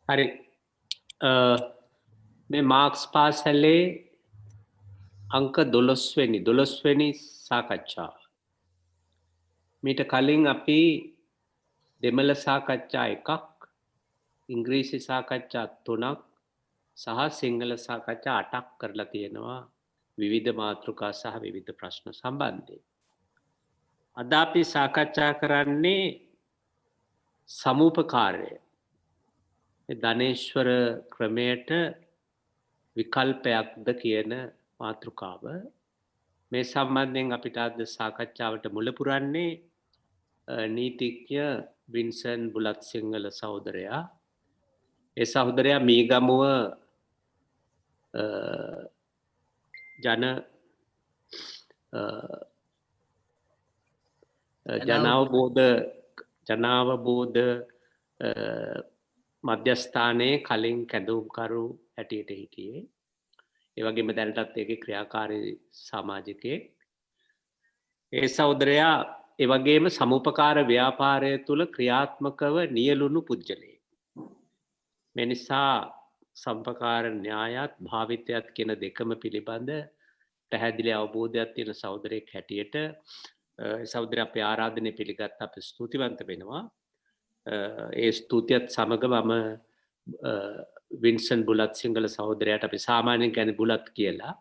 හරි මේ මාක්ස් පාසලේ අංක 12 වෙනි සාකච්ඡාව. මීට කලින් අපි දෙමළ සාකච්ඡා 1ක්, ඉංග්‍රීසි සාකච්ඡා 3ක් සහ සිංහල සාකච්ඡා 8ක් කරලා තියෙනවා විවිධ මාතෘකා සහ විවිධ ප්‍රශ්න සම්බන්ධයෙන්. අද අපි සාකච්ඡා කරන්නේ සමූපකාරය. ධනේශ්වර ක්‍රමයට විකල්පයක්ද කියන මාතෘකාව. මේ සම්බන්ධයෙන් අපිට අද සාකච්ඡාවට මුල පුරන්නේ නීතිඥ වින්සන් බුලත් සිංහල සහෝදරයා. ඒ සහෝදරයා මීගමුව ජනාවබෝධ මධ්‍යස්ථානයේ කලින් කැඳවුම්කරු හැටියට හිටියේ. ඒ වගේම දැනටත් ඒකේ ක්‍රියාකාරී සමාජිකයෙක්. ඒ සහෝදරයා ඒ වගේම සමුපකාර ව්‍යාපාරය තුල ක්‍රියාත්මකව නියලුණු පුජ්‍යලයෙක්. මේ නිසා සම්පකාර න්‍යායත් භාවිතයත් කියන දෙකම පිළිබඳ පැහැදිලි අවබෝධයක් තියෙන සහෝදරයෙක් හැටියට සහෝදරයා අපේ ආරාධනය පිළිගත් අපි ස්තුතිවන්ත වෙනවා. ඒ ස්තුතියත් සමග මම වින්සන් බුලත් සිංහල සහෝදරයාට අපි සාමාන්‍යයෙන් කියන්නේ බුලත් කියලා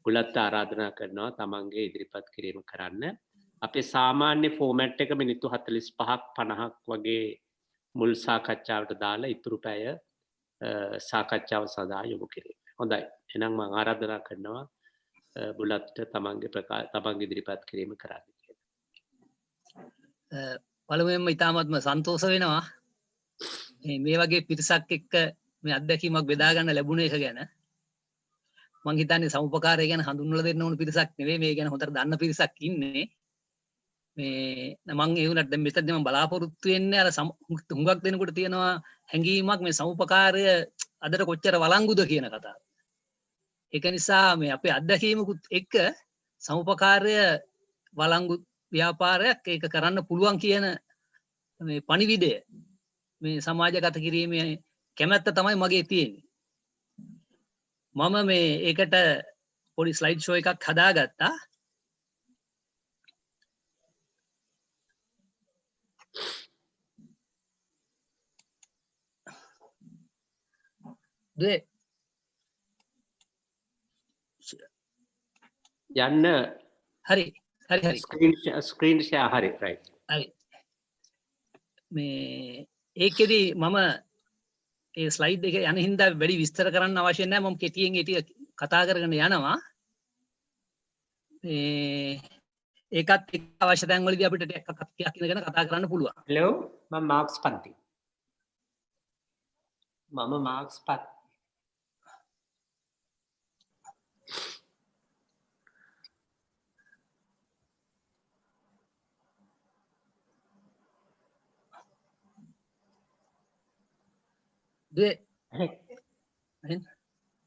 බුලත් ආරාධනා කරනවා තමන්ගේ ඉදිරිපත් කිරීම කරන්න. අපේ සාමාන්‍ය ෆෝමැට් එක මිනිත්තු 45ක් 50ක් වගේ මුල් සාකච්ඡාවට දාලා ඉතුරු පැය සාකච්ඡාව සඳහා යොමු කිරීම. හොඳයි. එහෙනම් මම ආරාධනා කරනවා බුලත්ට තමන්ගේ ඉදිරිපත් කිරීම කරන්න. පළමුවෙන්ම ඉතාමත්ම සන්තෝෂ වෙනවා මේ වගේ පිරිසක් එක්ක මේ අත්දැකීමක් බෙදා ගන්න ලැබුණ එක ගැන. මං හිතන්නේ සමුපකාරය ගැන හඳුන්වලා දෙන්න ඕන පිරිසක් නෙවෙයි, මේ ගැන හොඳට දන්න පිරිසක් ඉන්නේ. මේ මං ඒ වුණත් දැන් මෙතනදී මම බලාපොරොත්තු වෙන්නේ අර හුඟක් දෙනකොට තියෙනවා හැඟීමක් මේ සමුපකාරය අදට කොච්චර වළංගුද කියන කතාව. ඒක නිසා මේ අපේ අත්දැකීමකුත් එක්ක සමුපකාරය වළංගු ව්‍යාපාරයක් ඒක කරන්න පුළුවන් කියන මේ පණිවිඩය මේ සමාජගත කිරීමේ කැමැත්ත තමයි මගේ තියෙන්නේ. මම මේ ඒකට පොඩි ස්ලයිඩ් ෂෝ එකක් හදාගත්තා. යන්න හරි ස්ක්‍රීන් ෂෙයා හරි රයිට්. හරි. මේ ඒකෙදි මම ඒ ස්ලයිඩ් එක යන හින්දා වැඩි විස්තර කරන්න අවශ්‍ය නැහැ. මම කෙටියෙන් ඒ ටික කතා කරගෙන යනවා. ඒකත් එක්ක අවශ්‍ය තැන් වලදී අපිට ටිකක් ඉඳගෙන කතා කරන්න පුළුවන්. හෙලෝ මම මාක්ස් පන්ති. මම මාක්ස් පන්ති.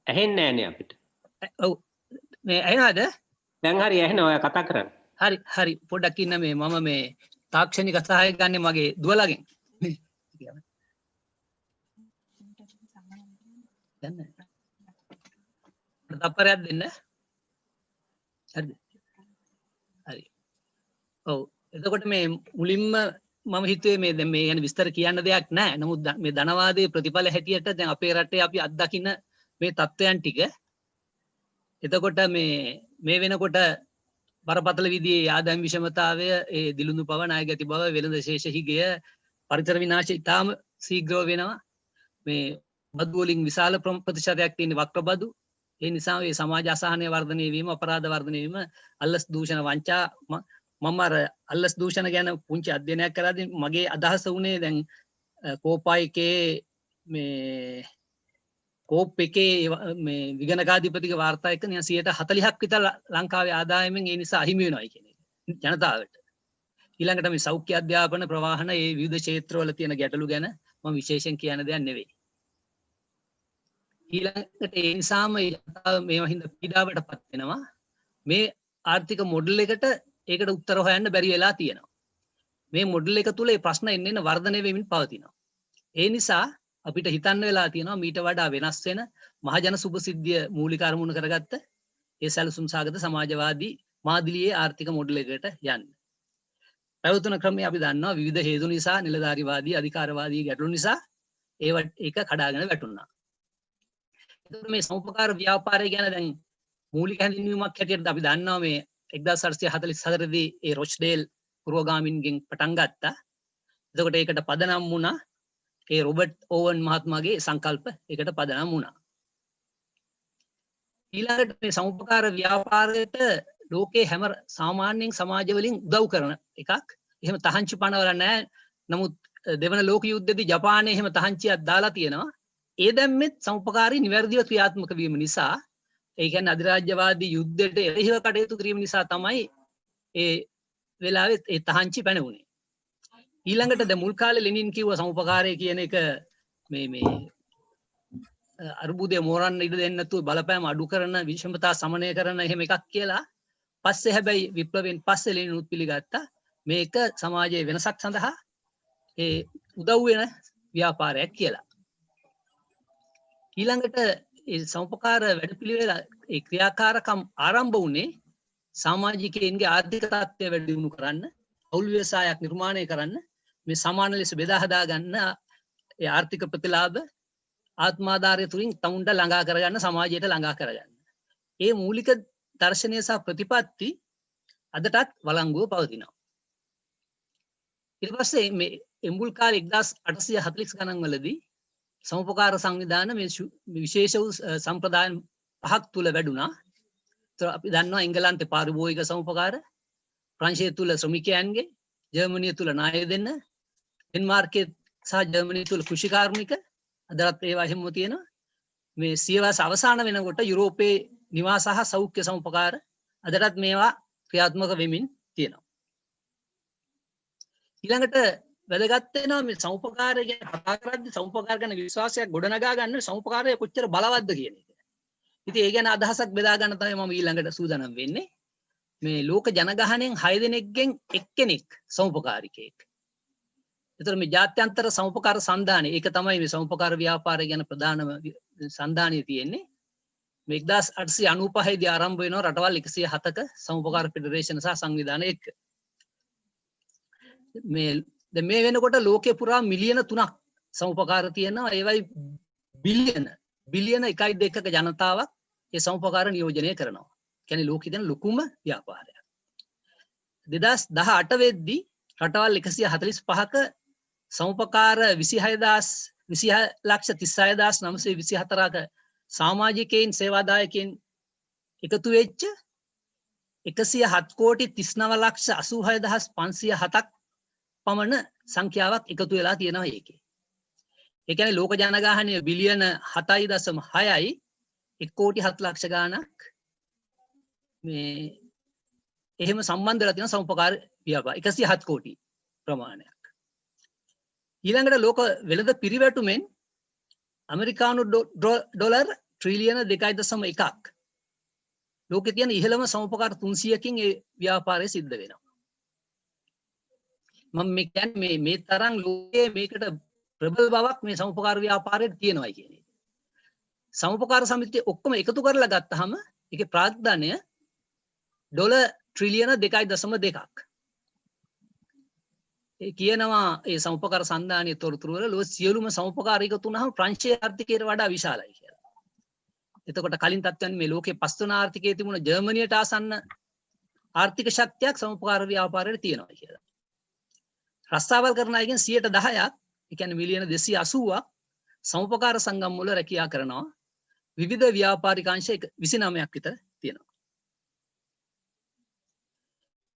ඇහෙන්නේ නෑනේ අපිට. ඔව් මේ ඇහෙනවද? දැන් හරි ඇහෙනවා. ඔයා කතා කරන්න. හරි පොඩ්ඩක් ඉන්න මේ මම මේ තාක්ෂණික සහාය ගන්න මගේ දුවලගෙන්. දැන් තප්පරයක් දෙන්න. හරිද? හරි. ඔව් එතකොට මේ මුලින්ම මම හිතුවේ මේ දැන් මේ ගැන විස්තර කියන්න දෙයක් නැහැ. නමුත් මේ ධනවාදයේ ප්‍රතිඵල හැටියට දැන් අපේ රටේ අපි අත්දකින මේ තත්ත්වයන් ටික එතකොට මේ වෙනකොට බරපතල විදිහේ ආදායම් විෂමතාවය, ඒ දිලුණු බව, ණය ගැති බව, වෙළඳ ශේෂ හිගය, පරිසර විනාශය ඉතාම ශීඝ්‍රව වෙනවා. මේ බදු වලින් විශාල ප්‍රතිශතයක් තියෙන වක්‍ර බදු. ඒ නිසා මේ සමාජ අසහනය වර්ධනය වීම, අපරාධ වර්ධනය වීම, අල්ලස් දූෂණ වංචා මම අර අල්ලස් දූෂණ ගැන පුංචි අධ්‍යයනයක් කරද්දී මගේ අදහස වුණේ දැන් කෝපයිකේ මේ කෝප් එකේ මේ විගණකාධිපතිගේ වාර්තා එක නිකන් 40ක් විතර ලංකාවේ ආදායමෙන් ඒ නිසා අහිමි වෙනවායි කියන එක ජනතාවට. ඊළඟට මේ සෞඛ්‍ය අධ්‍යාපන ප්‍රවාහන මේ විවිධ ක්ෂේත්‍රවල තියෙන ගැටලු ගැන මම විශේෂයෙන් කියන දෙයක් නෙවෙයි. ඊළඟට ඒ නිසාම ජනතාව මේවා හින්දා පීඩාවටපත් වෙනවා. මේ ආර්ථික මොඩල් එකට ඒකට උත්තර හොයන්න බැරි වෙලා තියෙනවා. මේ මොඩල් එක තුල මේ ප්‍රශ්න එන්න වර්ධනය වෙමින් පවතිනවා. ඒ නිසා අපිට හිතන්න වෙලා තියෙනවා මීට වඩා වෙනස් වෙන මහජන සුභසිද්ධිය මූලික අරමුණු කරගත්ත ඒ සැලසුම් සාගත සමාජවාදී මාදිලියේ ආර්ථික මොඩල් එකකට යන්න. පැවතුන ක්‍රමය අපි දන්නවා විවිධ හේතු නිසා නිලධාරිවාදී අධිකාරවාදී ගැටලු නිසා ඒක කඩාගෙන වැටුණා. එතකොට මේ සමුපකාර ව්‍යාපාරය ගැන දැන් මූලික හැඳින්වීමක් හැටියට අපි දන්නවා මේ 1844 දී ඒ රොච්ඩේල් පුරෝගාමින්ගෙන් පටන් ගත්තා. එතකොට ඒකට පදනම් වුණා ඒ රොබර්ට් ඕවන් මහත්මයාගේ සංකල්ප ඒකට පදනම් වුණා. ඊළඟට මේ සමුපකාර ව්‍යාපාරයට ලෝකේ හැම සාමාන්‍යයෙන් සමාජවලින් උදව් කරන එකක්. එහෙම තහංචි පනවල නැහැ. නමුත් දෙවන ලෝක යුද්ධයේදී ජපානයේ එහෙම තහංචියක් දාලා තියෙනවා. ඒ දැම්මෙත් සමුපකාරී නිවැරදිව ක්‍රියාත්මක වීම නිසා ඒ කියන්නේ අධිරාජ්‍යවාදී යුද්ධයට එරෙහිව කටයුතු කිරීම නිසා තමයි ඒ වෙලාවෙත් ඒ තහංචි පැනවුනේ. ඊළඟට ද මුල් කාලේ ලෙනින් කිව්ව සමුපකාරය කියන එක මේ අර්බුදය මෝරන්න ඉඩ දෙන්නේ නැතුව බලපෑම අඩු කරන විෂමතා සමනය කරන එහෙම එකක් කියලා. පස්සේ හැබැයි විප්ලවයෙන් පස්සේ ලෙනින් උත් පිළිගත්තා මේක සමාජයේ වෙනසක් සඳහා ඒ උදව් වෙන ව්‍යාපාරයක් කියලා. ඊළඟට ඒ සමුපකාර වැඩපිළිවෙල ඒ ක්‍රියාකාරකම් ආරම්භ වුණේ සමාජිකයන්ගේ ආර්ථික තත්ත්වය වැඩි දියුණු කරන්න, අවුල් ව්‍යවසායක් නිර්මාණය කරන්න, මේ සමාන ලෙස බෙදා හදා ගන්න ඒ ආර්ථික ප්‍රතිලාභ ආත්මාධාරය තුලින් තමුන්ට ළඟා කරගන්න, සමාජයට ළඟා කරගන්න. ඒ මූලික දර්ශනය සහ ප්‍රතිපත්ති අදටත් වළංගුව පවතිනවා. ඊට පස්සේ මේ එම්බුල් කාලේ 1840 ගණන් වලදී සමුපකාර සංවිධාන මේ විශේෂ වූ සම්ප්‍රදායන් පහක් තුල වැඩුණා. ඒතර අපි දන්නවා එංගලන්තේ පාරිභෝගික සමුපකාර, ප්‍රංශය තුල ශ්‍රමිකයන්ගේ, ජර්මනිය තුල ණය දෙන්න, ඩෙන්මාර්කයේ සහ ජර්මනිය තුල කෘෂිකාර්මික අදටත් ඒවා එහෙමම තියෙනවා. මේ සියවස් අවසාන වෙනකොට යුරෝපයේ නිවාස සහ සෞඛ්‍ය සමුපකාර අදටත් මේවා ක්‍රියාත්මක වෙමින් තියෙනවා. ඊළඟට වැදගත් වෙනවා මේ සමුපකාරය ගැන කතා කරද්දී සමුපකාර ගැන විශ්වාසයක් ගොඩනගා ගන්න සමුපකාරය කොච්චර බලවත්ද කියන එක. ඉතින් ඒ ගැන අදහසක් බෙදා ගන්න තමයි මම ඊළඟට සූදානම් වෙන්නේ. මේ ලෝක ජනගහණයෙන් 6 දෙනෙක්ගෙන් එක්කෙනෙක් සමුපකාරිකයෙක්. ඒතර මේ ජාත්‍යන්තර සමුපකාර සන්ධානය ඒක තමයි මේ සමුපකාර ව්‍යාපාරය ගැන ප්‍රධානම සන්ධානය තියෙන්නේ. මේ 1895 දී ආරම්භ වෙනවා රටවල් 107ක සමුපකාර ෆෙඩරේෂන් සහ සංවිධාන එක්ක. දැන් මේ වෙනකොට ලෝකේ පුරා මිලියන 3ක් සමුපකාර තියෙනවා. ඒවයි බිලියන 1.2ක ජනතාවක් ඒ සමුපකාර නියෝජනය කරනවා. කියන්නේ ලෝකෙ තියෙන ලොකුම ව්‍යාපාරයක්. 2018 වෙද්දී රටවල් 145ක සමුපකාර 26,36,924ක සමාජිකයින් සේවාදායකයින් එකතු වෙච්ච 107,39,86,507ක් පමණ සංඛ්‍යාවක් එකතු වෙලා තියෙනවා ඒකේ. ඒ කියන්නේ ලෝක ජනගහනය බිලියන 7.6යි 1,07,00,000 ගාණක් මේ එහෙම සම්බන්ධ වෙලා තියෙන සමුපකාර ව්‍යාපාර 107 කෝටි ප්‍රමාණයක්. ඊළඟට ලෝක වෙළඳ පිරිවැටුමෙන් ඇමරිකානු ඩොලර් ට්‍රිලියන 2.1ක් ලෝකේ තියෙන ඉහළම සමුපකාර 300කින් ඒ ව්‍යාපාරය සිද්ධ වෙනවා. මම මේ කියන්නේ මේ තරම් ලෝකයේ මේකට ප්‍රබල බවක් මේ සමුපකාර ව්‍යාපාරයට තියෙනවා කියන එක. සමුපකාර සමිතිය ඔක්කොම එකතු කරලා ගත්තාම ඒකේ ප්‍රාග්ධනය ඩොලර් ට්‍රිලියන 2.2ක්. ඒ කියනවා ඒ සමුපකාර සන්ධානයේ තොරතුරු වල ලෝක සියලුම සමුපකාර එකතු වුණාම ප්‍රංශීය ආර්ථිකයට වඩා විශාලයි කියලා. එතකොට කලින් තත්ත්වයන් මේ ලෝකේ පස්වන ආර්ථිකයේ තිබුණ ජර්මනියට ආසන්න ආර්ථික ශක්තියක් සමුපකාර ව්‍යාපාරයට තියෙනවා කියලා. රස්සාවල් කරන අයගෙන් 10%ක්, ඒ කියන්නේ මිලියන 280ක් සමුපකාර සංගම් වල රැකියා කරනවා. විවිධ ව්‍යාපාරිකාංශ 29ක් විතර තියෙනවා.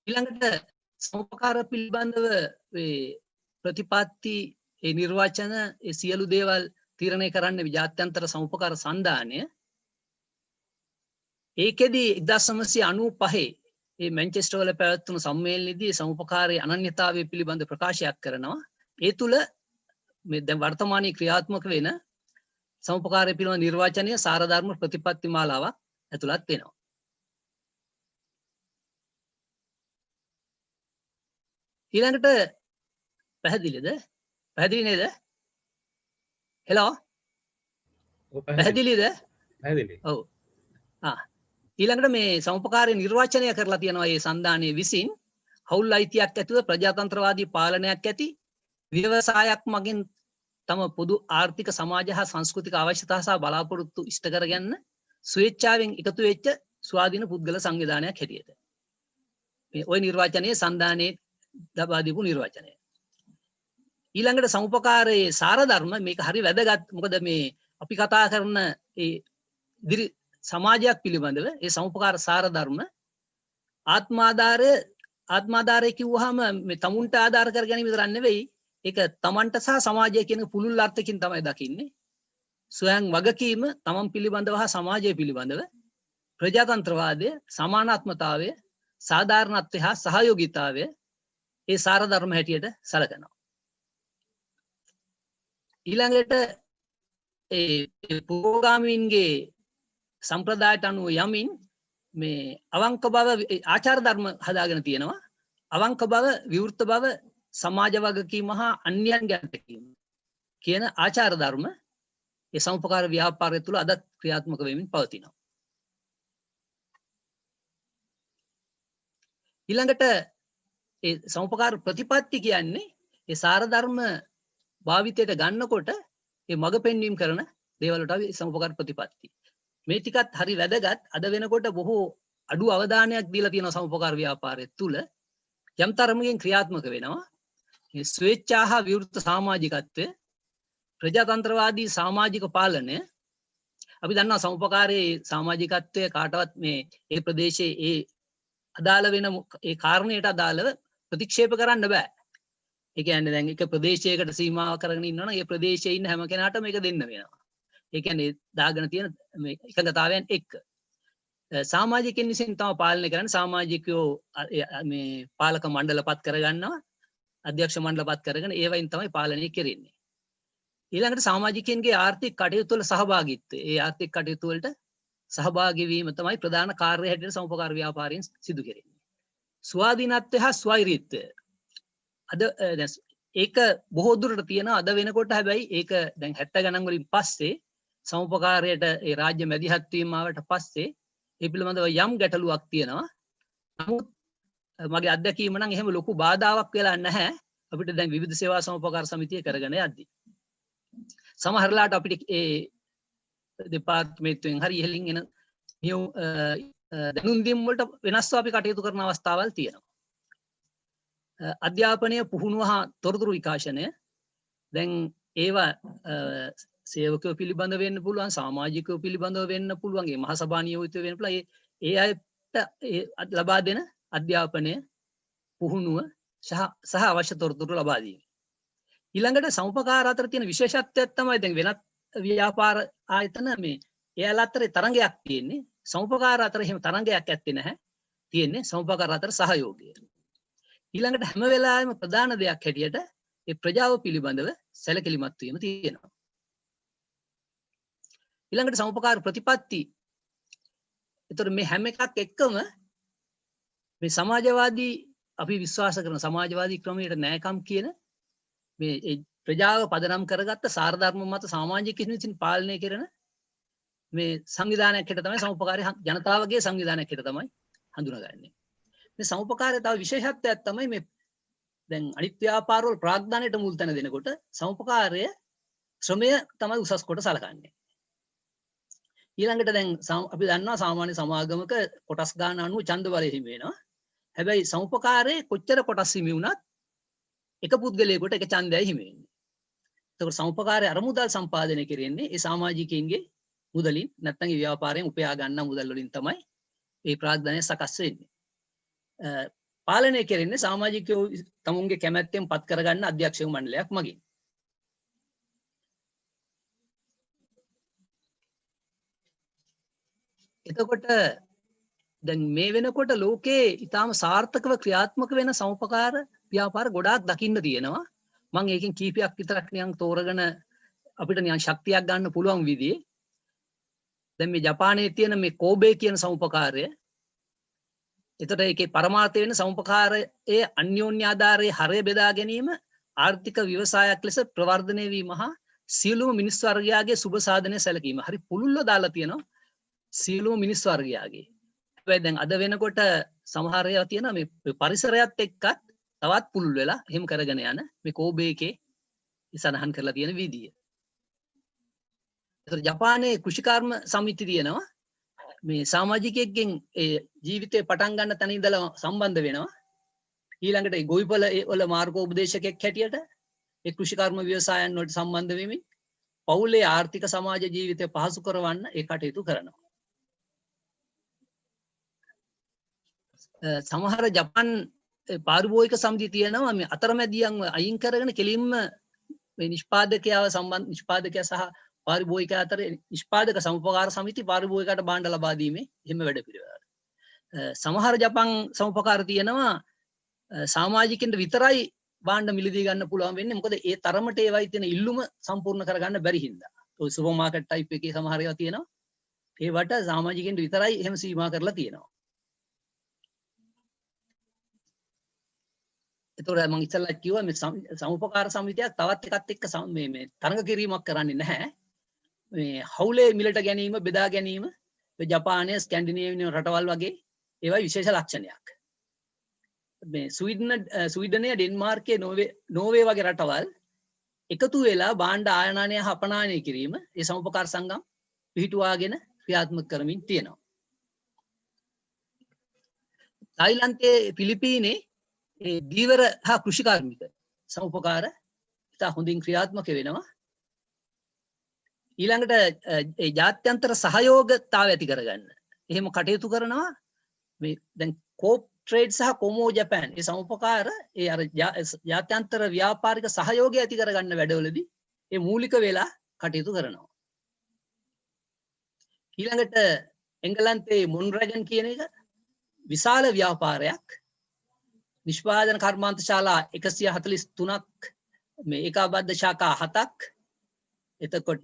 ඊළඟට සමුපකාර පිළිබඳව මේ ප්‍රතිපත්ති ඒ නිර්වචන ඒ සියලු දේවල් තීරණය කරන්නේ ජාත්‍යන්තර සමුපකාර සන්ධානය. ඒකෙදි 1995 මේ මැන්චෙස්ටර් වල පැවැත්වුණු සම්මේලනයේදී සමුපකාරයේ අනන්‍යතාවය පිළිබඳ ප්‍රකාශයක් කරනවා. ඒ තුල මේ දැන් වර්තමානයේ ක්‍රියාත්මක වෙන සමුපකාරය පිළිබඳ නිර්වචනීය සාරධර්ම ප්‍රතිපත්ති මාලාවක් ඇතුළත් වෙනවා. ඊළඟට පැහැදිලිද? පැහැදිලි නේද? හෙලෝ ඔව් පැහැදිලි. පැහැදිලිද? පැහැදිලි. ඔව්. ඊළඟට මේ සමුපකාරය නිර්වචනය කරලා තියෙනවා මේ සන්ධානයේ විසින් හවුල් අයිතියක් ඇතුව ප්‍රජාතන්ත්‍රවාදී පාලනයක් ඇති ව්‍යවසායක් මගින් තම පොදු ආර්ථික සමාජ හා සංස්කෘතික අවශ්‍යතා සහ බලාපොරොත්තු ඉෂ්ට කරගන්න ස්වේච්ඡාවෙන් එකතු වෙච්ච ස්වාධීන පුද්ගල සංවිධානයක් හැටියට. මේ ওই නිර්වචනයේ සන්ධානයේ දබා දීපු නිර්වචනය. ඊළඟට සමුපකාරයේ සාර ධර්ම මේක හරි වැදගත්. මොකද මේ අපි කතා කරන ඒ ඉදිරි සමාජයක් පිළිබඳව ඒ සමුපකාර සාර ධර්ම ආත්මාධාරය කිව්වහම මේ තමුන්ට ආධාර කර ගැනීම විතරක් නෙවෙයි, ඒක තමන්ට සහ සමාජය කියන පුළුල් අර්ථකින් තමයි දකින්නේ. ස්වයං වගකීම, තමන් පිළිබඳව හා සමාජය පිළිබඳව, ප්‍රජාතන්ත්‍රවාදය, සමානාත්මතාවය, සාධාරණත්වය හා සහයෝගීතාවය ඒ සාර ධර්ම හැටියට සැලකනවා. ඊළඟට ඒ පුරෝගාමීන්ගේ සම්ප්‍රදායට අනුව යමින් මේ අවංක බව ආචාර ධර්ම හදාගෙන තියෙනවා. අවංක බව, විවෘත බව, සමාජ වගකීම හා අන්‍යයන් ගැටකීම කියන ආචාර ධර්ම ඒ සමුපකාර ව්‍යාපාරය තුළ අද ක්‍රියාත්මක වෙමින් පවතිනවා. ඊළඟට ඒ සමුපකාර ප්‍රතිපත්ති කියන්නේ ඒ සාර ධර්ම භාවිතයට ගන්නකොට ඒ මඟ පෙන්වීම කරන දේවල්ට අපි සමුපකාර ප්‍රතිපත්ති. මේ ටිකත් හරි වැදගත්. අද වෙනකොට බොහෝ අඩු අවධානයක් දීලා තියෙන සමුපකාර ව්‍යාපාරය තුළ යම් තරමකින් ක්‍රියාත්මක වෙනවා. මේ ස්වේච්ඡා හා විවෘත සමාජිකත්වය, ප්‍රජාතන්ත්‍රවාදී සමාජික පාලනය. අපි දන්නවා සමුපකාරයේ සමාජිකත්වය කාටවත් මේ ඒ ප්‍රදේශයේ ඒ අදාළ වෙන ඒ කාරණයට අදාළව ප්‍රතික්ෂේප කරන්න බෑ. ඒ කියන්නේ දැන් එක ප්‍රදේශයකට සීමාව කරගෙන ඉන්නවනම් ඒ ප්‍රදේශයේ ඉන්න හැම කෙනාටම මේක දෙන්න වෙනවා. ඒ කියන්නේ දාගෙන තියෙන මේ එකඟතාවයන් එක්ක සමාජිකයන් විසින් තමයි පාලනය කරන්නේ. සමාජිකයෝ මේ පාලක මණ්ඩලපත් කරගන්නවා, අධ්‍යක්ෂ මණ්ඩලපත් කරගෙන ඒවයින් තමයි පාලනය කෙරෙන්නේ. ඊළඟට සමාජිකයන්ගේ ආර්ථික කටයුතු වල සහභාගීත්වය, ඒ ආර්ථික කටයුතු වලට සහභාගී වීම තමයි ප්‍රධාන කාර්යය හැටියට සමුපකාර ව්‍යාපාරයෙන් සිදු කෙරෙන්නේ. ස්වාධීනත්වය හා ස්වෛරීත්වය. අද ඒක බොහෝ දුරට තියෙනවා. අද වෙනකොට හැබැයි ඒක දැන් 70 ගණන් වලින් පස්සේ සමුපකාරයට ඒ රාජ්‍ය මැදිහත් වීම ආවට පස්සේ ඒ පිළිබඳව යම් ගැටලුවක් තියෙනවා. නමුත් මගේ අත්දැකීම නම් එහෙම ලොකු බාධාවක් වෙලා නැහැ. අපිට දැන් විවිධ සේවා සමුපකාර සමිතිය කරගෙන යද්දී. සමහරලාට අපිට ඒ දෙපාර්තමේන්තුවෙන් හරි ඉහළින් එන දැනුම් දීම් වලට වෙනස්ව අපි කටයුතු කරන අවස්ථාවල් තියෙනවා. අධ්‍යාපනය, පුහුණුව හා තොරතුරු විකාශනය. දැන් ඒවා සේවකයෝ පිළිබඳ වෙන්න පුළුවන්, සමාජිකයෝ පිළිබඳව වෙන්න පුළුවන්, ඒ මහසභා නියෝජිතයෝ වෙන්න පුළුවන්. ඒ අයට ලබා දෙන අධ්‍යාපනය, පුහුණුව සහ අවශ්‍ය තොරතුරු ලබා දීම. ඊළඟට සමුපකාර අතර තියෙන විශේෂත්වයක් තමයි දැන් වෙනත් ව්‍යාපාර ආයතන මේ එයාලා අතර තරංගයක් තියෙන්නේ. සමුපකාර අතර එහෙම තරංගයක් ඇත්තේ නැහැ. තියෙන්නේ සමුපකාර අතර සහයෝගය. ඊළඟට හැම වෙලාවෙම ප්‍රධාන දෙයක් හැටියට ඒ ප්‍රජාව පිළිබඳව සැලකිලිමත් වීම තියෙනවා. ඊළඟට සමුපකාර ප්‍රතිපත්ති. ඒතර මේ හැම එකක් එක්කම මේ සමාජවාදී අපි විශ්වාස කරන සමාජවාදී ක්‍රමයට නෑකම් කියන මේ ප්‍රජාව පදනම් කරගත්ත සාර ධර්ම මත සමාජිකයන් විසින් පාලනය කරන මේ සංවිධානයක් හැටියට තමයි සමුපකාරී ජනතාවගේ සංවිධානයක් හැටියට තමයි හඳුනාගන්නේ. මේ සමුපකාරයේ තව විශේෂත්වයක් තමයි මේ දැන් අනිත් ව්‍යාපාරවල ප්‍රාග්ධානයට මුල් තැන දෙනකොට සමුපකාරය ශ්‍රමය තමයි උසස් කොට සලකන්නේ. ඊළඟට දැන් අපි දන්නවා සාමාන්‍ය සමාගමක කොටස් ගන්න අනුව ඡන්ද බලය හිමි වෙනවා. හැබැයි සමුපකාරයේ කොච්චර කොටස් හිමි වුණත් එක පුද්ගලයෙකුට එක ඡන්දයයි හිමි වෙන්නේ. ඒකට සමුපකාරයේ අරමුදල් සම්පාදනය කරන්නේ ඒ සමාජිකයින්ගේ මුදලින් නැත්නම් ඒ ව්‍යාපාරයෙන් උපයා ගන්න මුදල් වලින් තමයි මේ ප්‍රාග්ධනය සකස් වෙන්නේ. පාලනය කරන්නේ සමාජිකයෝ තමුන්ගේ කැමැත්තෙන් පත් කරගන්න අධ්‍යක්ෂක මණ්ඩලයක් මගින්. එතකොට දැන් මේ වෙනකොට ලෝකේ ඊටාම සාර්ථකව ක්‍රියාත්මක වෙන සමුපකාර ව්‍යාපාර ගොඩාක් දකින්න තියෙනවා. මම ඒකෙන් කීපයක් විතරක් නිකන් තෝරගෙන අපිට නිකන් ශක්තියක් ගන්න පුළුවන් විදිහේ දැන් මේ ජපානයේ තියෙන මේ කෝබේ කියන සමුපකාරය. එතකොට ඒකේ පරමාර්ථය වෙන සමුපකාරයේ අන්‍යෝන්‍ය ආධාරයේ හරය බෙදා ගැනීම ආර්ථික ව්‍යවසායයක් ලෙස ප්‍රවර්ධනය වීම හා සියලුම මිනිස් වර්ගයාගේ සුබ සාධනය සැලකීම. හරි පුළුල්ව දාලා තියෙනවා සියලුම මිනිස් වර්ගයාගේ. හැබැයි දැන් අද වෙනකොට සමහර ඒවා තියෙනවා මේ පරිසරයත් එක්කත් තවත් පුළුල් වෙලා එහෙම කරගෙන යන මේ කෝබේ එකේ සඳහන් කරලා තියෙන විදිය. ඒතර ජපානයේ කෘෂිකර්ම සමිති තියෙනවා. මේ සමාජිකයෙක්ගෙන් ඒ ජීවිතේ පටන් ගන්න තැන ඉඳලා සම්බන්ධ වෙනවා. ඊළඟට ඒ ගොවිපළ වල මාර්ගෝපදේශකෙක් හැටියට ඒ කෘෂිකර්ම ව්‍යවසායන් වලට සම්බන්ධ වෙමින් පවුලේ ආර්ථික සමාජ ජීවිතය පහසු කරවන්න ඒ කටයුතු කරනවා. සමහර ජපාන් පාරිභෝගික සමිති තියෙනවා මේ අතරමැදියන් අයින් කරගෙන කෙලින්ම මේ නිෂ්පාදකයා සහ පාරිභෝගිකයා අතර නිෂ්පාදක සමුපකාර සමිති පාරිභෝගිකයාට භාණ්ඩ ලබා දීමේ එහෙම වැඩපිළිවෙල. සමහර ජපාන් සමුපකාර තියෙනවා සමාජිකින්ට විතරයි භාණ්ඩ මිලදී ගන්න පුළුවන් වෙන්නේ මොකද ඒ තරමට ඒවයි තියෙන ඉල්ලුම සම්පූර්ණ කරගන්න බැරි හින්දා. ඔය සුපර් මාකට් ටයිප් එකේ සමහර ඒවා තියෙනවා. ඒවට සමාජිකින්ට විතරයි එහෙම සීමා කරලා තියෙනවා. එතකොට මම ඉස්සෙල්ලා කිව්වා මේ සමුපකාර සමිතියක් තවත් එකත් එක්ක මේ තරඟ කිරීමක් කරන්නේ නැහැ. මේ හවුලේ මිලට ගැනීම බෙදා ගැනීම ජපානය ස්කැන්ඩිනේවියන් රටවල් වගේ ඒවයි විශේෂ ලක්ෂණයක්. මේ ස්වීඩනය ඩෙන්මාර්කේ නෝර්වේ වගේ රටවල් එකතු වෙලා භාණ්ඩ ආයනනය අපනායනය කිරීම ඒ සමුපකාර සංගම් පිහිටුවාගෙන ක්‍රියාත්මක කරමින් තියෙනවා. තායිලන්තයේ පිලිපීනේ ඒ දීවර හා කෘෂිකාර්මික සමුපකාර ඉතා හොඳින් ක්‍රියාත්මක වෙනවා. ඊළඟට ඒ ජාත්‍යන්තර සහයෝගතාවය ඇති කරගන්න එහෙම කටයුතු කරනවා. මේ දැන් කෝප් ට්‍රේඩ් සහ කොමෝ ජපාන් ඒ සමුපකාර ඒ අර ජාත්‍යන්තර ව්‍යාපාරික සහයෝගය ඇති කරගන්න වැඩවලදී ඒ මූලික වෙලා කටයුතු කරනවා. ඊළඟට එංගලන්තයේ මොන්රැගන් කියන එක විශාල ව්‍යාපාරයක්. නිෂ්පාදන කර්මාන්ත ශාලා 143ක් මේ ඒකාබද්ධ ශාඛා 7ක් එතකොට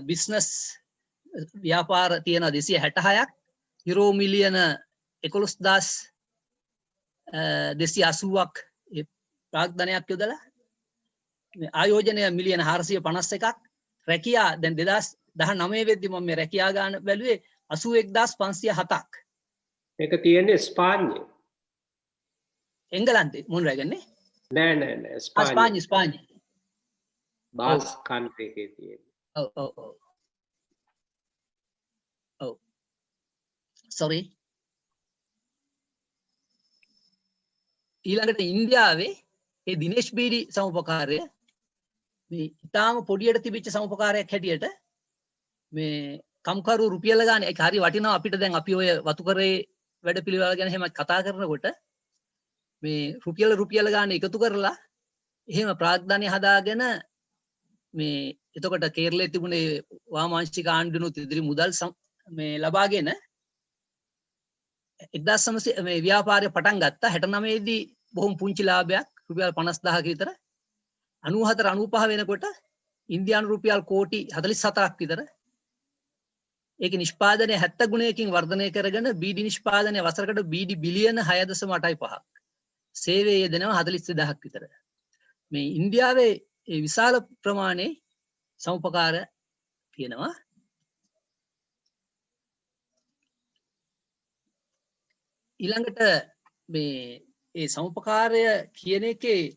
බිස්නස් ව්‍යාපාර තියෙන 266ක් යුරෝ මිලියන 11,280ක් ප්‍රාග්ධනයක් යොදලා ආයෝජනය මිලියන 451ක් රැකියා දැන් 2019 වෙද්දි මම මේ රැකියා ගන්න බැලුවේ 81507ක්. ඒක තියෙන්නේ ස්පාඤ්ඤේ. එංගලන්තේ මොන්රැගන්නේ? නෑ ස්පාඤ්ඤේ. බාස් කන්ට්‍රි එකේ තියෙන්නේ. ඔව්. sorry. ඊළඟට ඉන්දියාවේ ඒ දිනේෂ් බීඩි සමුපකාරය මේ ඉතාම පොඩියට තිබිච්ච සමුපකාරයක් හැටියට මේ කම්කරු රුපියල් ගාන ඒක හරි වටිනවා අපිට දැන් අපි ඔය වතුකරේ වැඩපිළිවෙල ගැන එහෙම කතා කරනකොට මේ රුපියල් ගාන එකතු කරලා එහෙම ප්‍රාග්ධනය හදාගෙන මේ එතකොට කේරළයේ තිබුණේ වාමාංශික ආණ්ඩුනුත් ඉදිරි මුදල් මේ ලබාගෙන 1900 මේ ව්‍යාපාරය පටන් ගත්තා. 69 දී බොහොම පුංචි ලාභයක් රුපියල් 50000ක විතර 94 95 වෙනකොට ඉන්දියානු රුපියල් කෝටි 44ක් විතර ඒක නිෂ්පාදනය 70 ගුණයකින් වර්ධනය කරගෙන බීඩි නිෂ්පාදනය වසරකට බීඩි බිලියන 6.85ක් සේවයේ යෙදෙනවා 42000ක් විතර. මේ ඉන්දියාවේ ඒ විශාල ප්‍රමාණයේ සමුපකාර තියෙනවා. ඊළඟට මේ ඒ සමුපකාරය කියන එකේ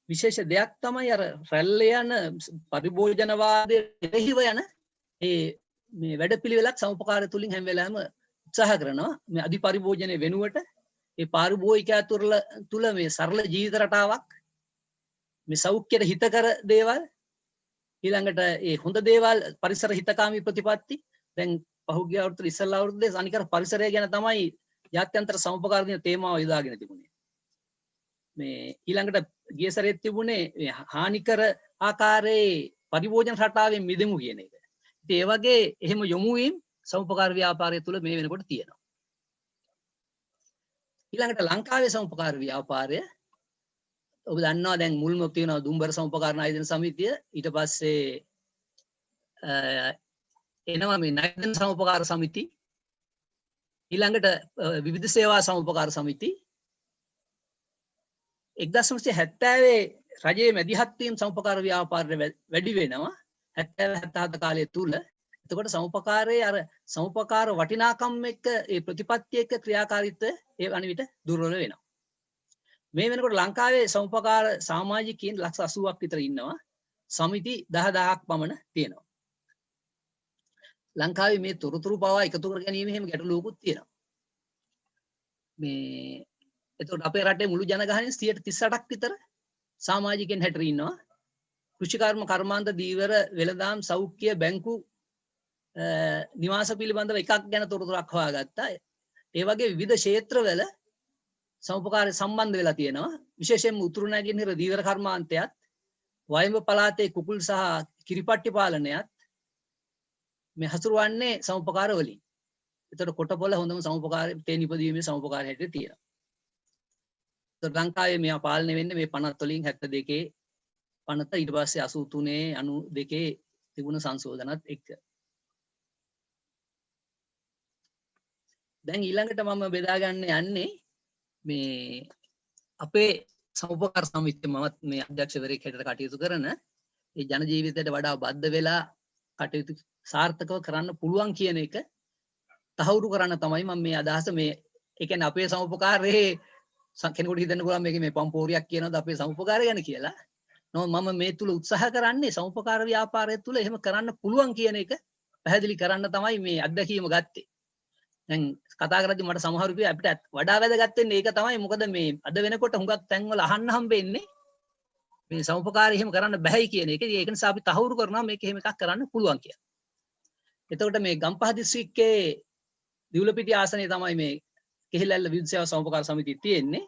විශේෂ දෙයක් තමයි අර රැල්ල යන පරිභෝජනවාදයේ එරෙහිව යන ඒ මේ වැඩපිළිවෙලක් සමුපකාරය තුලින් හැම වෙලාවෙම උත්සාහ කරනවා. මේ අධි පරිභෝජනයේ වෙනුවට ඒ පාරිභෝගිකයා තුල මේ සරල ජීවිත රටාවක් මේ සෞඛ්‍යයට හිතකර දේවල් ඊළඟට ඒ හොඳ දේවල් පරිසර හිතකාමී ප්‍රතිපත්ති දැන් පහුගිය අවුරුද්දේ ඉස්සල්ලා අවුරුද්දේ අනිකර පරිසරය ගැන තමයි ජාත්‍යන්තර සමුපකාර දින තේමාව යොදාගෙන තිබුණේ. මේ ඊළඟට ගිය සැරේත් තිබුණේ හානිකර ආකාරයේ පරිභෝජන රටාවෙන් මිදෙමු කියන එක. ඉතින් ඒ වගේ එහෙම යොමු වීම සමුපකාර ව්‍යාපාරය තුල මේ වෙනකොට තියෙනවා. ඊළඟට ලංකාවේ සමුපකාර ව්‍යාපාරය ඔබ දන්නවා දැන් මුල්ම තියෙනවා දුම්බර සමුපකාර නායදන සමිතිය ඊට පස්සේ එනවා මේ නායදන සමුපකාර සමිති ඊළඟට විවිධ සේවා සමුපකාර සමිති 1970 රජයේ මැදිහත් වීම සමුපකාර ව්‍යාපාරය වැඩි වෙනවා 70 77 කාලය තුල. එතකොට සමුපකාරයේ අර සමුපකාර වටිනාකම් එක්ක ඒ ප්‍රතිපත්ති එක්ක ක්‍රියාකාරීත්වය ඒ අනිවිට දුර්වල වෙනවා. මේ වෙනකොට ලංකාවේ සමුපකාර සමාජිකයින් 80ක් විතර ඉන්නවා. සමිති 10000ක් පමණ තියෙනවා. ලංකාවේ මේ තොරතුරු පවා එකතු කර ගැනීම එහෙම ගැටලුවකුත් තියෙනවා. මේ එතකොට අපේ රටේ මුළු ජනගහනයෙන් 38ක් විතර සමාජිකයන් හැටර ඉන්නවා. කෘෂිකර්ම කර්මාන්ත දීවර වෙළඳාම් සෞඛ්‍ය බැංකු නිවාස පිළිබඳව එකක් ගැන තොරතුරක් හොයාගත්තා. ඒ වගේ විවිධ ක්ෂේත්‍රවල සමුපකාරය සම්බන්ධ වෙලා තියෙනවා. විශේෂයෙන්ම උතුරු නැගෙනහිර දීවර කර්මාන්තයත් වයඹ පළාතේ කුකුල් සහ කිරිපට්ටි පාලනයත් මේ හසුරුවන්නේ සමුපකාර වලින්. ඒතර කොටපොළ හොඳම සමුපකාර තේ නිපදීමේ සමුපකාර හැටියට තියෙනවා. ඒතර ලංකාවේ මෙයා පාලනය වෙන්නේ මේ පනත් වලින් 72 පනත ඊට පස්සේ 83 92 තිබුණ සංශෝධනත් එක්ක. දැන් ඊළඟට මම බෙදා ගන්න යන්නේ මේ අපේ සමුපකාර සමිතිය මමත් මේ අධ්‍යක්ෂවරයෙක් හැටියට කටයුතු කරන ඒ ජන ජීවිතයට වඩා බද්ධ වෙලා කටයුතු සාර්ථකව කරන්න පුළුවන් කියන එක තහවුරු කරන්න තමයි මම මේ අදහස මේ ඒ කියන්නේ අපේ සමුපකාරයේ කෙනෙකුට හිතන්න පුළුවන් මේකේ මේ පම්පෝරියක් කියනවාද අපේ සමුපකාරය ගැන කියලා. නමුත් මම මේ තුල උත්සාහ කරන්නේ සමුපකාර ව්‍යාපාරය තුල එහෙම කරන්න පුළුවන් කියන එක පැහැදිලි කරන්න තමයි මේ අත්දැකීම ගත්තේ. දැන් කතා කරද්දි මට සමහරු කිව්වා අපිට වඩා වැදගත් වෙන්නේ ඒක තමයි. මොකද මේ අද වෙනකොට හුඟක් තැන්වල අහන්න හම්බෙන්නේ මේ සමුපකාරය එහෙම කරන්න බැහැයි කියන එක. ඒක නිසා අපි තහවුරු කරනවා මේක එහෙම එකක් කරන්න පුළුවන් කියලා. එතකොට මේ ගම්පහ දිස්ත්‍රික්කයේ දිවුලපිටිය ආසනයේ තමයි මේ කෙහෙලැල්ල විදුලි සේවා සමුපකාර සමිතිය තියෙන්නේ.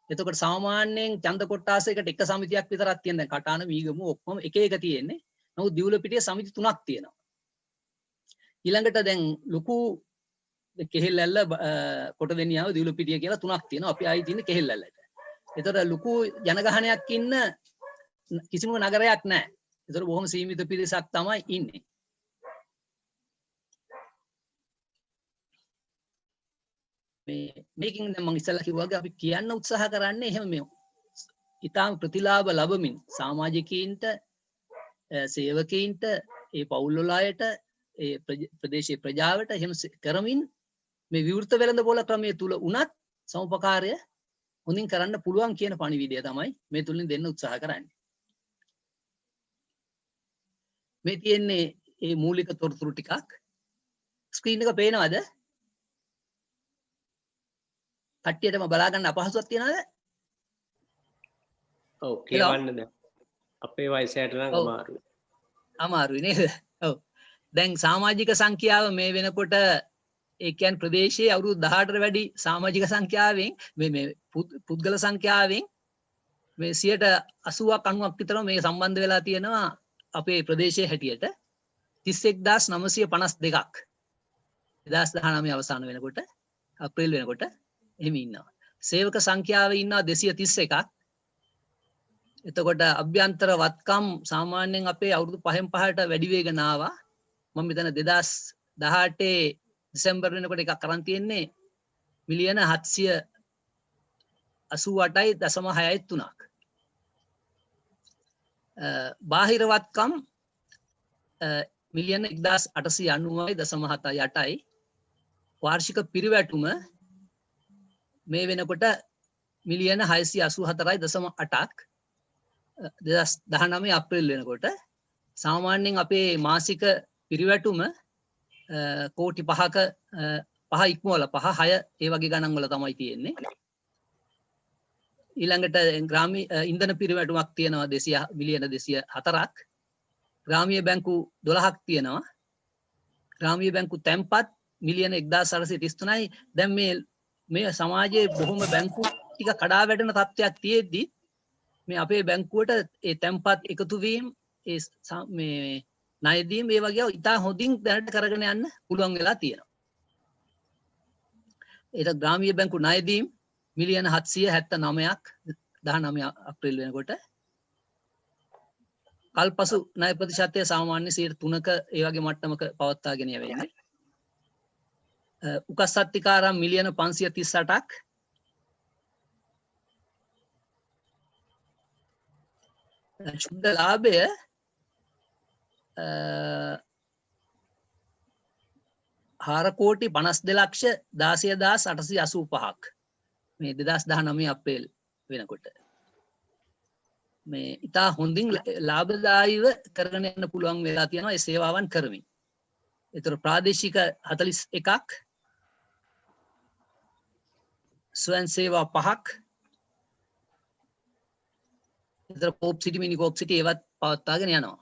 එතකොට සාමාන්‍යයෙන් ඡන්ද කොට්ටාසයකට එක සමිතියක් විතරක් තියෙන. දැන් කටාන මීගමු ඔක්කොම එක එක තියෙන්නේ. නමුත් දිවුලපිටිය සමිති 3ක් තියෙනවා. ඊළඟට දැන් ලොකු කෙහෙලැල්ල කොටදෙනියාව දිවුලපිටිය කියලා 3ක් තියෙනවා. අපි ආයි තියෙන්නේ කෙහෙලැල්ලට. එතකොට ලොකු ජනගහනයක් ඉන්න කිසිම නගරයක් නැහැ. එතකොට බොහොම සීමිත පිරිසක් තමයි ඉන්නේ. මේකින් දැන් මම ඉස්සෙල්ලා කිව්වා වගේ අපි කියන්න උත්සාහ කරන්නේ එහෙම මේ ඊටාම ප්‍රතිලාභ ලැබමින් සමාජිකයින්ට සේවකයින්ට ඒ පවුල් වල අයට ඒ ප්‍රදේශීය ප්‍රජාවට එහෙම කරමින් මේ විවෘත වෙළඳ පොළ ක්‍රමයේ තුල උනත් සමුපකාරය හොඳින් කරන්න පුළුවන් කියන පණිවිඩය තමයි මේ තුලින් දෙන්න උත්සාහ කරන්නේ. මේ තියෙන්නේ මේ මූලික තොරතුරු ටිකක්. ස්ක්‍රීන් එක පේනවද? කට්ටියටම බලා ගන්න අපහසුයක් තියනවද? ඔව් කියවන්න දැන් අපේ වයසට නම් අමාරුයි. අමාරුයි නේද? ඔව්. දැන් සමාජික සංඛ්‍යාව මේ වෙනකොට ඒ කියන්නේ ප්‍රදේශයේ අවුරුදු 18ට වැඩි සමාජික සංඛ්‍යාවෙන් මේ පුද්ගල සංඛ්‍යාවෙන් මේ 80ක් 90ක් විතර මේ සම්බන්ධ වෙලා තියෙනවා අපේ ප්‍රදේශයේ හැටියට 31952ක් 2019 අවසාන වෙනකොට අප්‍රේල් වෙනකොට එහෙම ඉන්නවා. සේවක සංඛ්‍යාව ඉන්නවා 231ක්. එතකොට අභ්‍යන්තර වත්කම් සාමාන්‍යයෙන් අපේ අවුරුදු 5න් 5ට වැඩි වෙගෙන ආවා. මම මෙතන 2018 දෙසැම්බර් වෙනකොට එකක් කරන් තියෙන්නේ මිලියන 788.6.3ක්. බාහිර වත්කම් මිලියන 1890.78යි. වාර්ෂික පිරිවැටුම මේ වෙනකොට මිලියන 684.8ක් 2019 අප්‍රේල් වෙනකොට. සාමාන්‍යයෙන් අපේ මාසික පිරිවැටුම කෝටි 5ක 5 ඉක්මවල 5 6 ඒ වගේ ගණන් වල තමයි තියෙන්නේ. ඊළඟට ග්‍රාමීය ඉන්ධන පිරිවැටුමක් තියෙනවා 200 මිලියන 204ක්. ග්‍රාමීය බැංකු 12ක් තියෙනවා. ග්‍රාමීය බැංකු තැන්පත් මිලියන 1433යි. දැන් මේ සමාජයේ බොහොම බැංකු ටික කඩා වැටෙන තත්ත්වයක් තියෙද්දි මේ අපේ බැංකුවට ඒ තැන්පත් එකතු වීම ඒ මේ ණය දීම මේ වගේ ඉතා හොඳින් දැනට කරගෙන යන්න පුළුවන් වෙලා තියෙනවා. ඒක ග්‍රාමීය බැංකු ණය දීම මිලියන 779ක් 19 අප්‍රේල් වෙනකොට. කල්පසු ණය ප්‍රතිශතය සාමාන්‍ය 3%ක ඒ වගේ මට්ටමක පවත්වාගෙන යවෙන්නේ. උකස්සත්තිකාරම් මිලියන 538ක්. ශුද්ධ ලාභය හාරකෝටි 52,16,885ක් මේ 2019 අප්‍රේල් වෙනකොට මේ ඉතා හොඳින් ලාභදායීව කරගෙන යන්න පුළුවන් වෙලා තියෙනවා ඒ සේවාවන් කරමින්. ඒතර ප්‍රාදේශික 41ක් ස්වයං සේවා 5ක් ඒතර කෝප් සිටි මිනි කෝප් සිටි ඒවත් පවත්වාගෙන යනවා.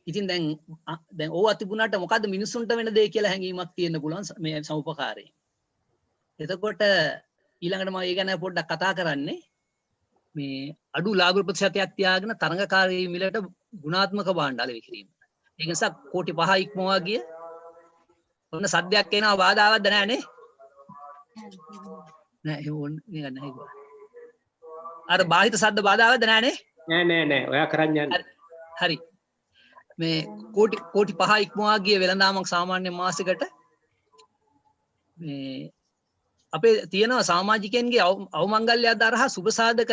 ඉතින් දැන් ඕවා තිබුණාට මොකද්ද මිනිසුන්ට වෙන දේ කියලා හැඟීමක් තියෙන්න පුළුවන් මේ සමුපකාරයෙන්. එතකොට ඊළඟට මම ඒ ගැන පොඩ්ඩක් කතා කරන්නේ මේ අඩු ලාභ ප්‍රතිශතයක් තියාගෙන තරඟකාරී මිලට ගුණාත්මක භාණ්ඩ අලෙවි කිරීම. ඒක නිසා කෝටි 5 ඉක්මවා ගිය ඔන්න සද්දයක් එනවා බාධාවක්ද නැහැ නේ? නෑ ඒක ඕනේ නැහැ. අර බාහිර සද්ද බාධාවක්ද නැහැ නේ? නෑ ඔයා කරන් යන්න. හරි. මේ කෝටි 5 ඉක්මවා ගිය වෙළඳාමක් සාමාන්‍ය මාසෙකට මේ අපේ තියෙනවා සමාජිකයන්ගේ අවමංගල්‍ය අදහා සුබසාධක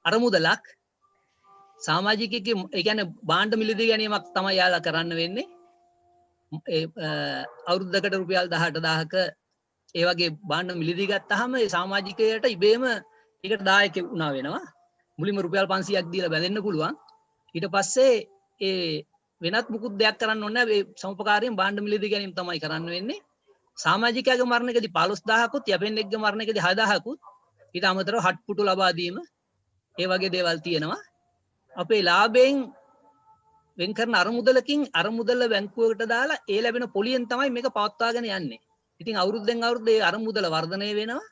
අරමුදලක් සමාජිකයෙක්ගේ ඒ කියන්නේ භාණ්ඩ මිලදී ගැනීමක් තමයි යාලා කරන්න වෙන්නේ. අවුරුද්දකට රුපියල් 18000ක ඒ වගේ භාණ්ඩ මිලදී ගත්තාම ඒ සමාජිකයට ඉබේම ඒකට දායක වුණා වෙනවා. මුලින්ම රුපියල් 500ක් දීලා බැඳෙන්න පුළුවන්. ඊට පස්සේ ඒ වෙනත් මුකුත් දෙයක් කරන්න ඕනේ නැහැ. මේ සමුපකාරයෙන් භාණ්ඩ මිලදී ගැනීම තමයි කරන්න වෙන්නේ. සමාජිකයාගේ මරණයකදී 15000කුත් යපෙන්ෙක්ගේ මරණයකදී 6000කුත් ඊට අමතරව හට්පුටු ලබා දීම ඒ වගේ දේවල් තියෙනවා. අපේ ලාභයෙන් වෙන් කරන අරමුදලකින් අරමුදල බැංකුවකට දාලා ඒ ලැබෙන පොලියෙන් තමයි මේක පවත්වාගෙන යන්නේ. ඉතින් අවුරුද්දෙන් අවුරුද්ද ඒ අරමුදල වර්ධනය වෙනවා.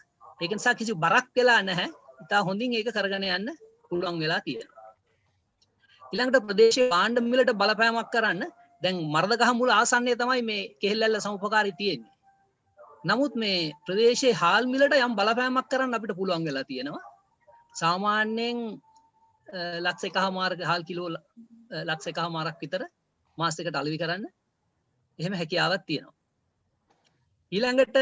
ඒක නිසා කිසි බරක් වෙලා නැහැ. ඉතා හොඳින් ඒක කරගෙන යන්න පුළුවන් වෙලා තියෙනවා. ඊළඟට ප්‍රදේශයේ භාණ්ඩ මිලට බලපෑමක් කරන්න දැන් මර්ධගහ මුල ආසන්නයේ තමයි මේ කෙහෙල්ලැල්ල සමුපකාරී තියෙන්නේ. නමුත් මේ ප්‍රදේශයේ හාල් මිලට යම් බලපෑමක් කරන්න අපිට පුළුවන් වෙලා තියෙනවා. සාමාන්‍යයෙන් ලක්ෂ 1.5 හාල් කිලෝ ලක්ෂ 1.5ක් විතර මාසයකට අලෙවි කරන්න එහෙම හැකියාවක් තියෙනවා. ඊළඟට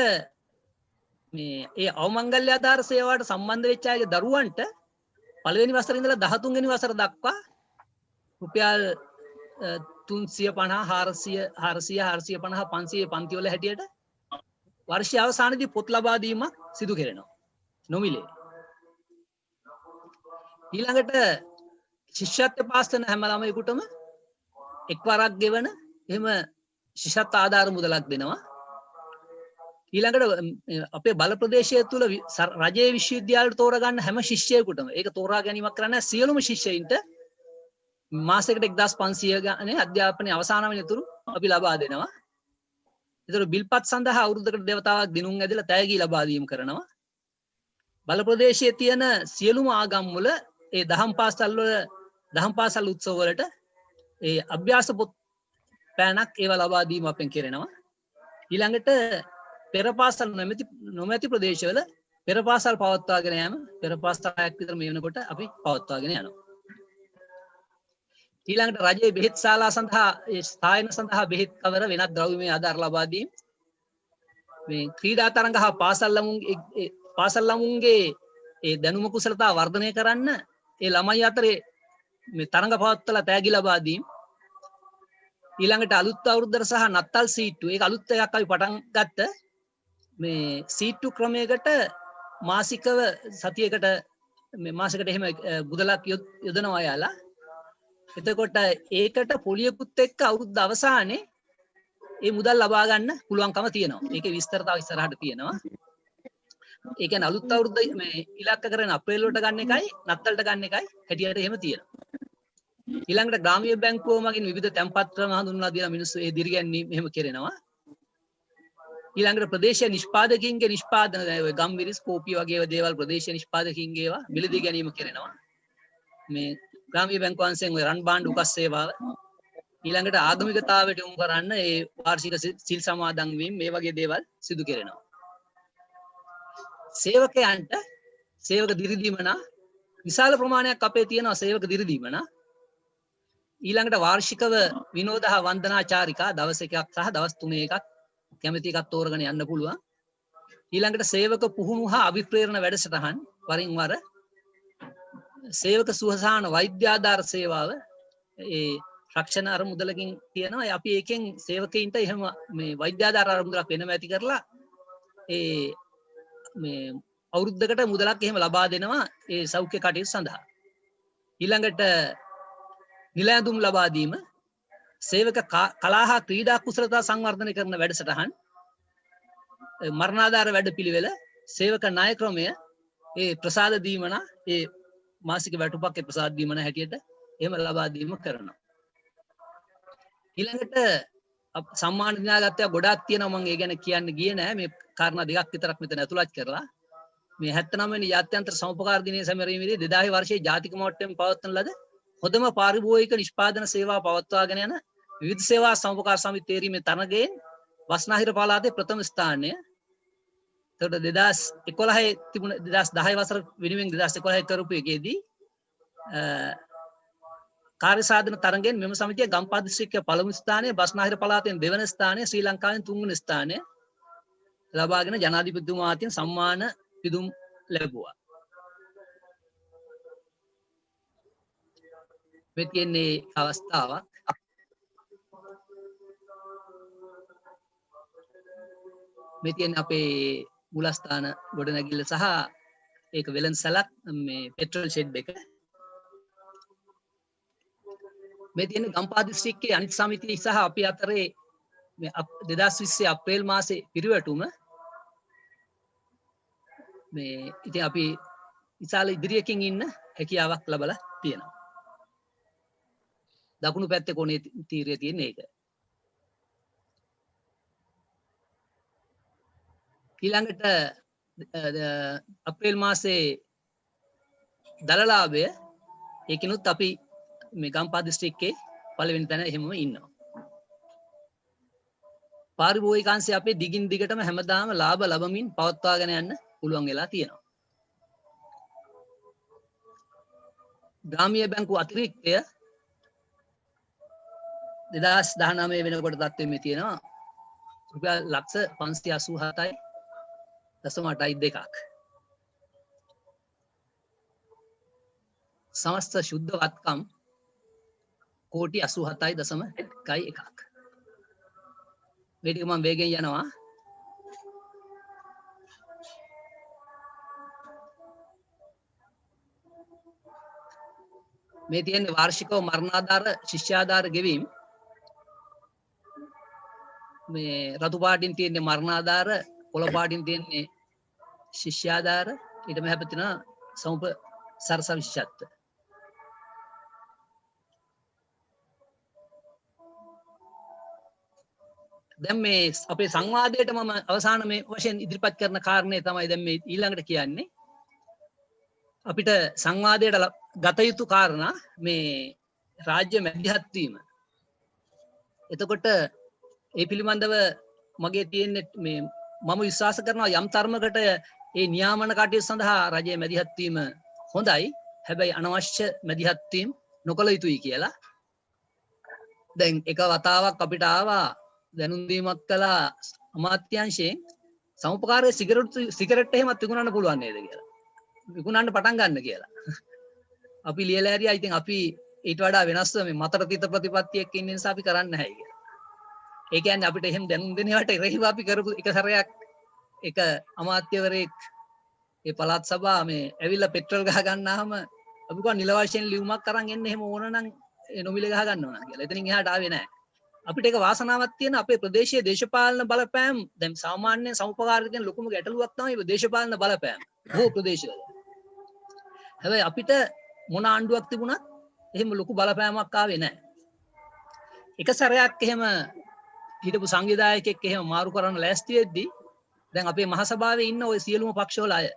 මේ ඒ අවමංගල්‍ය ආධාර සේවාවට සම්බන්ධ වෙච්ච අයගේ දරුවන්ට පළවෙනි වසරේ ඉඳලා 13 වෙනි වසර දක්වා රුපියල් 350 400 450 500 පන්ති වල හැටියට වර්ෂය අවසානයේදී පොත් ලබා දීමක් සිදු කෙරෙනවා නොමිලේ. ඊළඟට ශිෂ්‍යත්ව පාස් කරන හැම ළමයෙකුටම එක්වරක් ගෙවන එහෙම ශිෂ්‍යත්ව ආධාර මුදලක් දෙනවා. ඊළඟට අපේ බල ප්‍රදේශය තුළ රජයේ විශ්වවිද්‍යාලවල තෝරගන්න හැම ශිෂ්‍යයෙකුටම ඒක තෝරා ගැනීමක් කරන්න සියලුම ශිෂ්‍යයින්ට මාසයකට 1500 ගානේ අධ්‍යාපනයේ අවසාන වෙනතුරු අපි ලබා දෙනවා. ඒතර බිල්පත් සඳහා අවුරුද්දකට දෙවතාවක් දිනුම් ඇදලා තෑගි ලබා දීම කරනවා. බල ප්‍රදේශයේ තියෙන සියලුම ආගම් වල ඒ දහම් පාසල් උත්සව වලට ඒ අභ්‍යාස පොත් පෑනක් ඒවා ලබා දීම අපෙන් කෙරෙනවා. ඊළඟට පෙර පාසල් නොමැති ප්‍රදේශවල පෙර පාසල් පවත්වාගෙන යාම පෙර පාසලයක් විතර මේ වෙනකොට අපි පවත්වාගෙන යනවා. ඊළඟට රජයේ බෙහෙත් ශාලා සඳහා ඒ ස්ථායන සඳහා බෙහෙත් කවර වෙනත් ද්‍රව්‍යමය ආධාර ලබා දීම. මේ ක්‍රීඩා තරඟ හා පාසල් ළමුන්ගේ ඒ දැනුම කුසලතා වර්ධනය කරන්න ඒ ළමයි අතරේ මේ තරඟ පවත්වලා තෑගි ලබා දීම. ඊළඟට අලුත් අවුරුද්දට සහ නත්තල් සීට්ටු ඒක අලුත් එකක් අපි පටන් ගත්ත මේ සීට්ටු ක්‍රමයකට මාසිකව සතියකට මේ මාසයකට එහෙම මුදලක් යොදනවා යාලා. එතකොට ඒකට පොලියකුත් එක්ක අවුරුද්ද අවසානයේ ඒ මුදල් ලබා ගන්න පුළුවන්කම තියෙනවා. ඒකේ විස්තර තව ඉස්සරහට තියෙනවා. ඒ කියන්නේ අලුත් අවුරුද්ද මේ ඉලක්ක කරගෙන අප්‍රේල් වලට ගන්න එකයි නත්තලට ගන්න එකයි හැටියට එහෙම තියෙනවා. ඊළඟට ග්‍රාමීය බැංකුව මගින් විවිධ තැන්පත් ක්‍රම හඳුන්වලා දීලා මිනිස්සු ඒ දිරිගැන්වීම එහෙම කරනවා. ඊළඟට ප්‍රදේශීය නිෂ්පාදකයින්ගේ නිෂ්පාදන ගම්මිරිස් කෝපි වගේ දේවල් ප්‍රදේශීය නිෂ්පාදකයින්ගේ ඒවා මිලදී ගැනීම කරනවා. මේ ග්‍රාමීය බැංකුව අංශයෙන් ඔය රන් බාණ්ඩ උකස් සේවාව ඊළඟට ආගමිකතාවයට යොමු කරන්න ඒ වාර්ෂික සිල් සමාදන් වීම මේ වගේ දේවල් සිදු කරනවා. සේවකයන්ට සේවක දිරිදීමනා විශාල ප්‍රමාණයක් අපේ තියෙනවා සේවක දිරිදීමනා. ඊළඟට වාර්ෂිකව විනෝද හා වන්දනා චාරිකා දවස් එකක් සහ දවස් 3 එකක් කැමති එකක් තෝරගෙන යන්න පුළුවන්. ඊළඟට සේවක පුහුණු හා අභිප්‍රේරණ වැඩසටහන් වරින් වර සේවක සුවසහන වෛද්‍ය ආධාර සේවාව ඒ රක්ෂණ අරමුදලකින් තියෙනවා. අපි ඒකෙන් සේවකයින්ට එහෙම මේ වෛද්‍ය ආධාර අරමුදලක් වෙනම ඇති කරලා ඒ මේ අවුරුද්දකට මුදලක් එහෙම ලබා දෙනවා ඒ සෞඛ්‍ය කටයුතු සඳහා. ඊළඟට නිල ඇඳුම් ලබා දීම, සේවක කලා හා ක්‍රීඩා කුසලතා සංවර්ධනය කරන වැඩසටහන්, මරණාධාර වැඩපිළිවෙල, සේවක ණය ක්‍රමය, ඒ ප්‍රසාද දීමන, ඒ මාසික වැටුපක් ඒ ප්‍රසාද දීමන හැටියට එහෙම ලබා දීම කරනවා. ඊළඟට සම්මාන දිනාගත්තය ගොඩාක් තියෙනවා. මම ඒ ගැන කියන්න ගියේ නෑ. මේ කාරණා දෙකක් විතරක් මෙතන ඇතුළත් කරලා මේ 79 වෙනි ජාත්‍යන්තර සමුපකාර දිනයේ සැමරීමේදී 2000 වර්ෂයේ ජාතික මට්ටමින් පවත්වන ලද හොඳම පාරිභෝගික නිෂ්පාදන සේවා පවත්වාගෙන යන විවිධ සේවා සමුපකාර සමිති තේරීමේ තරගයෙන් වස්නාහිර පළාතේ ප්‍රථම ස්ථානය. එතකොට 2011 තිබුණ 2010 වසර වෙනුවෙන් 2011 කරපු එකේදී කාර්ය සාධන තරගයෙන් මෙම සමිතිය ගම්පහ දිස්ත්‍රික්කයේ පළමු ස්ථානය, බස්නාහිර පළාතෙන් දෙවන ස්ථානය, ශ්‍රී ලංකාවෙන් තුන්වෙනි ස්ථානය ලබාගෙන ජනාධිපතිතුමා අතින් සම්මාන පිදුම් ලැබුවා. මේ තියෙන්නේ අවස්ථාවක්. මේ තියෙන්නේ අපේ මුලස්ථාන ගොඩනැගිල්ල සහ ඒක වෙළඳසැලක්, මේ පෙට්‍රල් ෂෙඩ් එක. මේ තියෙන්නේ ගම්පහ දිස්ත්‍රික්කයේ අනිත් සමිතිය සහ අපි අතරේ මේ 2020 අප්‍රේල් මාසේ පිරිවැටුම. මේ ඉතින් අපි විශාල ඉදිරියකින් ඉන්න හැකියාවක් ලැබලා තියෙනවා. දකුණු පැත්තේ කොනේ තීරය තියෙන එක. ඊළඟට අප්‍රේල් මාසේ දලලාභය, ඒකිනුත් අපි මේ ගම්පහ දිස්ත්‍රික්කයේ පළවෙනි තැන එහෙමම ඉන්නවා. පාරිභෝගිකාංශය අපේ දිගින් දිගටම හැමදාම ලාභ ලබමින් පවත්වාගෙන යන්න පුළුවන් වෙලා තියෙනවා. ග්‍රාමීය බැංකුව අතිරික්තය 2019 වෙනකොට තත්ත්වෙ මේ තියෙනවා රුපියල් ලක්ෂ 587.82ක්. සමස්ත ශුද්ධ වත්කම් කෝටි 87.1ක්. මේ ටික මම වේගෙන් යනවා. මේ තියෙන්නේ වාර්ෂිකව මරණාධාර ශිෂ්‍යාධාර ගෙවීම්. මේ රතු පාටින් තියෙන්නේ මරණාධාර, කොළ පාටින් තියෙන්නේ ශිෂ්‍යාධාර, ඊට මෙහා පැත්තේ තියෙනවා සමුප සරසවිෂ්‍යත්ව. දැන් මේ අපේ සංවාදයට මම අවසාන මේ වශයෙන් ඉදිරිපත් කරන කාරණේ තමයි දැන් මේ ඊළඟට කියන්නේ. අපිට සංවාදයට ගත යුතු කාරණා මේ රාජ්‍ය මැදිහත් වීම. එතකොට ඒ පිළිබඳව මගේ තියෙන්නේ මේ මම විශ්වාස කරනවා යම් තරමකට ඒ නියාමන කටයුතු සඳහා රජයේ මැදිහත් වීම හොඳයි. හැබැයි අනවශ්‍ය මැදිහත් වීම නොකළ යුතුයි කියලා. දැන් එක වතාවක් අපිට ආවා දැනුම් දීමක් කළා අමාත්‍යාංශයෙන් සමුපකාරයේ සිගරට් එහෙමත් විකුණන්න පුළුවන් නේද කියලා. විකුණන්න පටන් ගන්න කියලා. අපි ලියලා හරියා. ඉතින් අපි ඊට වඩා වෙනස්ව මේ මතරතිත ප්‍රතිපත්තියක් ඉන්න නිසා අපි කරන්නේ නැහැ කියලා. ඒ කියන්නේ අපිට එහෙම දැනුම් දෙන ඒවාට එරෙහිව අපි කරපු එක සැරයක් එක අමාත්‍යවරයෙක් ඒ පළාත් සභාව මේ ඇවිල්ලා පෙට්‍රල් ගහ ගන්නාම අපි කිව්වා නිල වශයෙන් ලියුමක් අරන් එන්න එහෙම ඕන නම් ඒ නොමිල ගහ ගන්න ඕන කියලා. එතනින් එහාට ආවේ නැහැ. අපිට ඒක වාසනාවක් තියෙන අපේ ප්‍රදේශයේ දේශපාලන බලපෑම් දැන් සාමාන්‍ය සමුපකාරී කියන ලොකුම ගැටලුවක් තමයි දේශපාලන බලපෑම්. බොහෝ ප්‍රදේශවල. හැබැයි අපිට මොන ආණ්ඩුවක් තිබුණත් එහෙම ලොකු බලපෑමක් ආවේ නැහැ. එක සැරයක් එහෙම හිටපු සංවිධායකෙක් එහෙම මාරු කරන්න ලෑස්ති වෙද්දී දැන් අපේ මහසභාවේ ඉන්න ওই සියලුම පක්ෂවල අය.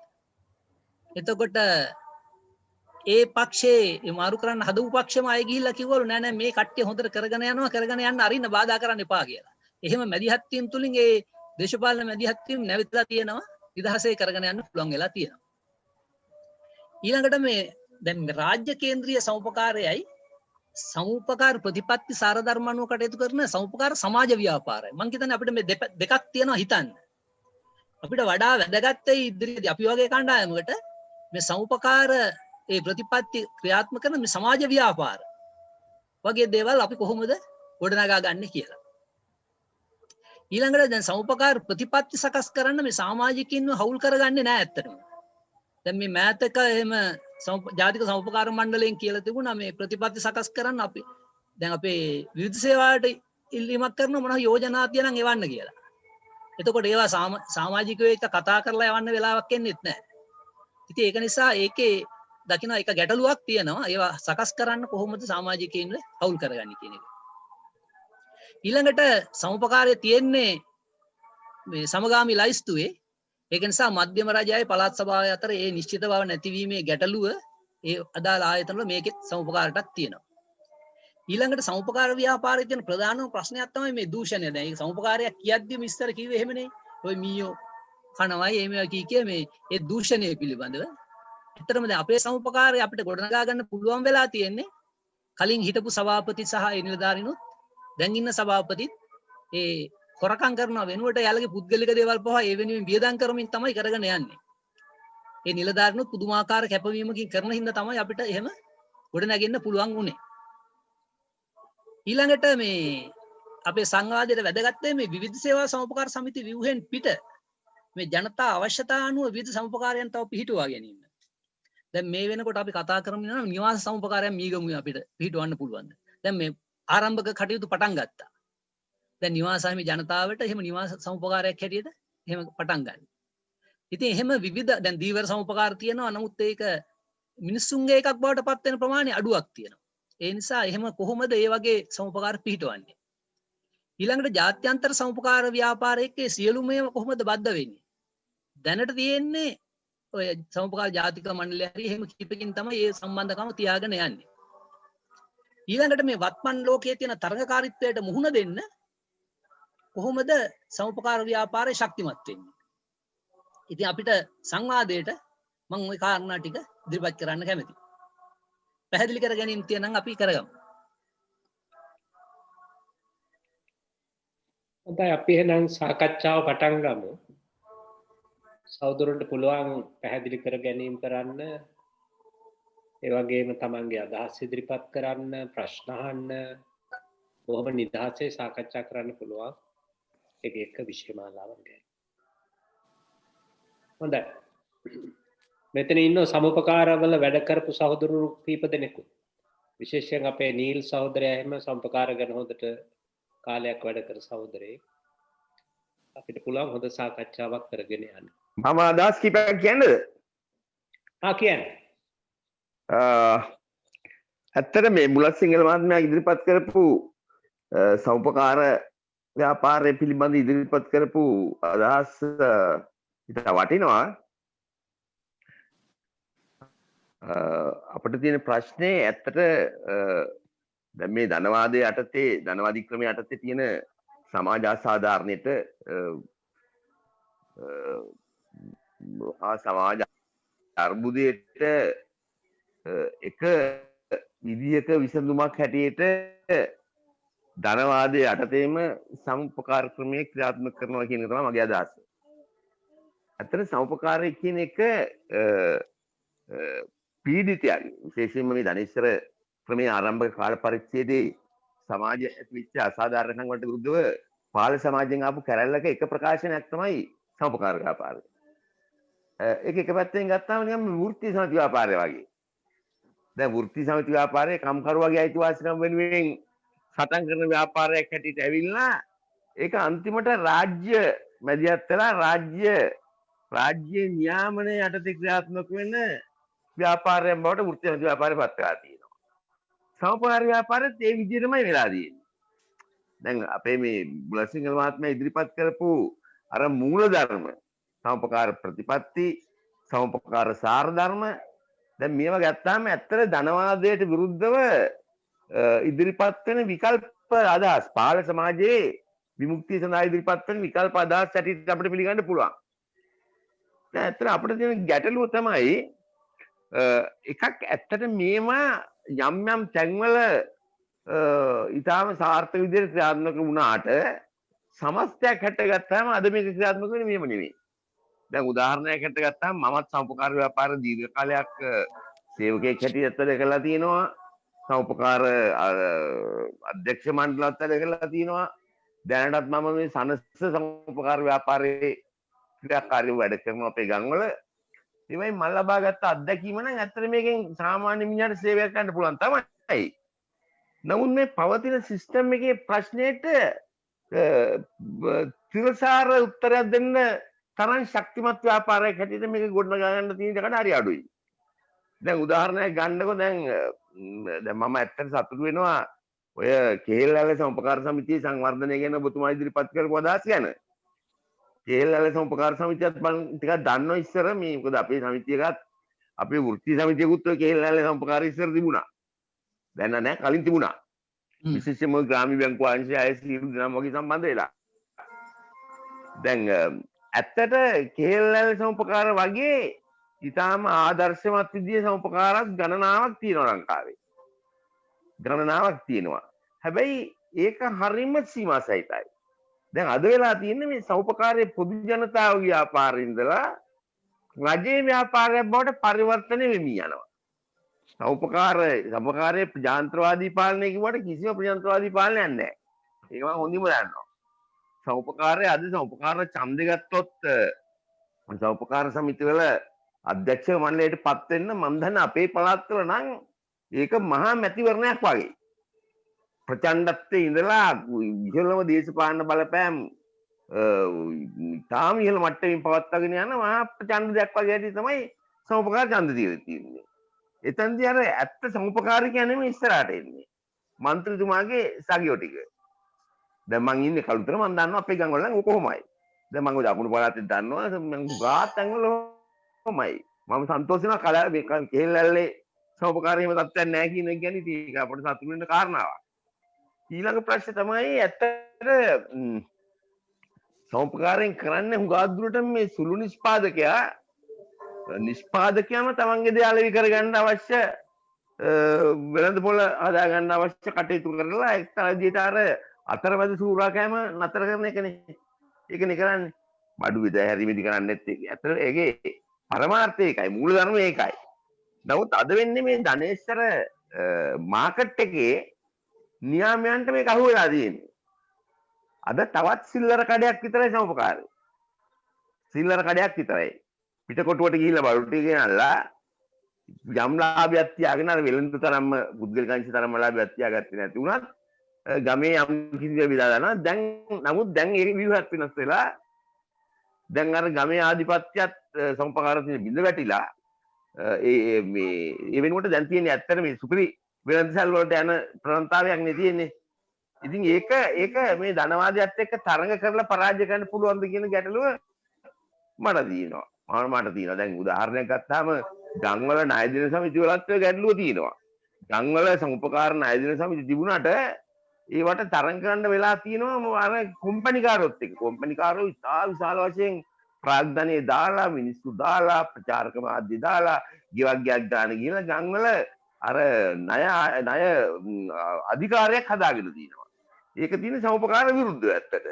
එතකොට ඒ පක්ෂේ මාරු කරන්න හදපු පක්ෂෙම අය ගිහිල්ලා කිව්වලු නෑ නෑ මේ කට්ටිය හොඳට කරගෙන යනවා, කරගෙන යන්න අරින්න බාධා කරන්න එපා කියලා. එහෙම මැදිහත් වීම තුලින් ඒ දේශපාලන මැදිහත් වීම නැවතිලා තියෙනවා, නිදහසේ කරගෙන යන්න පුළුවන් වෙලා තියෙනවා. ඊළඟට මේ දැන් රාජ්‍ය කේන්ද්‍රීය සමුපකාරයයි සමුපකාර ප්‍රතිපත්ති සාරධර්ම අනුව කටයුතු කරන සමුපකාර සමාජ ව්‍යාපාරයි. මම හිතන්නේ අපිට මේ දෙකක් තියෙනවා හිතන්න. අපිට වඩා වැදගත් ඉදිරියේදී අපි වගේ කණ්ඩායමකට මේ සමුපකාර ඒ ප්‍රතිපත්ති ක්‍රියාත්මක කරන මේ සමාජ ව්‍යාපාර වගේ දේවල් අපි කොහොමද ගොඩනගා ගන්න කියලා. ඊළඟට දැන් සමුපකාර ප්‍රතිපත්ති සකස් කරන්න මේ සමාජිකින්ව හවුල් කරගන්නේ නැහැ ඇත්තටම. දැන් මේ මෑතක එහෙම ජාතික සමුපකාර මණ්ඩලයෙන් කියලා තිබුණා මේ ප්‍රතිපත්ති සකස් කරන්න අපි දැන් අපේ විවිධ සේවාවට ඉල්ලීමක් කරන මොනවා යෝජනා තියෙනම් එවන්න කියලා. එතකොට ඒවා සමාජිකයෝ එක්ක කතා කරලා යවන්න වෙලාවක් එන්නේත් නැහැ. ඉතින් ඒක නිසා ඒකේ දකින්න එක ගැටලුවක් තියෙනවා. ඒවා සකස් කරන්න කොහොමද සමාජිකයින්ව හවුල් කරගන්නේ කියන එක. ඊළඟට සමුපකාරයේ තියෙන්නේ මේ සමගාමී ලයිස්තුවේ. ඒක නිසා මධ්‍යම රජයයි පළාත් සභාවයි අතර ඒ නිශ්චිත බව නැතිවීමේ ගැටලුව ඒ අදාළ ආයතනවල මේකෙත් සමුපකාරටක් තියෙනවා. ඊළඟට සමුපකාර ව්‍යාපාරයේ තියෙන ප්‍රධානම ප්‍රශ්නයක් තමයි මේ දූෂණය. දැන් ඒක සමුපකාරයක් කියද්දි මිස්තර කිව්වේ එහෙමනේ. ඔය මීයෝ කනවයි එහෙම කිය මේ ඒ දූෂණය පිළිබඳව. ඇත්තටම දැන් අපේ සමුපකාරය අපිට ගොඩනගා ගන්න පුළුවන් වෙලා තියෙන්නේ කලින් හිටපු සභාපති සහ ඒ නිලධාරිනුත් දැන් ඉන්න සභාපතිත් ඒ හොරකම් කරන වෙනුවට යාළගේ පුද්ගලික දේවල් පවා ඒ වෙනුවෙන් වියදම් කරමින් තමයි කරගෙන යන්නේ. ඒ නිලධාරිනුත් පුදුමාකාර කැපවීමකින් කරන හින්දා තමයි අපිට එහෙම ගොඩනගෙන්න පුළුවන් වුනේ. ඊළඟට මේ අපේ සංවාදයට වැදගත් මේ විවිධ සේවා සමුපකාර සමිති ව්‍යුහයෙන් පිට මේ ජනතා අවශ්‍යතා අනුව විවිධ සමුපකාරයන් තව පිහිටුවා ගැනීම. දැන් මේ වෙනකොට අපි කතා කරමින් යනවා නිවාස සමුපකාරයන් මීගමුවේ අපිට පිහිටවන්න පුළුවන්. දැන් මේ ආරම්භක කටයුතු පටන් ගත්තා. දැන් නිවාසහිමි ජනතාවට එහෙම නිවාස සමුපකාරයක් හැටියට එහෙම පටන් ගන්න. ඉතින් එහෙම විවිධ දැන් දීවර සමුපකාර තියෙනවා. නමුත් ඒක මිනිස්සුන්ගේ එකක් බවට පත් වෙන ප්‍රමාණය අඩුවක් තියෙනවා. ඒ නිසා එහෙම කොහොමද ඒ වගේ සමුපකාර පිහිටවන්නේ? ඊළඟට ජාත්‍යන්තර සමුපකාර ව්‍යාපාරයේ සියලුම ඒවා කොහොමද බද්ධ වෙන්නේ? දැනට තියෙන්නේ ඔය සමුපකාර ජාතික මණ්ඩලය හරි එහෙම කීපකින් තමයි මේ සම්බන්ධකම තියාගෙන යන්නේ. ඊළඟට මේ වත්මන් ලෝකයේ තියෙන තරඟකාරීත්වයට මුහුණ දෙන්න කොහොමද සමුපකාර ව්‍යාපාරය ශක්තිමත් වෙන්නේ? ඉතින් අපිට සංවාදයට මම ওই කාරණා ටික ඉදිරිපත් කරන්න කැමතියි. පැහැදිලි කර ගැනීම තියෙනම් අපි කරගමු. හොඳයි අපි එහෙනම් සාකච්ඡාව පටන් ගමු. සහෝදරන්ට පුළුවන් පැහැදිලි කර ගැනීම කරන්න, ඒ වගේම තමන්ගේ අදහස් ඉදිරිපත් කරන්න, ප්‍රශ්න අහන්න, බොහොම නිදහසේ සාකච්ඡා කරන්න පුළුවන්. ඒක එක විෂය මාලාවක් ගැන. හොඳයි. මෙතන ඉන්න සමුපකාරවල වැඩ කරපු සහෝදරු කීප දෙනෙකුත් විශේෂයෙන් අපේ නීල් සහෝදරයා එහෙම සමුපකාර ගැන හොඳට කාලයක් වැඩ කර සහෝදරයෙක්. අපිට පුළුවන් හොඳ සාකච්ඡාවක් කරගෙන යන්න. මම අදහස් කිපයක් කියන්නද? කියන්න. ඇත්තට මේ බුලත් සිංහල මහත්මයා ඉදිරිපත් කරපු සමුපකාර ව්‍යාපාරය පිළිබඳ ඉදිරිපත් කරපු අදහස් ඉතා වටිනවා. අපිට තියෙන ප්‍රශ්නේ ඇත්තට දැන් මේ ධනවාදය යටතේ ධනවාදී ක්‍රමය යටතේ තියෙන සමාජ අසාධාරණයට සමාජ අර්බුදයට එක විදිහක විසඳුමක් හැටියට ධනවාදය යටතේම සමුපකාර ක්‍රමය ක්‍රියාත්මක කරනවා කියන එක තමයි මගේ අදහස. ඇත්තට සමුපකාරය කියන එක පීඩිතයන් විශේෂයෙන්ම මේ ධනේශ්වර ක්‍රමයේ ආරම්භක කාල පරිච්ඡේදයේ සමාජ ඇතිවෙච්ච අසාධාරණකම් වලට විරුද්ධව පාලි සමාජයෙන් ආපු කැරැල්ලක එක ප්‍රකාශනයක් තමයි සමුපකාර ව්‍යාපාරය. ඒක එක පැත්තෙන් ගත්තාම නිකන් වෘත්ති සමිති ව්‍යාපාරය වගේ. දැන් වෘත්ති සමිති ව්‍යාපාරයේ කම්කරුවගේ අයිතිවාසිකම් වෙනුවෙන් සටන් කරන ව්‍යාපාරයක් හැටියට ඇවිල්ලා ඒක අන්තිමට රාජ්‍ය මැදිහත් වෙලා රාජ්‍ය නියාමනය යටතේ ක්‍රියාත්මක වෙන ව්‍යාපාරයක් බවට වෘත්ති සමිති ව්‍යාපාරය පත් වෙලා තියෙනවා. සමුපකාර ව්‍යාපාරෙත් ඒ විදිහටමයි වෙලා තියෙන්නේ. දැන් අපේ මේ බුලසිංහල මහත්මයා ඉදිරිපත් කරපු අර මූල ධර්ම සමුපකාර ප්‍රතිපත්ති සමුපකාර සාර ධර්ම දැන් මේවා ගත්තාම ඇත්තට ධනවාදයට විරුද්ධව ඉදිරිපත් වෙන විකල්ප අදහස් පාල සමාජයේ විමුක්තිය සඳහා ඉදිරිපත් වෙන විකල්ප අදහස් ඇටියට අපිට පිළිගන්න පුළුවන්. දැන් ඇත්තට අපිට තියෙන ගැටලුව තමයි එකක් ඇත්තට මේවා යම් යම් තැන්වල ඊටාම සාර්ථක විදිහට ක්‍රියාත්මක වුණාට සමස්තයක් හැට ගත්තාම අද මේක ක්‍රියාත්මක වෙන්නේ මෙහෙම නෙමෙයි. දැන් උදාහරණයක් හැට ගත්තාම මමත් සමුපකාර ව්‍යාපාර දීර්ඝ කාලයක් සේවකයෙක් හැටියට අත්දැක කරලා තියෙනවා. සමුපකාර අධ්‍යක්ෂ මණ්ඩලත් අත්දැක කරලා තියෙනවා. දැනටත් මම මේ සනස සමුපකාර ව්‍යාපාරයේ ක්‍රියාකාරීව වැඩ කරනවා අපේ ගම්වල. ඒවයි මම ලබාගත් අත්දැකීම නම් ඇත්තට මේකෙන් සාමාන්‍ය මිනිහට සේවයක් ගන්න පුළුවන් තමයි. නමුත් මේ පවතින සිස්ටම් එකේ ප්‍රශ්නයට තිරසාර උත්තරයක් දෙන්න තරම් ශක්තිමත් ව්‍යාපාරයක් හැටියට මේක ගොඩනගා ගන්න තියෙන එකට හරි අඩුයි. දැන් උදාහරණයක් ගන්නකො දැන් මම ඇත්තට සතුටු වෙනවා ඔය කේල්ලාල සමුපකාර සමිතියේ සංවර්ධනය ගැන ඔබතුමා ඉදිරිපත් කරපු අදහස් ගැන. කේල්ලාල සමුපකාර සමිතියත් මම ටිකක් දන්නවා ඉස්සර මේ මොකද අපේ සමිතියකත් අපේ වෘත්ති සමිතියකුත් ඔය කේල්ලාල සමුපකාර ඉස්සර තිබුණා. දැන් නැහැ කලින් තිබුණා. විශේෂයෙන්ම ග්‍රාමීය බැංකුව අංශය අය සියලු දෙනාම වගේ සම්බන්ධ වෙලා. දැන් ඇත්තට කේල්ලාල සමුපකාර වගේ ඉතාම ආදර්ශමත් විදිහේ සමුපකාරක් ගණනාවක් තියෙනවා ලංකාවේ. ගණනාවක් තියෙනවා. හැබැයි ඒක හරියම සීමා සහිතයි. දැන් අද වෙලා තියෙන්නේ මේ සමුපකාරයේ පොදු ජනතාව ව්‍යාපාරේ ඉඳලා රජයේ ව්‍යාපාරයක් බවට පරිවර්තනය වෙමි යනවා. සමුපකාරයේ ප්‍රජාතන්ත්‍රවාදී පාලනය කිව්වට කිසිම ප්‍රජාතන්ත්‍රවාදී පාලනයක් නැහැ. ඒක මම හොඳින්ම දන්නවා. සමුපකාරයේ අද සමුපකාර ඡන්දෙ ගත්තොත් සමුපකාර සමිතිවල අධ්‍යක්ෂ මණ්ඩලයට පත් වෙන්න මම දන්න අපේ පළාත්වල නම් ඒක මහා මැතිවරණයක් වගේ. ප්‍රචණ්ඩත්වයේ ඉඳලා ඉහළම දේශපාලන බලපෑම් තාම ඉහළ මට්ටමින් පවත්වාගෙන යන මහා ප්‍රචණ්ඩ දෙයක් වගේ ඇති තමයි සමුපකාර ඡන්ද දීලා තියෙන්නේ. එතනදී අර ඇත්ත සමුපකාර කියන්නේ මේ ඉස්සරහට එන්නේ. മന്ത്രിතුමාගේ සගියෝ ටික. දැන් මං ඉන්නේ කළුතර මං දන්නවා අපේ ගම්වල නම් කොහොමයි. දැන් මං ඔය දකුණු පළාතේ දන්නවා මං ගාතන් වල කොහොමයි. මම සන්තෝෂ වෙනවා කලාව මේ කේල්ලල්ලේ සමුපකාරයේම තත්ත්වයක් නැහැ කියන එක ගැන ඉතින් ඒක අපිට සතුටු වෙන්න කාරණාවක්. ඊළඟ ප්‍රශ්නේ තමයි ඇත්තට සමුපකාරයෙන් කරන්නේ හුඟා දුරට මේ සුළු නිෂ්පාදකයාම තමන්ගේ දේවල් විකරගන්න අවශ්‍ය වෙළඳ පොළ හදා ගන්න අවශ්‍ය කටයුතු කරලා එක්තරා විදිහට අර අතරමැද සූරාකෑම නතර කරන එකනේ. ඒකනේ කරන්නේ. බඩු විද හැරිමිදි කරන්නේත් ඒක. ඇත්තට ඒකේ පරමාර්ථය ඒකයි. මූල ධර්මය ඒකයි. නමුත් අද වෙන්නේ මේ ධනේශ්වර මාකට් එකේ නියාමයන්ට මේක අහු වෙලා තියෙන්නේ. අද තවත් සිල්ලර කඩයක් විතරයි සමුපකාරය. සිල්ලර කඩයක් විතරයි. පිටකොටුවට ගිහිල්ලා බඩු ටික ගෙනල්ලා යම් ලාභයක් තියාගෙන අර වෙළඳ තරම්ම පුද්ගලික අංශ තරම්ම ලාභයක් තියාගත්තේ නැති වුණත් ගමේ යම් කිසි දේ විලා දානවා. දැන් නමුත් දැන් ඒ ව්‍යුහත් වෙනස් වෙලා දැන් අර ගමේ ආධිපත්‍යයත් සමුපකාර තියෙන බිඳ වැටිලා ඒ වෙනුවට දැන් තියෙන්නේ ඇත්තට මේ සුපිරි වෙළඳසල් වලට යන ප්‍රවණතාවයක් නේ තියෙන්නේ. ඉතින් ඒක මේ ධනවාදයත් එක්ක තරඟ කරලා පරාජය කරන්න පුළුවන්ද කියන ගැටලුව මට තියෙනවා. මට තියෙනවා. දැන් උදාහරණයක් ගත්තාම ගම්වල ණය දෙන සමිති වලත් ඔය ගැටලුව තියෙනවා. ගම්වල සමුපකාර ණය දෙන සමිති තිබුණාට ඒවට තරඟ කරන්න වෙලා තියෙනවා අර කොම්පැනිකාරොත් එක්ක. කොම්පැනිකාරෝ විශාල වශයෙන් ප්‍රාග්ධනයේ දාලා මිනිස්සු දාලා ප්‍රචාරක මාධ්‍ය දාලා ගෙවක් ගන්න කියලා ගම්වල අර ණය අධිකාරියක් හදාගෙන තියෙනවා. ඒක තියෙන සමුපකාර විරුද්ධව ඇත්තට.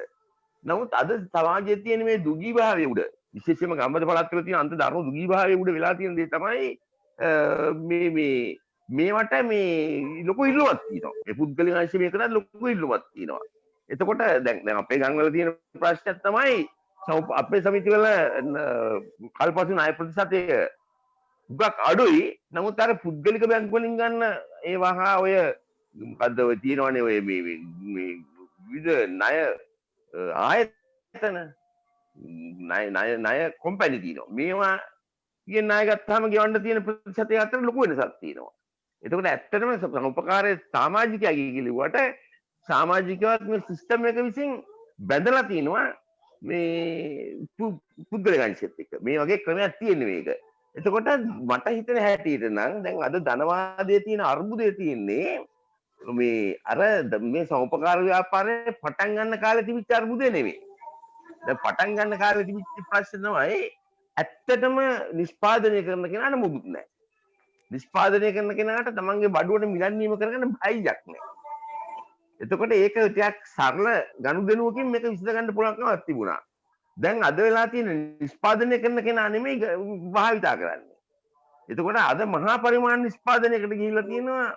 නමුත් අද සමාජයේ තියෙන මේ දුගී භාවය උඩ විශේෂයෙන්ම ගම්බද පළාත්වල තියෙන අන්ත ධර්ම දුගී භාවය උඩ වෙලා තියෙන දේ තමයි මේවට මේ ලොකු ඉල්ලුමක් තියෙනවා. ඒ පුද්ගලික අංශ මේකට ලොකු ඉල්ලුමක් තියෙනවා. එතකොට දැන් අපේ ගම්වල තියෙන ප්‍රශ්නයක් තමයි අපේ සමිතිවල කල්පසු ණය ප්‍රතිශතය උගක් අඩුයි. නමුත් අර පුද්ගලික බැංකු වලින් ගන්න ඒවා ඔය මොකද්ද ඔය තියෙනවනේ ඔය මේ විවිධ ණය ආයතන ණය කොම්පැනි තියෙනවා. මේවා කියන ණය ගත්තාම ගෙවන්න තියෙන ප්‍රතිශතය අතර ලොකු වෙනසක් තියෙනවා. එතකොට ඇත්තටම සමුපකාරයේ සමාජිකයගේ කිව්වට සමාජිකවත් මේ සිස්ටම් එක විසින් බැඳලා තිනවා මේ පුද්ගලික අංශෙත් එක්ක. මේ වගේ ක්‍රමයක් තියෙන්නේ මේක. එතකොට මට හිතෙන හැටියට නම් දැන් අද ධනවාදයේ තියෙන අර්බුදය තියෙන්නේ මේ අර මේ සමුපකාර ව්‍යාපාරේ පටන් ගන්න කාලේ තිබිච්ච අර්බුදය නෙමෙයි. දැන් පටන් ගන්න කාලේ තිබිච්ච ප්‍රශ්න තමයි ඇත්තටම නිෂ්පාදනය කරන කෙනාට මොකුත් නැහැ. නිෂ්පාදනය කරන කෙනාට තමන්ගේ බඩුවට මිලන් නීම කරගන්න බයියක් නැහැ. එතකොට ඒක ටිකක් සරල ගනුදෙනුවකින් මේක විසඳගන්න පුළුවන්කමක් තිබුණා. දැන් අද වෙලා තියෙන නිෂ්පාදනය කරන කෙනා නෙමෙයි භාවිතා කරන්නේ. එතකොට අද මහා පරිමාණ නිෂ්පාදනයකට ගිහිල්ලා තියෙනවා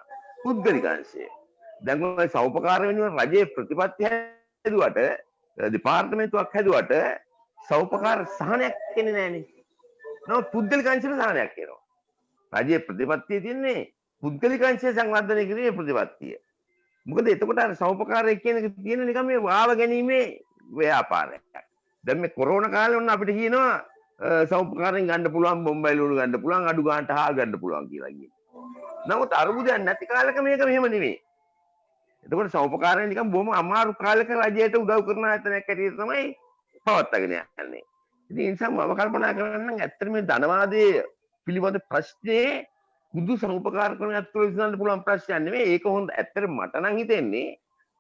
පුද්ගලික අංශය. දැන් ඔය සෞපකාර වෙනුවෙන් රජයේ ප්‍රතිපත්ති හැදුවට දෙපාර්තමේන්තුවක් හැදුවට සෞපකාර සහනයක් එන්නේ නැහනේ. නමුත් පුද්ගලික අංශයට සහනයක් එනවා. රජයේ ප්‍රතිපත්තිය තියෙන්නේ පුද්ගලික අංශය සංවර්ධනය කිරීමේ ප්‍රතිපත්තිය. මොකද එතකොට අර සෞපකාරය කියන එක තියෙන නිකන් මේ වාව ගැනීමේ ව්‍යාපාරයක්. දැන් මේ කොරෝනා කාලේ ඔන්න අපිට කියනවා සෞපකාරයෙන් ගන්න පුළුවන් බොම්බයි ලුණු ගන්න පුළුවන් අඩු ගන්නට හා ගන්න පුළුවන් කියලා කියනවා. නමුත් අරුබුදයක් නැති කාලෙක මේක මෙහෙම නෙවෙයි. එතකොට සෞපකාරයෙන් නිකන් බොහොම අමාරු කාලෙක රජයට උදව් කරන ආයතනයක් හැටියට තමයි පවත්වාගෙන යන්නේ. ඉතින් ඒ නිසා මම කල්පනා කරනවා ඇත්තට මේ ධනවාදයේ පිළිබඳ ප්‍රශ්නේ කුදු සෞපකාර ක්‍රමයක් තුළ විසඳන්න පුළුවන් ප්‍රශ්නයක් නෙවෙයි. ඒක හොඳ ඇත්තට මට නම් හිතෙන්නේ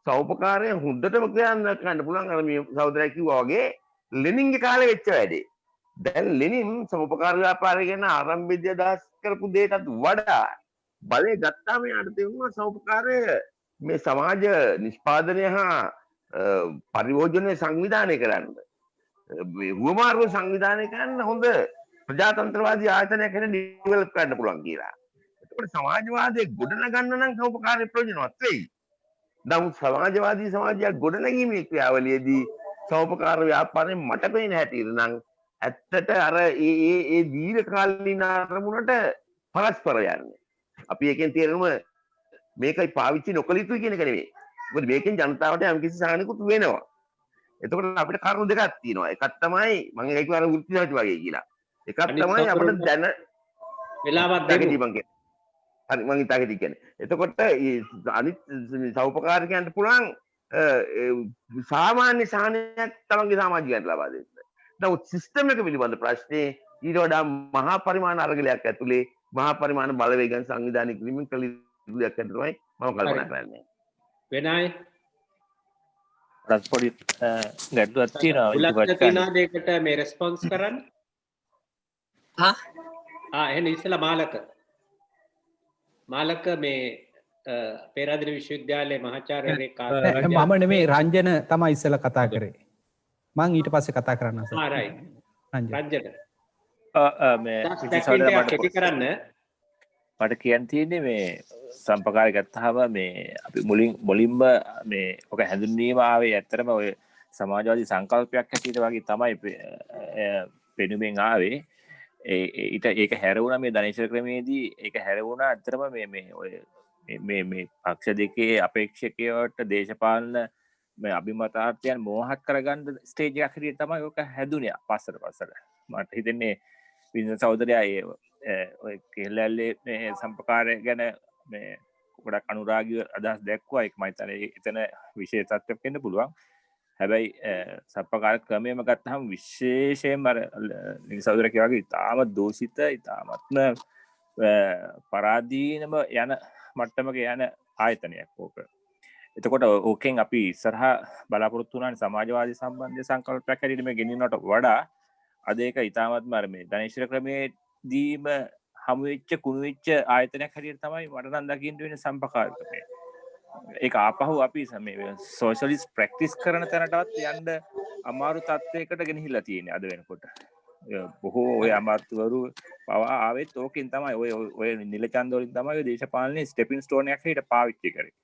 සෞපකාරය හොඳටම ක්‍රියාත්මක කරන්න පුළුවන් අර මේ සහෝදරයා කිව්වා වගේ ලෙනින්ගේ කාලේ වෙච්ච වැඩේ. දැන් ලෙනින් සෞපකාර ව්‍යාපාරය ගැන ආරම්භයේදී අදහස් කරපු දෙයටත් වඩා බලය ගත්තාම යාට තේරුණා සෞපකාරය මේ සමාජ නිෂ්පාදනය හා පරිවෝජනය සංවිධානය කරන්න හුවමාරුව සංවිධානය කරන්න හොඳ ප්‍රජාතන්ත්‍රවාදී ආයතනයක් හැටියට ඩිවෙලොප් කරන්න පුළුවන් කියලා. එතකොට සමාජවාදයේ ගොඩනගන්න නම් සෞපකාරය ප්‍රයෝජනවත් වෙයි. නමුත් සමාජවාදී සමාජයක් ගොඩනැගීමේ ක්‍රියාවලියේදී සෞපකාර ව්‍යාපාරයෙන් මට පේන හැටියට නම් ඇත්තට අර ඒ දීර්ඝකාලීන අරමුණට පරස්පර යන්නේ. අපි එකෙන් තේරෙනම මේකයි පාවිච්චි නොකළ යුතුයි කියන එක නෙවෙයි. මොකද මේකෙන් ජනතාවට යම්කිසි සාහනකුත් වෙනවා. එතකොට අපිට කරුණු දෙකක් තියෙනවා. එකක් තමයි මම ඒක කිව්වා වෘත්ති සහජ වගේ කියලා. එකක් තමයි අපිට දැන වෙලාවක් දෙකදී මම කියන්නේ. හරි මම ඉතාලි කියන්නේ. එතකොට අනිත් සෞපකාරකයන්ට පුළුවන් සාමාන්‍ය සහනයක් තමන්ගේ සමාජිකයන්ට ලබා දෙන්න. නමුත් සිස්ටම් එක පිළිබඳ ප්‍රශ්නේ ඊට වඩා මහා පරිමාණ අරගලයක් ඇතුලේ මහා පරිමාණ බලවේගයන් සංවිධානය කිරීමෙන් කළ යුතු දෙයක් තමයි මම කල්පනා කරන්නේ. වෙනයි පොඩි ගැටලුවක් තියෙනවා. උලක්ක තියෙන දෙයකට මේ රෙස්පොන්ස් කරන්න. එහෙනම් ඉස්සලා මාලක මේ පේරාදෙණි විශ්වවිද්‍යාලයේ මහාචාර්යවරයෙක් මම නෙමේ රංජන තමයි ඉස්සලා කතා කරේ. මං ඊට පස්සේ කතා කරන්න රයිට් රංජන මේ කෙටි කරන්න මට කියන්න තියෙන්නේ මේ සම්පකාරය ගත්තාම මේ අපි මුලින්ම මේ ඔක හැඳින්වීම ආවේ ඇත්තටම ඔය සමාජවාදී සංකල්පයක් හැටියට වගේ තමයි පෙනුමෙන් ආවේ. ඒක හැරවුණා මේ ධනේශ්වර ක්‍රමේදී ඒක හැරවුණා ඇත්තටම මේ ඔය මේ පක්ෂ දෙකේ අපේක්ෂකයවට දේශපාලන මේ අභිමතාර්ථයන් මෝහත් කරගන්න ස්ටේජ් එකක් හැටියට තමයි ඔක හැදුනේ පස්සට. මට හිතෙන්නේ වින්සන් සහෝදරයා ඔය කෙල්ලැල්ලේ මේ සම්පකාරය ගැන මේ ගොඩක් අනුරාගීව අදහස් දැක්වුවා. ඒක මම හිතන්නේ එතන විශේෂ තත්ත්වයක් වෙන්න පුළුවන්. හැබැයි සම්පකාර ක්‍රමයේම ගත්තාම විශේෂයෙන්ම අර සහෝදරයා කිව්වා වගේ ඉතාම දෝෂිත ඉතාමත්ම පරාදීනම යන මට්ටමක යන ආයතනයක් ඕක. එතකොට ඕකෙන් අපි ඉස්සරහා බලාපොරොත්තු වුණානේ සමාජවාදී සම්බන්ධ සංකල්පයක් හැටියට මේ ගෙනියනවට වඩා අද ඒක ඉතාමත්ම අර මේ ධනේශ්වර ක්‍රමයේදීම හමු වෙච්ච කුණු වෙච්ච ආයතනයක් හැටියට තමයි මට නම් දකින්න වෙන්නේ සම්පකාර ක්‍රමය. ඒක ආපහු අපි මේ සෝෂලිස්ට් ප්‍රැක්ටිස් කරන තැනටවත් යන්න අමාරු තත්ත්වයකට ගෙනහිලා තියෙන්නේ අද වෙනකොට. බොහෝ ඔය අමාත්‍යවරු පවා ආවෙත් ඕකෙන් තමයි ඔය නිල ඡන්ද වලින් තමයි ඔය දේශපාලනේ ස්ටෙපින් ස්ටෝන් එකක් හැටියට පාවිච්චි කරේ.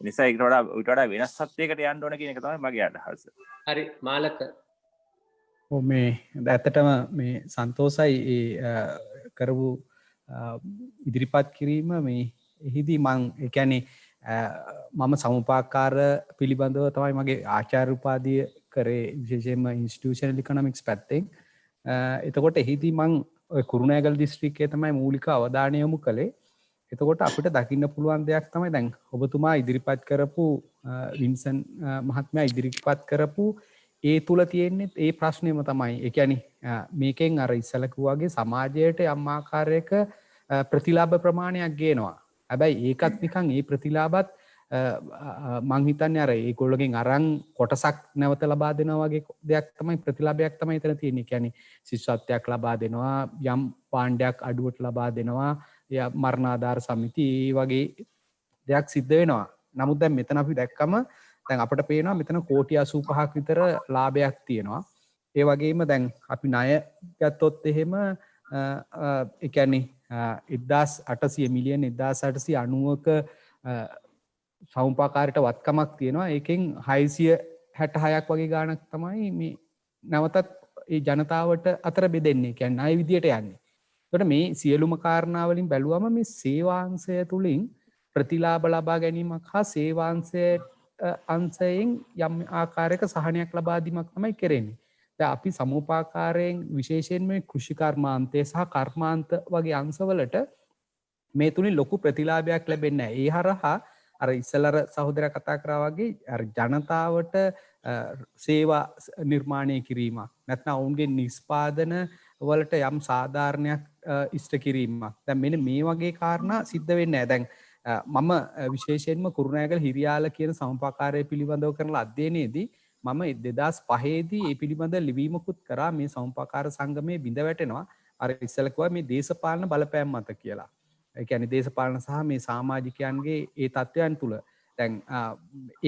නිසා ඊට වඩා වෙනස් සත්‍යයකට යන්න ඕන කියන එක තමයි මගේ අදහස. හරි මාලක. මේ ඇත්තටම මේ සන්තෝසයි කරපු ඉදිරිපත් කිරීම මේ එහිදී මං ඒ කියන්නේ මම සමුපාකාර පිළිබඳව තමයි මගේ ආචාර්ය උපාධිය කරේ විශේෂයෙන්ම ඉන්ස්ටිටියුෂනල් ඉකොනොමික්ස් පැත්තෙන්. එතකොට එහිදී මං කුරුණෑගල දිස්ත්‍රික්කයේ තමයි මූලික අවධානය යොමු කළේ. එතකොට අපිට දකින්න පුළුවන් දෙයක් තමයි දැන් ඔබතුමා ඉදිරිපත් කරපු වින්සන් මහත්මයා ඉදිරිපත් කරපු ඒ තුල තියෙන්නේ ඒ ප්‍රශ්නේම තමයි. ඒ කියන්නේ මේකෙන් අර ඉස්සලා කිව්වාගේ සමාජයට යම් ආකාරයක ප්‍රතිලාභ ප්‍රමාණයක් ගේනවා. හැබැයි ඒකත් නිකන් ඒ ප්‍රතිලාභත් මං හිතන්නේ අර ඒගොල්ලෝගෙන් අරන් කොටසක් නැවත ලබා දෙනවා වගේ දෙයක් තමයි ප්‍රතිලාභයක් තමයි එතන තියෙන්නේ. කියන්නේ ශිෂ්‍යත්වයක් ලබා දෙනවා, යම් පාණ්ඩයක් අඩුවට ලබා දෙනවා, මරණාධාර සමිති වගේ දෙයක් සිද්ධ වෙනවා. නමුත් දැන් මෙතන අපි දැක්කම දැන් අපිට පේනවා මෙතන කෝටි 85ක් විතර ලාභයක් තියෙනවා. ඒ වගේම දැන් අපි ණය ගත්තොත් එහෙම ඒ කියන්නේ $1,800 මිලියන් 1,890ක සෞම්පාකාරයට වත්කමක් තියෙනවා. ඒකෙන් 666ක් වගේ ගාණක් තමයි මේ නැවතත් ඒ ජනතාවට අතර බෙදෙන්නේ. කියන්නේ අය විදියට යන්නේ. එතකොට මේ සියලුම කාරණා වලින් බැලුවම මේ සේවාංශය තුලින් ප්‍රතිලාභ ලබා ගැනීමක් හා සේවාංශය අංශයෙන් යම් ආකාරයක සහනයක් ලබා දීමක් තමයි කරන්නේ. දැන් අපි සමෝපාකාරයෙන් විශේෂයෙන් මේ කෘෂි කර්මාන්තය සහ කර්මාන්ත වගේ අංශවලට මේ තුලින් ලොකු ප්‍රතිලාභයක් ලැබෙන්නේ නැහැ. ඒ හරහා අර ඉස්සලර සහෝදරයා කතා කරා වගේ අර ජනතාවට සේවා නිර්මාණය කිරීමක් නැත්නම් ඔවුන්ගේ නිෂ්පාදන වලට යම් සාධාරණයක් ඉෂ්ට කිරීමක්. දැන් මෙන්න මේ වගේ කාරණා සිද්ධ වෙන්නේ නැහැ. දැන් මම විශේෂයෙන්ම කුරුණෑගල හිරියාල කියන සමපාකාරය පිළිබඳව කරන අධ්‍යයනයේදී මම 2005 දී මේ පිළිබඳ ලිවීමකුත් කරා. මේ සමපාකාර සංගමයේ බිඳ වැටෙනවා අර ඉස්සෙල්ලා කිව්වා මේ දේශපාලන බලපෑම් මත කියලා. ඒ කියන්නේ දේශපාලන සහ මේ සමාජිකයන්ගේ ඒ තත්ත්වයන් තුල දැන්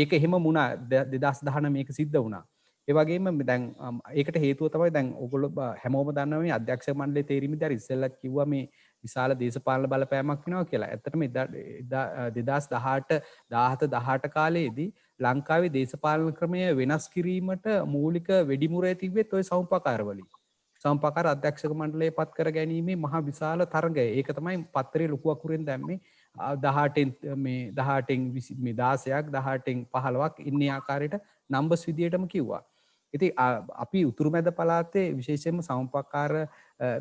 ඒක එහෙම වුණා 2019 මේක සිද්ධ වුණා. ඒ වගේම දැන් ඒකට හේතුව තමයි දැන් ඔයගොල්ලෝ හැමෝම දන්නවා මේ අධ්‍යක්ෂ මණ්ඩලයේ තේරීමේදී අර ඉස්සෙල්ලත් කිව්වා මේ විශාල දේශපාලන බලපෑමක් වෙනවා කියලා. ඇත්තටම 2018 17 කාලයේදී ලංකාවේ දේශපාලන ක්‍රමය වෙනස් කිරීමට මූලික වෙඩිමුරේ තිබෙත් ওই සෞම්පාකාරවලින්. සෞම්පාකාර අධ්‍යක්ෂක මණ්ඩලයේ පත් කර ගැනීමේ මහා විශාල තරගය. ඒක තමයි පත්තරේ ලොකු අකුරෙන් දැම්මේ 18න් මේ 18න් 20 මේ 16ක් 18න් 15ක් ඉන්නේ ආකාරයට නම්බර්ස් විදියටම කිව්වා. ඉතින් අපි උතුරු මැද පළාතේ විශේෂයෙන්ම සෞම්පාකාර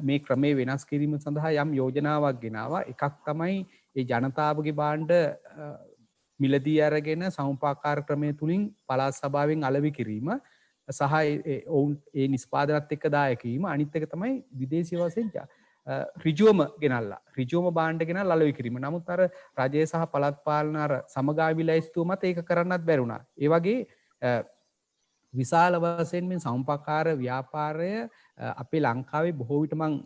මේ ක්‍රමේ වෙනස් කිරීම සඳහා යම් යෝජනාවක් ගෙනාවා. එකක් තමයි ඒ ජනතාවගේ භාණ්ඩ මිලදී අරගෙන සෞම්පාකාර ක්‍රමය තුලින් පළාත් සභාවෙන් අලෙවි කිරීම සහ ඔවුන් ඒ නිෂ්පාදනත් එක්ක දායක වීම. අනිත් එක තමයි විදේශීය වශයෙන් ඍජුවම ගෙනල්ලා ඍජුවම භාණ්ඩ ගෙනල්ලා අලෙවි කිරීම. නමුත් අර රජය සහ පළාත් පාලන අර සමගාමී ලැයිස්තුව මත ඒක කරන්නත් බැරි වුණා. ඒ වගේ විශාල වශයෙන් මේ සෞම්පාකාර ව්‍යාපාරය අපේ ලංකාවේ බොහෝ විට මම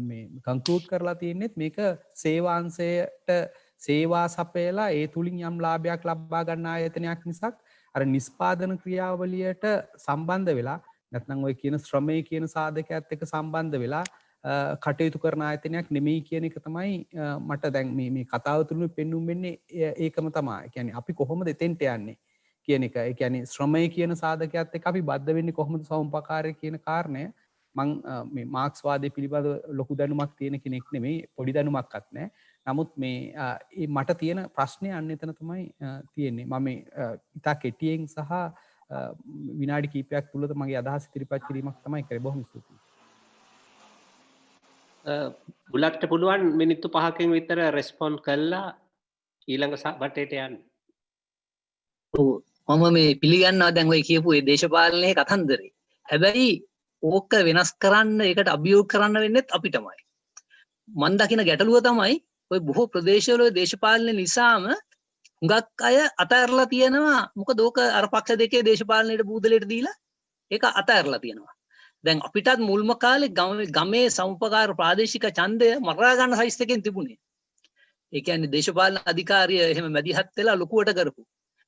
මේ කන්ක්ලූඩ් කරලා තියෙන්නේත් මේක සේවාංශයට සේවා සපයලා ඒ තුලින් යම් ලාභයක් ලබා ගන්න ආයතනයක් මිසක් අර නිෂ්පාදන ක්‍රියාවලියට සම්බන්ධ වෙලා නැත්නම් ඔය කියන ශ්‍රමය කියන සාධකයත් එක්ක සම්බන්ධ වෙලා කටයුතු කරන ආයතනයක් නෙමෙයි කියන එක තමයි මට දැන් මේ කතාව තුලින් පෙන්වුම් වෙන්නේ ඒකම තමයි. ඒ කියන්නේ අපි කොහොමද එතෙන්ට යන්නේ කියන එක. ඒ කියන්නේ ශ්‍රමය කියන සාධකයත් එක්ක අපි බද්ධ වෙන්නේ කොහොමද සෞම්පාකාරය කියන කාරණය. මං මේ මාක්ස්වාදයේ පිළිබඳ ලොකු දැනුමක් තියෙන කෙනෙක් නෙමෙයි, පොඩි දැනුමක්වත් නැහැ. නමුත් මේ මට තියෙන ප්‍රශ්නේ අන්න එතන තමයි තියෙන්නේ. මම ඉතා කෙටියෙන් සහ විනාඩි කිහිපයක් තුලද මගේ අදහස් ඉදිරිපත් කිරීමක් තමයි කරේ. බොහොම ස්තුතියි. බුලත්ට පුළුවන් මිනිත්තු 5කින් විතර රෙස්පොන්ඩ් කළා ඊළඟ වටේට යන්න. මම මේ පිළිගන්නවා දැන් ඔය කියපු ඒ දේශපාලනයේ කතන්දරේ. හැබැයි ඕක වෙනස් කරන්න ඒකට අභියෝග කරන්න වෙන්නේත් අපිටමයි. මන් දකින ගැටලුව තමයි ඔය බොහෝ ප්‍රදේශවල ඔය දේශපාලන නිසාම හුඟක් අය අතහැරලා තියෙනවා. මොකද ඕක අර පක්ෂ දෙකේ දේශපාලනයට බූදලයට දීලා ඒක අතහැරලා තියෙනවා. දැන් අපිටත් මුල්ම කාලේ ගමේ සමුපකාර ප්‍රාදේශික ඡන්දය මරා ගන්න සයිස් එකෙන් තිබුණේ. ඒ කියන්නේ දේශපාලන අධිකාරිය එහෙම මැදිහත් වෙලා ලොකුවට කරපු.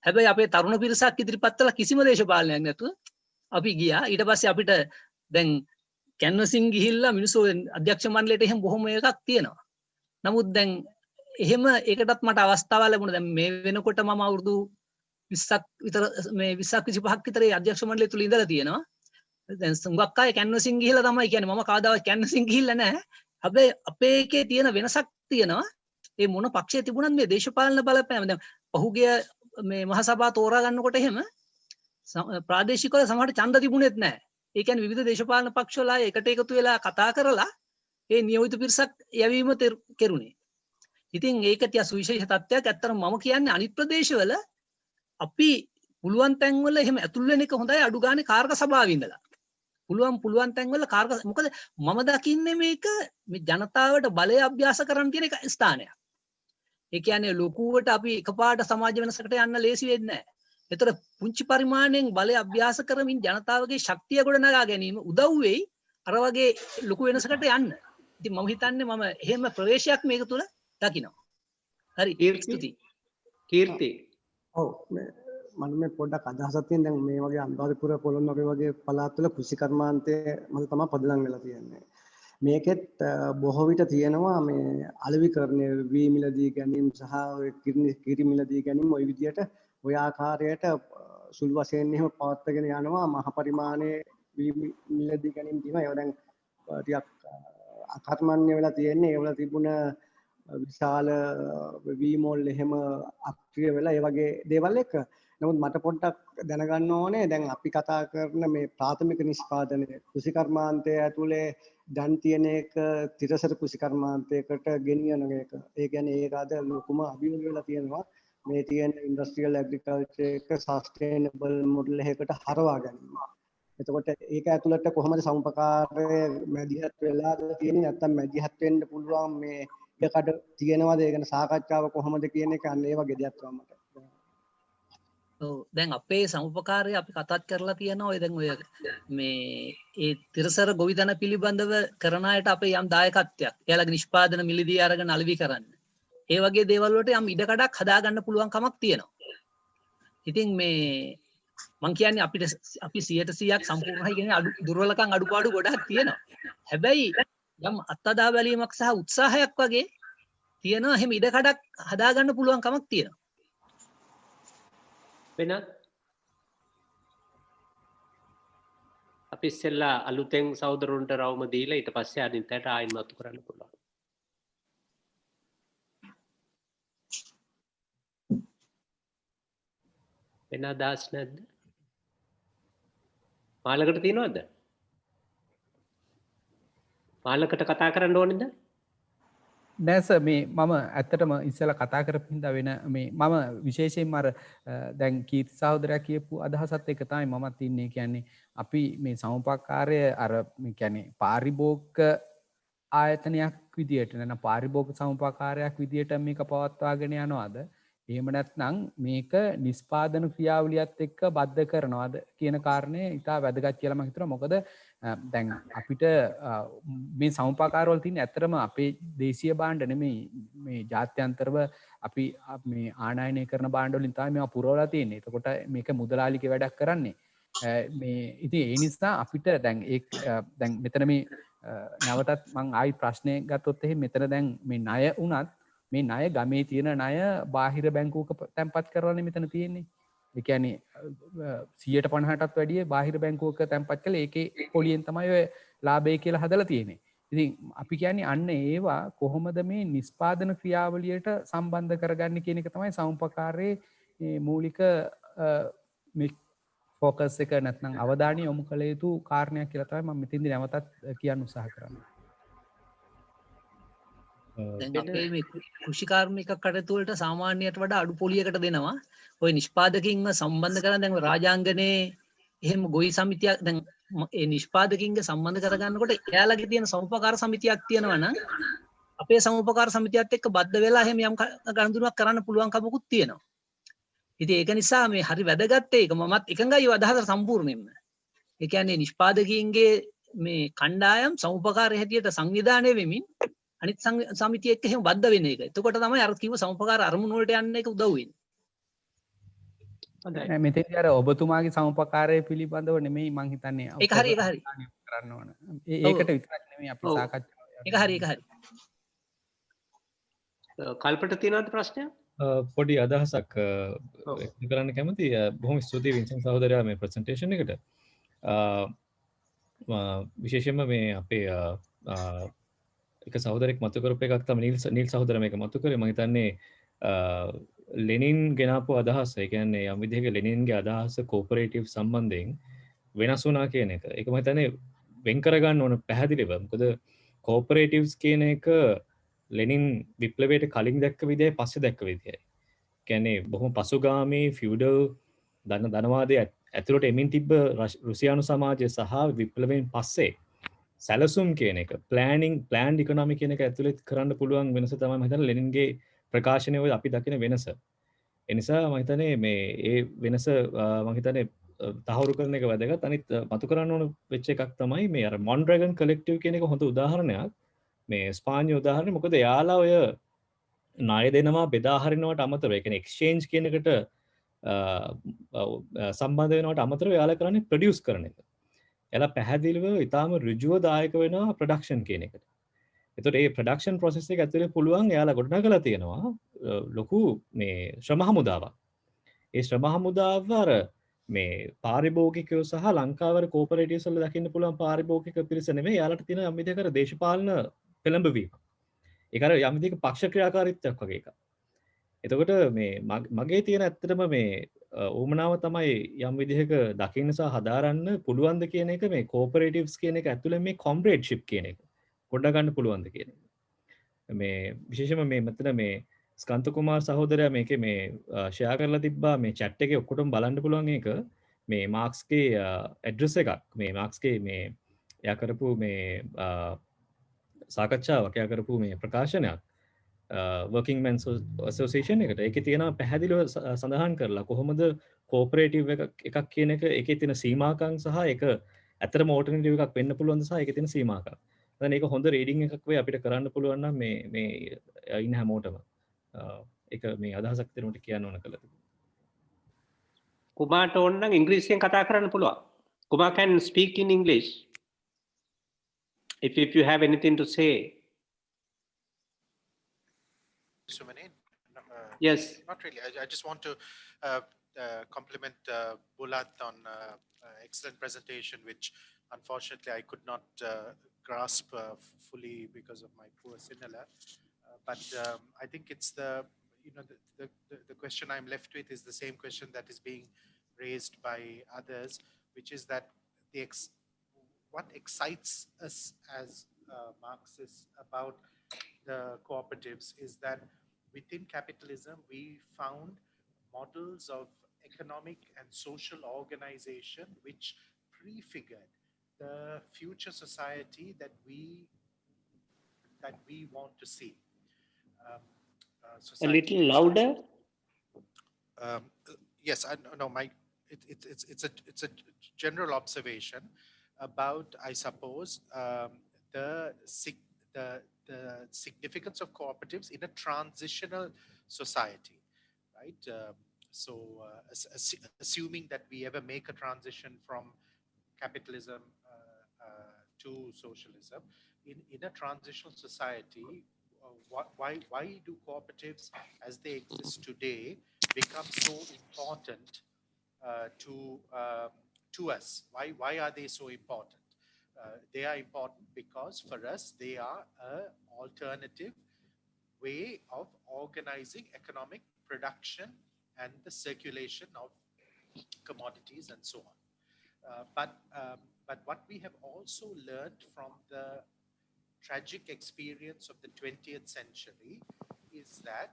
හැබැයි අපේ තරුණ පිරිසක් ඉදිරිපත් කළා කිසිම දේශපාලනයක් නැතුව අපි ගියා. ඊට පස්සේ අපිට දැන් කැන්වසින් ගිහිල්ලා මිනිස්සු අධ්‍යක්ෂ මණ්ඩලයට එහෙම බොහොම එකක් තියෙනවා. නමුත් දැන් එහෙම ඒකටත් මට අවස්ථාවක් ලැබුණා. දැන් මේ වෙනකොට මම අවුරුදු 20ක් විතර මේ 20ක් 25ක් විතර අධ්‍යක්ෂ මණ්ඩලය තුල ඉඳලා තියෙනවා. දැන් සුඟක් අය කැන්වසින් ගිහිල්ලා තමයි කියන්නේ මම කවදාවත් කැන්වසින් ගිහිල්ලා නැහැ. හැබැයි අපේ එකේ තියෙන වෙනසක් තියෙනවා. ඒ මොන පක්ෂයේ තිබුණත් මේ දේශපාලන බලපෑම දැන් පහුගිය මේ මහසභාව තෝරා ගන්නකොට එහෙම ප්‍රාදේශිකව සමහරට ඡන්ද තිබුණෙත් නැහැ. ඒ කියන්නේ විවිධ දේශපාලන පක්ෂවල අය එකට එකතු වෙලා කතා කරලා ඒ නියමිත පිරිසක් යැවීම කෙරුණේ. ඉතින් ඒක තියා සුවිශේෂ තත්ත්වයක්. ඇත්තටම මම කියන්නේ අනිත් ප්‍රදේශවල අපි පුළුවන් තැන්වල එහෙම ඇතුල් වෙන එක හොඳයි අඩු ගානේ කාර්ක සභාවේ ඉඳලා. පුළුවන් තැන්වල කාර්ක මොකද මම දකින්නේ මේක මේ ජනතාවට බලය අභ්‍යාස කරන්න තියෙන එක ස්ථානයක්. ඒ කියන්නේ ලොකුවට අපි එකපාරට සමාජ වෙනසකට යන්න ලේසි වෙන්නේ නැහැ. ඒතර පුංචි පරිමාණයෙන් බලය අභ්‍යාස කරමින් ජනතාවගේ ශක්තිය ගොඩනගා ගැනීම උදව් වෙයි අර වගේ ලොකු වෙනසකට යන්න. ඉතින් මම හිතන්නේ මම එහෙම ප්‍රවේශයක් මේක තුල දකිනවා. හරි ස්තුතියි. කීර්ති. ඔව් මම මේ පොඩ්ඩක් අදහසක් තියෙන දැන් මේ වගේ අනුරාධපුර පොළොන්නරුව වගේ පළාත් වල කෘෂි කර්මාන්තය මත තමයි පදනම් වෙලා තියෙන්නේ. මේකෙත් බොහෝ විට තියෙනවා මේ අලෙවිකරණය වී මිලදී ගැනීම සහ ඔය කිරි මිලදී ගැනීම ওই විදියට ඔය ආකාරයට සුළු වශයෙන් එහෙම පවත්වාගෙන යනවා මහ පරිමාණයේ වී මිලදී ගැනීම තියෙනවා. ඒවා දැන් ටිකක් අකර්මණ්‍ය වෙලා තියෙන්නේ. ඒවල තිබුණ විශාල වී මෝල් එහෙම අක්‍රිය වෙලා ඒ වගේ දේවල් එක. නමුත් මට පොඩ්ඩක් දැනගන්න ඕනේ දැන් අපි කතා කරන මේ ප්‍රාථමික නිෂ්පාදනය කෘෂිකර්මාන්තය ඇතුලේ දැන් තියෙන එක තිරසර කෘෂිකර්මාන්තයකට ගෙනියන එක. ඒ කියන්නේ ඒක අද ලොකුම අභියෝග වෙලා තියෙනවා. මේ තියෙන ඉන්ඩස්ට්‍රියල් ඇග්‍රිකල්චර් එක සස්ටේනබල් මොඩල් එකකට හරවා ගැනීම. එතකොට ඒක ඇතුළට කොහොමද සමුපකාරය මැදිහත් වෙලා තියෙන්නේ නැත්නම් මැදිහත් වෙන්න පුළුවන් මේ එකකට තියෙනවද ඒ ගැන සාකච්ඡාව කොහොමද කියන එක අන්න ඒ වගේ දෙයක් තමයි මට. ඔව් දැන් අපේ සමුපකාරය අපි කතාත් කරලා තියෙනවා. ඔය දැන් ඔය මේ ඒ තිරසර ගොවිතැන පිළිබඳව කරන අයට අපේ යම් දායකත්වයක් එයාලගේ නිෂ්පාදන මිලදී අරගෙන අලෙවි කරන්න. ඒ වගේ දේවල් වලට යම් ඉඩකඩක් හදාගන්න පුළුවන් කමක් තියෙනවා. ඉතින් මේ මං කියන්නේ අපි 100%ක් සම්පූර්ණයි කියන්නේ දුර්වලකම් අඩුපාඩු ගොඩක් තියෙනවා. හැබැයි යම් අත්අදා බැලීමක් සහ උත්සාහයක් වගේ තියෙනවා. එහෙම ඉඩකඩක් හදාගන්න පුළුවන් කමක් තියෙනවා. වෙනත් අපි ඉස්සෙල්ලා අලුතෙන් සහෝදරුන්ට රවුම දීලා ඊට පස්සේ අනිත් අයට ආයෙත් මතු කරන්න පුළුවන්. වෙන අදහස් නැද්ද? මාලකට තියෙනවද? මාලකට කතා කරන්න ඕනේද? නැස මේ මම ඇත්තටම ඉස්සෙල්ලා කතා කරපු හින්දා වෙන මේ මම විශේෂයෙන්ම අර දැන් කීර්ති සහෝදරයා කියපු අදහසත් එක තමයි මමත් ඉන්නේ. කියන්නේ අපි මේ සමුපකාරය අර මේ කියන්නේ පාරිභෝගික ආයතනයක් විදියට නැත්නම් පාරිභෝගික සමුපකාරයක් විදියට මේක පවත්වාගෙන යනවාද? එහෙම නැත්නම් මේක නිෂ්පාදන ක්‍රියාවලියත් එක්ක බද්ධ කරනවාද කියන කාරණේ ඉතා වැදගත් කියලා මම හිතනවා. මොකද දැන් අපිට මේ සමුපකාරවල තියෙන ඇත්තටම අපේ දේශීය භාණ්ඩ නෙමෙයි මේ ජාත්‍යන්තරව අපි මේ ආනයනය කරන භාණ්ඩ වලින් තමයි මේවා පුරවලා තියෙන්නේ. එතකොට මේක මුදලාලිගේ වැඩක් කරන්නේ. මේ ඉතින් ඒ නිසා අපිට දැන් මෙතන මේ නැවතත් මම ආයි ප්‍රශ්නේ ගත්තොත් එහෙනම් මෙතන දැන් මේ ණය උනත් මේ ණය ගමේ තියෙන ණය බාහිර බැංකුවක තැන්පත් කරලානේ මෙතන තියෙන්නේ. ඒ කියන්නේ 150%ටත් වැඩිය බාහිර බැංකුවක තැන්පත් කළා ඒකේ පොලියෙන් තමයි ඔය ලාභය කියලා හදලා තියෙන්නේ. ඉතින් අපි කියන්නේ අන්න ඒවා කොහොමද මේ නිෂ්පාදන ක්‍රියාවලියට සම්බන්ධ කරගන්නේ කියන එක තමයි සමුපකාරයේ මේ මූලික මේ ෆෝකස් එක නැත්නම් අවධානය යොමු කළ යුතු කාරණයක් කියලා තමයි මම මෙතෙන්දී නැවතත් කියන්න උත්සාහ කරන්නේ. දැන් අපේ මේ කෘෂිකාර්මික කටයුතු වලට සාමාන්‍යයට වඩා අඩු පොලියකට දෙනවා. ඔය නිෂ්පාදකින්ව සම්බන්ධ කරන් දැන් රාජාංගනේ එහෙම ගොවි සමිතියක් දැන් ඒ නිෂ්පාදකින්ව සම්බන්ධ කරගන්නකොට එයාලගේ තියෙන සමුපකාර සමිතියක් තියෙනවා නම් අපේ සමුපකාර සමිතියත් එක්ක බද්ධ වෙලා එහෙම යම් ගණන්දුනක් කරන්න පුළුවන් කමකුත් තියෙනවා. ඉතින් ඒක නිසා මේ හරි වැදගත් ඒක මමත් එකඟයි අදහස සම්පූර්ණයෙන්ම. ඒ කියන්නේ නිෂ්පාදකීන්ගේ මේ කණ්ඩායම් සමුපකාරය හැටියට සංවිධානය වෙමින් අනිත් සමිතිය එක්ක එහෙම බද්ධ වෙන එක. එතකොට තමයි අර කිව්ව සමුපකාර අරමුණු වලට යන්න එක උදව් වෙන්නේ. හොඳයි. මෙතෙන්දී අර ඔබතුමාගේ සමුපකාරය පිළිබඳව නෙමෙයි මං හිතන්නේ ඒක හරි කරන්න ඕන. ඒකට විතරක් නෙමෙයි අපි සාකච්ඡා ඒක හරි. කල්පට තියෙනවද ප්‍රශ්නයක්? පොඩි අදහසක් කරන්න කැමති. බොහොම ස්තුතියි වින්සන් සහෝදරයා මේ ප්‍රසන්ටේෂන් එකට. විශේෂයෙන්ම මේ අපේ එක සහෝදරෙක් මතු කරපු එකක් තමයි නිල් සහෝදරයා මේක මතු කරේ. මම හිතන්නේ ලෙනින් ගෙනාපු අදහස, ඒ කියන්නේ යම් විදිහක ලෙනින්ගේ අදහස කෝපරේටිව් සම්බන්ධයෙන් වෙනස් වුණා කියන එක. ඒක මම හිතන්නේ වෙන් කරගන්න ඕන පැහැදිලිව. මොකද කෝපරේටිව්ස් කියන එක ලෙනින් විප්ලවයට කලින් දැක්ක විදිහයි පස්සේ දැක්ක විදිහයි. කියන්නේ බොහොම පසුගාමී ෆියුඩල් ධනවාදයේ ඇතුළට එමින් තිබ්බ රුසියානු සමාජය සහ විප්ලවයෙන් පස්සේ සැලසුම් කියන එක ප්ලෑන්ඩ් ඉකොනොමි කියන එක ඇතුළත් කරන්න පුළුවන් වෙනස තමයි මම හිතන්නේ ලෙනින්ගේ ප්‍රකාශනය වල අපි දකින වෙනස. ඒ නිසා මම හිතන්නේ මේ ඒ වෙනස මම හිතන්නේ තහවුරු කරන එක වැදගත්. අනිත් මතු කරන්න ඕන වෙච්ච එකක් තමයි මේ අර මොන්ඩ්‍රැගන් කලෙක්ටිව් කියන එක හොඳ උදාහරණයක්. මේ ස්පාඤ්ඤ උදාහරණය. මොකද යාලා ඔය ණය දෙනවා බෙදා හරිනවට අමතරව ඒ කියන්නේ එක්ස්චේන්ජ් කියන එකට සම්බන්ධ වෙනවට අමතරව යාලා කරන්නේ ප්‍රොඩියුස් කරන එක. එලා පැහැදිලිව ඉතාම ඍජුව දායක වෙනවා ප්‍රොඩක්ෂන් කියන එකට. එතකොට මේ ප්‍රොඩක්ෂන් ප්‍රොසෙස් එක ඇතුලේ පුළුවන් එයාලා ගොඩනගලා තියෙනවා ලොකු මේ ශ්‍රම හමුදාවක්. ඒ ශ්‍රම හමුදාව අර මේ පාරිභෝගිකයෝ සහ ලංකාවේ කෝපරේටිව්ස් වල දකින්න පුළුවන් පාරිභෝගික පිරිස නෙමෙයි යාලට තියෙන යම් විදිහකට දේශපාලන පෙළඹවීම. ඒක අර යම් විදිහක පක්ෂ ක්‍රියාකාරීත්වයක් වගේ එකක්. එතකොට මේ මගේ තියෙන ඇත්තටම මේ ඌමනාව තමයි යම් විදිහක දකින්න සහ හදාරන්න පුළුවන්ද කියන එක මේ කෝපරේටිව්ස් කියන එක ඇතුලේ මේ කොම්රේඩ්ෂිප් කියන එක ගොඩ ගන්න පුළුවන්ද කියන එක. මේ විශේෂයෙන්ම මේ මෙතන මේ ස්කන්ත කුමාර් සහෝදරයා මේකේ මේ ෂෙයා කරලා තිබ්බා මේ chat එකේ ඔක්කොටම බලන්න පුළුවන් එක මේ මාක්ස්ගේ ඇඩ්‍රස් එකක් මේ මාක්ස්ගේ මේ එයා කරපු මේ සාකච්ඡාවක් එයා කරපු මේ ප්‍රකාශනයක් working men association එකට ඒකේ තියෙනවා පැහැදිලිව සඳහන් කරලා කොහොමද කෝපරේටිව් එකක් කියන එක ඒකේ තියෙන සීමාකම් සහ ඒක ඇත්තටම ඕල්ටර්නේටිව් එකක් වෙන්න පුළුවන්ද සහ ඒකේ තියෙන සීමාකම්. දැන් ඒක හොඳ රීඩින් එකක් වෙයි අපිට කරන්න පුළුවන් නම් මේ ඉන්න හැමෝටම ඒක මේ අදහසක් දෙනුට කියන්න ඕන කළා. කුමාට ඕන නම් ඉංග්‍රීසියෙන් කතා කරන්න පුළුවන්. Kumar can speak in English if you have anything to say. Sumanin? Yes. Not really. I just want to compliment Bulat on excellent presentation, which unfortunately I could not grasp fully because of my poor Sinhala. But I think it's the question I'm left with is the same question that is being raised by others, which is that what excites us as Marxists about the cooperatives is that within capitalism we found models of economic and social organization which prefigured the future society that we want to see. A little louder. Yes, no, it's a general observation about, I suppose, the significance of cooperatives in a transitional society, right? Assuming that we ever make a transition from capitalism to socialism, in a transitional society, why do cooperatives as they exist today become so important to us? Why are they so important? They are important because for us they are an alternative way of organizing economic production and the circulation of commodities and so on. But what we have also learned from the tragic experience of the 20th century is that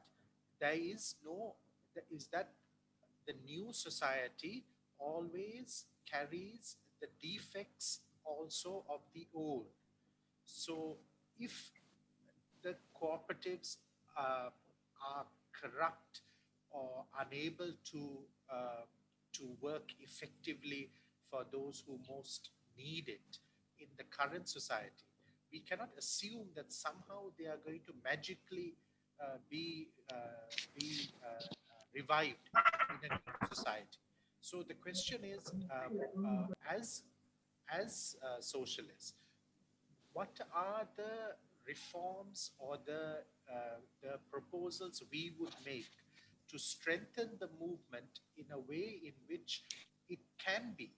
the new society always carries the defects also of the old. So if the cooperatives are corrupt or unable to work effectively for those who most need it in the current society, we cannot assume that somehow they are going to magically be revived in a new society. So the question is, as socialists, what are the reforms or the proposals we would make to strengthen the movement in a way in which it can be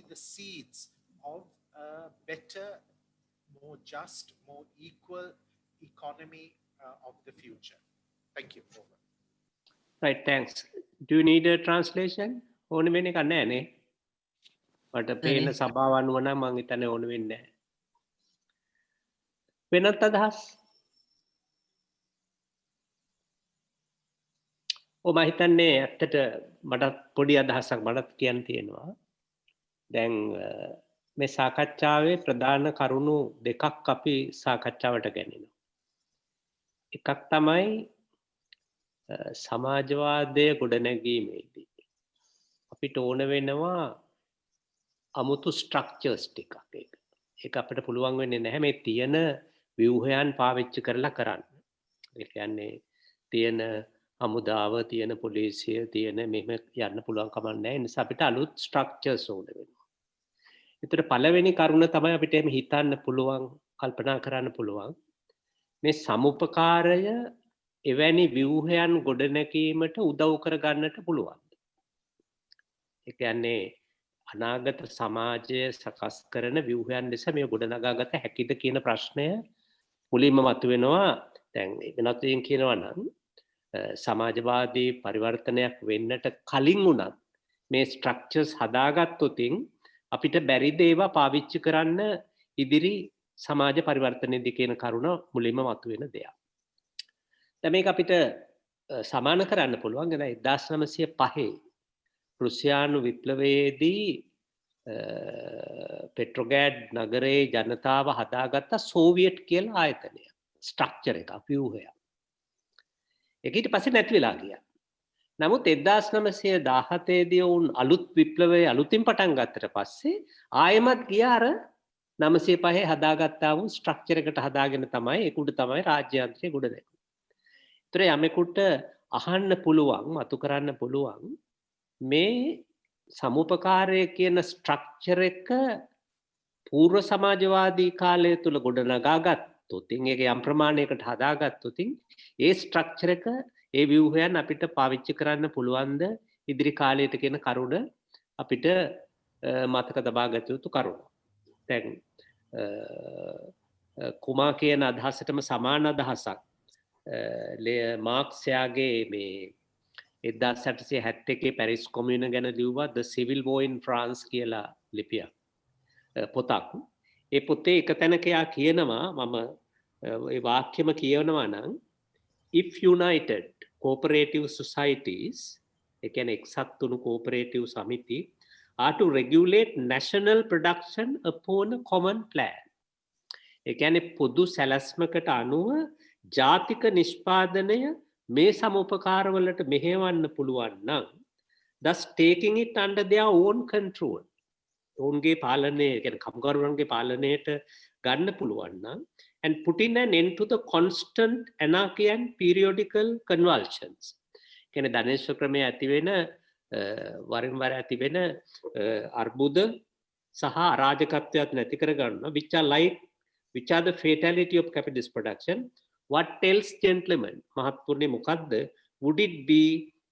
the seeds of a better, more just, more equal economy of the future? Thank you. Over. Right, thanks. Do you need a translation? ඕන වෙන එක නැහැ නේ. මට පේන සභාව අනුව නම් මං හිතන්නේ ඕන වෙන්නේ නැහැ. වෙනත් අදහස්? මම හිතන්නේ ඇත්තට මටත් පොඩි අදහසක් මටත් කියන්න තියෙනවා. දැන් මේ සාකච්ඡාවේ ප්‍රධාන කරුණු දෙකක් අපි සාකච්ඡාවට ගැනෙනවා. එකක් තමයි සමාජවාදය ගොඩනැගීමේදී අපිට ඕන වෙනවා අමුතු ස්ට්‍රක්චර්ස් ටිකක්. ඒක අපිට පුළුවන් වෙන්නේ නැහැ මේ තියෙන ව්‍යුහයන් පාවිච්චි කරලා කරන්න. ඒ කියන්නේ තියෙන හමුදාව, තියෙන පොලිසිය, තියෙන මෙහෙම යන්න පුළුවන් කමක් නැහැ. ඒ නිසා අපිට අලුත් ස්ට්‍රක්චර්ස් ඕන වෙනවා. ඒතර පළවෙනි කරුණ තමයි අපිට එහෙම හිතන්න පුළුවන්, කල්පනා කරන්න පුළුවන්. මේ සමුපකාරය එවැනි ව්‍යුහයන් ගොඩනැගීමට උදව් කරගන්නට පුළුවන්. ඒ කියන්නේ අනාගත සමාජය සකස් කරන ව්‍යුහයන් ලෙස මේ ගොඩනගාගත හැකිද කියන ප්‍රශ්නය මුලින්ම මතුවෙනවා. දැන් වෙනත් විදිහින් කියනවා නම් සමාජවාදී පරිවර්තනයක් වෙන්නට කලින් උනත් මේ ස්ට්‍රක්චර්ස් හදාගත්තොතින් අපිට බැරිද ඒවා පාවිච්චි කරන්න ඉදිරි සමාජ පරිවර්තනයේදී කියන කරුණ මුලින්ම මතුවෙන දෙයක්. දැන් මේක අපිට සමාන කරන්න පුළුවන්. දැන් 1905 රුසියානු විප්ලවයේදී පෙට්‍රෝග්‍රෑඩ් නගරයේ ජනතාව හදාගත්ත සෝවියට් කියලා ආයතනය, ස්ට්‍රක්චර් එකක්, ව්‍යුහයක්. ඒක ඊට පස්සේ නැති වෙලා ගියා. නමුත් 1917 දී වුන් අලුත් විප්ලවයේ අලුතින් පටන් ගත්තට පස්සේ ආයෙමත් ගියා අර 905 හදාගත්තා වූ ස්ට්‍රක්චර් එකට හදාගෙන තමයි ඒක උඩ තමයි රාජ්‍යාන්ත්‍රය ගොඩ නැගුණේ. ඒතර යමෙකුට අහන්න පුළුවන්, මතු කරන්න පුළුවන් මේ සමුපකාරය කියන ස්ට්‍රක්චර් එක පූර්ව සමාජවාදී කාලය තුල ගොඩනගාගත්තොත්, ඒක යම් ප්‍රමාණයකට හදාගත්තොත් ඒ ස්ට්‍රක්චර් එක, ඒ ව්‍යුහයන් අපිට පාවිච්චි කරන්න පුළුවන්ද ඉදිරි කාලයට කියන කරුණ අපිට මතක තබා ගත යුතු කරුණ. දැන් කුමා කියන අදහසටම සමාන අදහසක් මාක්ස්යාගේ මේ 1871 පැරිස් කොමියුන ගැන ලිව්වා The Civil War in France කියලා ලිපියක්, පොතක්. ඒ පොතේ එක තැනක යා කියනවා, මම ඒ වාක්‍යම කියවනවා නම්, if united cooperative societies, ඒ කියන්නේ එක්සත් වුණු cooperative සමිති, are to regulate national production upon a common plan. ඒ කියන්නේ පොදු සැලැස්මකට අනුව ජාතික නිෂ්පාදනය මේ සමුපකාරවලට මෙහෙවන්න පුළුවන් නම්, thus taking it under their own control, ඔවුන්ගේ පාලනය, කියන්නේ කම්කරුවන්ගේ පාලනයට ගන්න පුළුවන් නම්, and putting an end to the constant anarchy and periodical convulsions. කියන්නේ ධනේශ්වර ක්‍රමයේ ඇති වෙන වරින් වර ඇති වෙන අර්බුද සහ අරාජකත්වයක් නැති කර ගන්න, which are the fatality of capitalist production. What else, gentlemen, මහත්තුරුනි, මොකද්ද? Would it be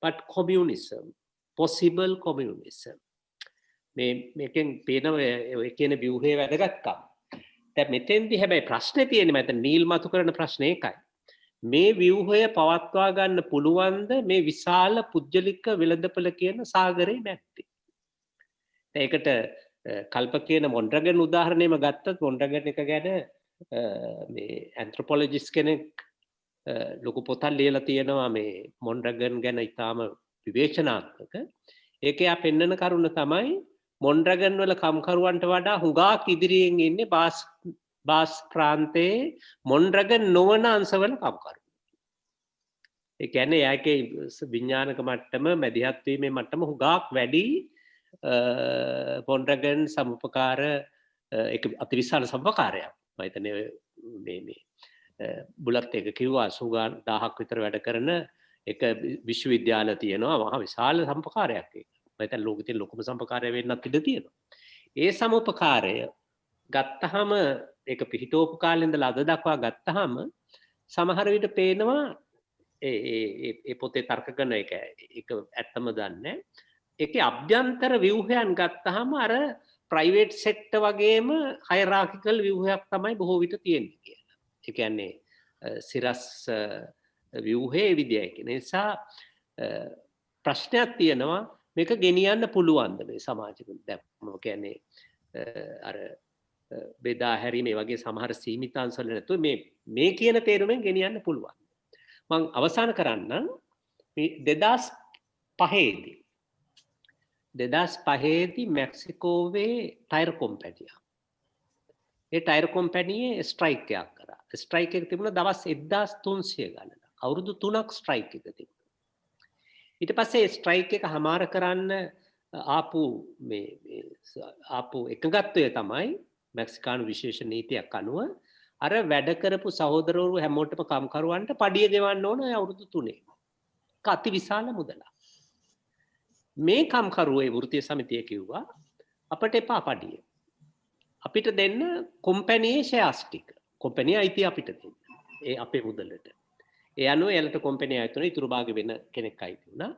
but communism, possible communism? මේකෙන් පේනවා ඒ කියන ව්‍යුහයේ වැදගත්කම. දැන් මෙතෙන්දී හැබැයි ප්‍රශ්නේ තියෙන්නේ, මම නීල් මතු කරන ප්‍රශ්නේ ඒකයි. මේ ව්‍යුහය පවත්වා ගන්න පුළුවන්ද මේ විශාල පුජ්‍යලික වෙළඳපළ කියන සාගරේ නැත්තේ? ඒකට කල්ප කියන මොන්ඩ්‍රගන් උදාහරණයම ගත්තත්, මොන්ඩ්‍රගන් එක ගැන මේ ඇන්ත්‍රොපොලොජිස්ට් කෙනෙක් ලොකු පොතක් ලියලා තියෙනවා මේ මොන්ඩ්‍රගන් ගැන, ඉතාම විවේචනාත්මක. ඒකේ ආ පෙන්නන කරුණ තමයි, මොන්ඩ්‍රගන් වල කම්කරුවන්ට වඩා හුඟක් ඉදිරියෙන් ඉන්නේ බාස් ප්‍රාන්තයේ මොන්ඩ්‍රගන් නොවන අංශවල කම්කරු. ඒ කියන්නේ යාගේ විඥානක මට්ටම, මැදිහත් වීමේ මට්ටම හුඟක් වැඩි මොන්ඩ්‍රගන් සමුපකාර, ඒක අතිවිශාල සමුපකාරයක්. මම හිතන්නේ මේ බුලත් එක කිව්වා 80000ක් විතර වැඩ කරන එක විශ්වවිද්‍යාල තියෙනවා, මහා විශාල සම්පකාරයක් ඒක. මම හිතන්නේ ලෝකෙ තියෙන ලොකුම සම්පකාරය වෙන්නත් ඉඩ තියෙනවා. ඒ සමුපකාරය ගත්තහම, ඒක පිහිටෝපු කාලේ ඉඳලා අද දක්වා ගත්තහම සමහර විට පේනවා ඒ පොතේ තර්ක කරන එක ඇත්තම දන්නේ. ඒකේ අභ්‍යන්තර ව්‍යුහයන් ගත්තහම අර ප්‍රයිවට් සෙක්ටර් වගේම හයරාකිකල් ව්‍යුහයක් තමයි බොහෝ විට තියෙන්නේ කියලා. ඒ කියන්නේ සිරස් ව්‍යුහයේ විදියයි. ඒ නිසා ප්‍රශ්නයක් තියෙනවා, මේක ගෙනියන්න පුළුවන්ද මේ සමාජෙක? දැන් මම කියන්නේ අර බෙදා හැරීම වගේ සමහර සීමිත අංශවල නැතුව මේ කියන තේරුමෙන් ගෙනියන්න පුළුවන්. මම අවසන් කරන්නම්. මේ 2005 දී මෙක්සිකෝවේ ටයර් කොම්පැනියක්, ඒ ටයර් කොම්පැනියේ ස්ට්‍රයික් එකක් කරා. ස්ට්‍රයික් එක තිබුණා දවස් 1300 ගණනක්, අවුරුදු 3ක් ස්ට්‍රයික් එක තිබුණා. ඊට පස්සේ ස්ට්‍රයික් එක හමාර කරන්න ආපු එකඟත්වය තමයි මෙක්සිකානු විශේෂ නීතියක් අනුව අර වැඩ කරපු සහෝදරවරු හැමෝටම කම්කරුවන්ට පඩිය ගෙවන්න ඕන අවුරුදු 3. අති විශාල මුදලක්. මේ කම්කරුවේ වෘත්තීය සමිතිය කිව්වා අපට එපා පඩිය. අපිට දෙන්න කොම්පැනියේ ෂෙයාර්ස් ටික. කොම්පැනිය අයිති අපිට දෙන්න. ඒ අපේ මුදලට. ඒ අනුව එයාලට කොම්පැනිය අයිති වුණා, ඉතුරු භාගය වෙන කෙනෙක් අයිති වුණා.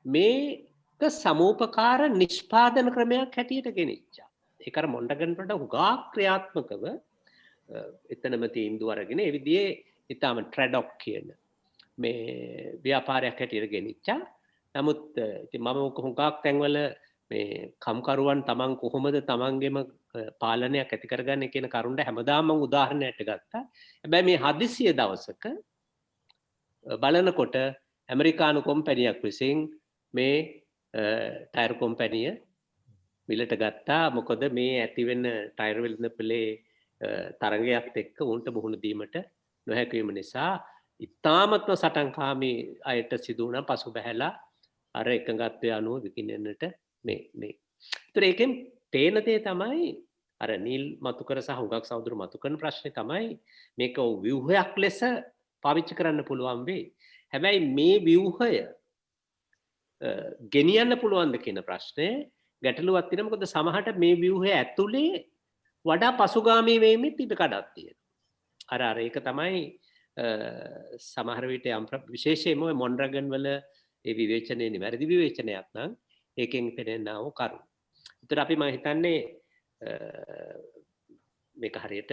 මේක සමෝපකාර නිෂ්පාදන ක්‍රමයක් හැටියට ගෙනිච්චා. ඒක අර මොන්ඩගන් වලට හුඟා ක්‍රියාත්මකව එතනම තීන්දුව අරගෙන ඒ විදිහේ ඊටාම ට්‍රැඩොක් කියන මේ ව්‍යාපාරයක් හැටියට ගෙනිච්චා. නමුත් ඉතින් මම හුඟක් තැන්වල මේ කම්කරුවන් තමන් කොහොමද තමන්ගේම පාලනයක් ඇති කරගන්නේ කියන කරුණට හැමදාම මම උදාහරණයක් ගත්තා. හැබැයි මේ හදිසිය දවසක බලනකොට ඇමරිකානු කොම්පැනියක් විසින් මේ ටයර් කොම්පැනිය මිලට ගත්තා. මොකද මේ ඇතිවෙන ටයර් වෙළඳපොලේ තරගයත් එක්ක උන්ට මුහුණ දීමට නොහැකි වීම නිසා ඉතාමත්ම සටන්කාමී අයට සිදු වුණා පසු බැහැලා අර එකඟත්වය අනුව විකිණෙන්නට මේ. ඒතර ඒකෙන් පේන දේ තමයි අර නීල් මතුකර සහ හුඟක් සහෝදරු මතු කරන ප්‍රශ්නේ තමයි මේක ව්‍යුහයක් ලෙස පාවිච්චි කරන්න පුළුවන් වෙයි. හැබැයි මේ ව්‍යුහය ගෙනියන්න පුළුවන්ද කියන ප්‍රශ්නේ ගැටලුවක් තියෙනවා. මොකද සමහරට මේ ව්‍යුහය ඇතුලේ වඩා පසුගාමී වෙීමේ ඉඩ කඩක් තියෙනවා. අර ඒක තමයි සමහර විට යම් විශේෂයෙන්ම මොන්ඩ්‍රගන් වල ඒ විවේචනයේ නිවැරදි විවේචනයක් නම් ඒකෙන් පෙනෙනා වූ කරුණු. ඒතර අපි මම හිතන්නේ මේක හරියට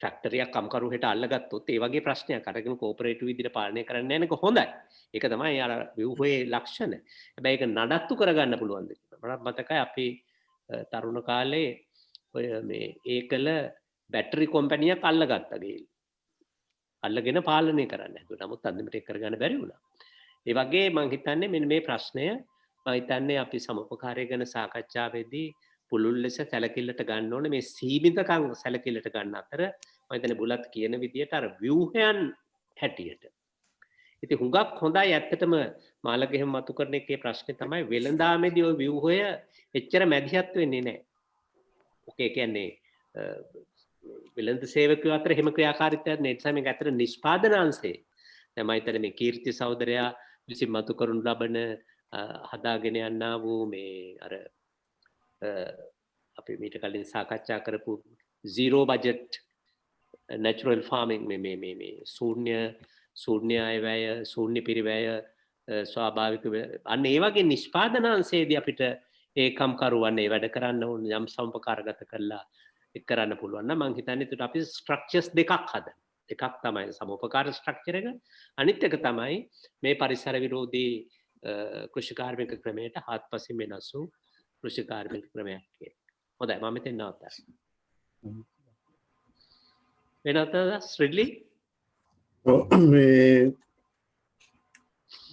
ෆැක්ටරියක් කම්කරුවෙට අල්ලගත්තොත් ඒ වගේ ප්‍රශ්නයක් අරගෙන කෝපරේටිව් විදිහට පාලනය කරන්න යන එක හොඳයි. ඒක තමයි අර ව්‍යුහයේ ලක්ෂණ. හැබැයි ඒක නඩත්තු කරගන්න පුළුවන්ද කියලා. මට මතකයි අපි තරුණ කාලේ ඔය මේ ඒකල බැටරි කොම්පැනියක් අල්ලගත්තා ගේල්. අල්ලගෙන පාලනය කරන්න හැදුවා. නමුත් අන්තිමට ඒක කරගන්න බැරි වුණා. ඒ වගේ මම හිතන්නේ මෙන්න මේ ප්‍රශ්නය මම හිතන්නේ අපි සමුපකාරය ගැන සාකච්ඡාවේදී පුළුල් ලෙස සැලකිල්ලට ගන්න ඕනේ. මේ සීමිතකම් සැලකිල්ලට ගන්න අතර මම හිතන්නේ බුලත් කියන විදිහට අර ව්‍යුහයන් හැටියට. ඉතින් හුඟක් හොඳයි ඇත්තටම මාළගෙහෙම මතු කරන එකේ ප්‍රශ්නේ තමයි වෙළඳාමේදී ওই ව්‍යුහය එච්චර මැදිහත් වෙන්නේ නැහැ. ඔකේ කියන්නේ වෙළඳ සේවකයෝ අතර එහෙම ක්‍රියාකාරීත්වයක් නැහැ. ඒ නිසා මේක ඇත්තට නිෂ්පාදනාංශේ දැන් මම හිතන්නේ මේ කීර්ති සහෝදරයා විසින් මතු කරනු ලබන හදාගෙන යන්නා වූ මේ අර අපි මීට කලින් සාකච්ඡා කරපු zero budget natural farming මේ ශූන්‍ය අයවැය ශූන්‍ය පිරිවැය ස්වාභාවික අන්න ඒ වගේ නිෂ්පාදනාංශයේදී අපිට ඒකම් කරුවන් ඒ වැඩ කරන්න ඕන යම් සම්පකාරගත කරලා එක් කරන්න පුළුවන් නම් මම හිතන්නේ ඒකට අපි ස්ට්‍රක්චර්ස් දෙකක් හදන්න. එකක් තමයි සමෝපකාර ස්ට්‍රක්චර් එක. අනිත් එක තමයි මේ පරිසර විරෝධී කෘෂි කාර්මික ක්‍රමයට හාත්පසින් වෙනස් වූ කෘෂි කාර්මික ක්‍රමයක් කියන්නේ. හොඳයි මම මෙතන නවත්තා. වෙනත ශ්‍රීලි මේ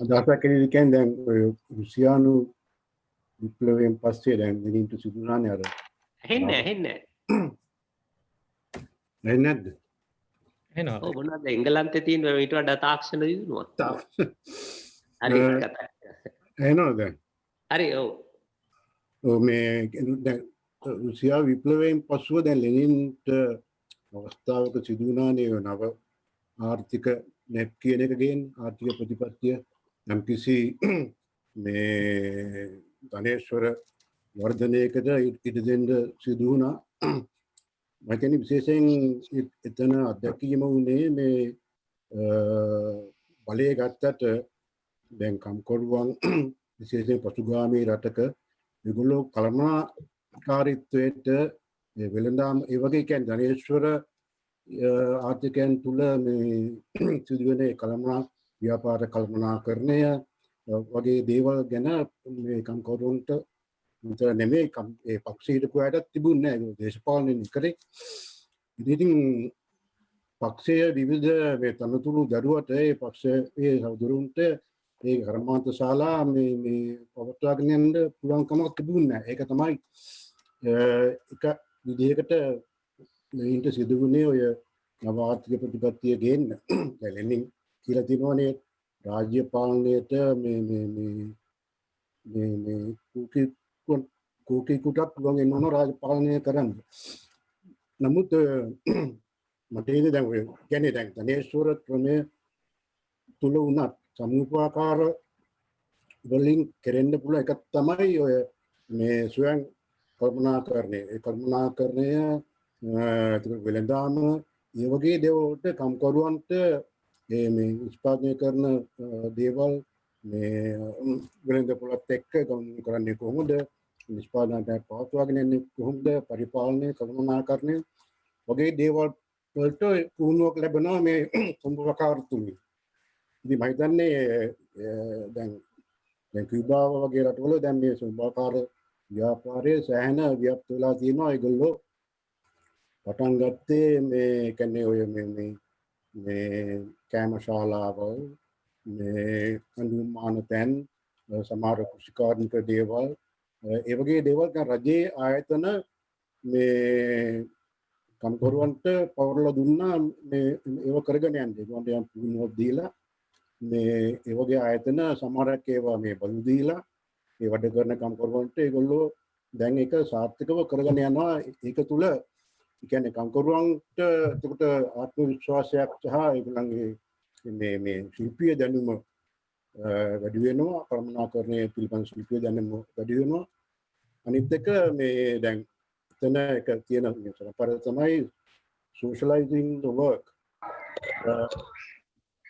අදහසක් කියන්නේ දැන් රුසියානු විප්ලවයෙන් පස්සේ දැන් දෙනින්ට සිදුනානේ අර ඇහෙන්නේ නැද්ද? එහෙනම් ඔව් මොනවද එංගලන්තේ තියෙන ඊට වඩා තාක්ෂණ දිනුවා. හරි කතා. එහෙනවද? හරි ඔව්. ඔව් මේ දැන් රුසියා විප්ලවයෙන් පසුව දැන් ලෙනින්ට අවස්ථාවක සිදුනානේ නව ආර්ථික නැප් කියන එක ගේන ආර්ථික ප්‍රතිපත්තිය නම් කිසි මේ ධනේශ්වර වර්ධනයකට ඉඩ දෙන්න සිදු වුණා. මම කියන්නේ විශේෂයෙන් එතන අත්දැකීම උනේ මේ බලය ගත්තට දැන් කම්කරුවන් විශේෂයෙන් පසුගාමී රටක ඒගොල්ලෝ කළමනාකාරීත්වයට වෙළඳාම ඒ වගේ කියන්නේ ධනේශ්වර ආර්ථිකයන් තුල මේ සිදුවෙන කළමනා ව්‍යාපාර කළමනාකරණය වගේ දේවල් ගැන මේ කම්කරුවන්ට විතර නෙමෙයි ඒ පක්ෂ හිටපු අයටත් තිබුණේ නැහැ. දේශපාලනයෙන් කරේ. ඉතින් පක්ෂයේ විවිධ මේ තනතුරු දරුවට ඒ පක්ෂයේ සහෝදරුන්ට ඒ කර්මාන්ත ශාලා මේ පවත්වාගෙන යන්න පුළුවන් කමක් තිබුණේ නැහැ. ඒක තමයි එක විදිහකට ලෙනින්ට සිදුවුණේ ඔය නව ආර්ථික ප්‍රතිපත්තිය ගේන්න. දැන් ලෙනින් කියලා තියෙනවානේ රාජ්‍ය පාලනයට මේ කෝකී කුටක් පුළුවන් වෙනවා රාජ්‍ය පාලනය කරන්න. නමුත් මට ඉන්නේ දැන් ඔය කියන්නේ දැන් ධනේශ්වර ක්‍රමය තුල උනත් සමුපාකාර වලින් කෙරෙන්න පුළුවන් එක තමයි ඔය මේ ස්වයං කල්පනාකරණය. ඒ කල්පනාකරණය එතකොට වෙළඳාම ඒ වගේ දේවල්ට කම්කරුවන්ට මේ නිෂ්පාදනය කරන දේවල් මේ වෙළඳ පොළත් එක්ක ගමන් කරන්නේ කොහොමද, නිෂ්පාදනයට පවත්වාගෙන යන්නේ කොහොමද, පරිපාලනය කළමනාකරණය වගේ දේවල් වලට පුහුණුවක් ලැබෙනවා මේ සම්ප්‍රකාර තුලින්. ඉතින් මම හිතන්නේ දැන් කියුබාව වගේ රටවල දැන් මේ සම්ප්‍රකාර ව්‍යාපාරයේ සෑහෙන ව්‍යාප්ත වෙලා තියෙනවා. ඒගොල්ලෝ පටන් ගත්තේ මේ කියන්නේ ඔය මේ කෑම ශාලාවල්, මේ අඳුම්මාන තැන්, සමහර කෘෂිකාර්මික දේවල්, ඒ වගේ දේවල් දැන් රජයේ ආයතන මේ කම්කරුවන්ට පවර්ලා දුන්නා මේ ඒව කරගෙන යන්න. ඒගොල්ලන්ට යම් පුහුණුවක් දීලා මේ ඒ වගේ ආයතන සමහරක් ඒවා මේ බදු දීලා ඒ වැඩ කරන කම්කරුවන්ට ඒගොල්ලෝ දැන් ඒක සාර්ථකව කරගෙන යනවා. ඒක තුල කියන්නේ කම්කරුවන්ට එතකොට ආත්ම විශ්වාසයක් සහ ඒගොල්ලන්ගේ මේ ශිල්පීය දැනුම වැඩි වෙනවා. කළමනාකරණය පිළිබඳ ශිල්පීය දැනුම වැඩි වෙනවා. අනිත් එක මේ දැන් එතන එක තියෙන පර තමයි socializing the work,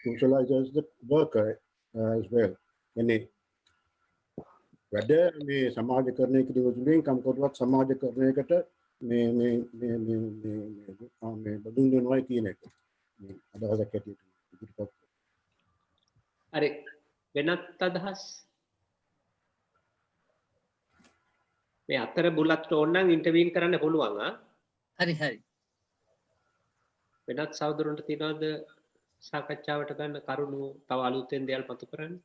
socializes the worker as well. එනේ වැඩ මේ සමාජකරණය කිරීම තුළින් කම්කරුවක් සමාජකරණයකට මේ බඳුන් දෙනවා කියන එක මේ අදහසක් ඇටියට ඉදිරිපත්. හරි, වෙනත් අදහස්? මේ අතර බුලත් ඕන නම් ඉන්ටර්වියුන් කරන්න පුළුවන්. හරි හරි. වෙනත් සහෝදරන්ට තියනවාද සාකච්ඡාවට ගන්න කරුණු තව අලුතෙන් දේවල් මතු කරන්න?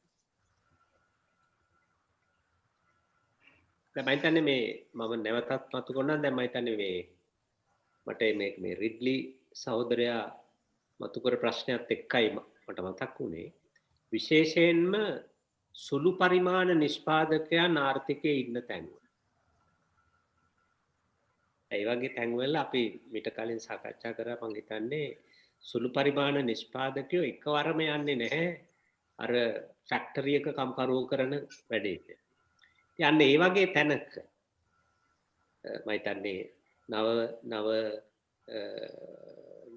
දැන් මම හිතන්නේ මේ මම නැවතත් මතු කරනවා. දැන් මම හිතන්නේ මේ මට මේ රිඩ්ලි සහෝදරයා මතු කර ප්‍රශ්නයත් එක්කයි මට මතක් වුණේ. විශේෂයෙන්ම සුළු පරිමාණ නිෂ්පාදකයන් ආර්ථිකයේ ඉන්න තැන්වල. ඒ වගේ තැන්වල අපි මිට කලින් සාකච්ඡා කරා. මම හිතන්නේ සුළු පරිමාණ නිෂ්පාදකයෝ එකවරම යන්නේ නැහැ අර ෆැක්ටරි එක කම්කරුවෝ කරන වැඩේට. යන්නේ ඒ වගේ තැනක මම හිතන්නේ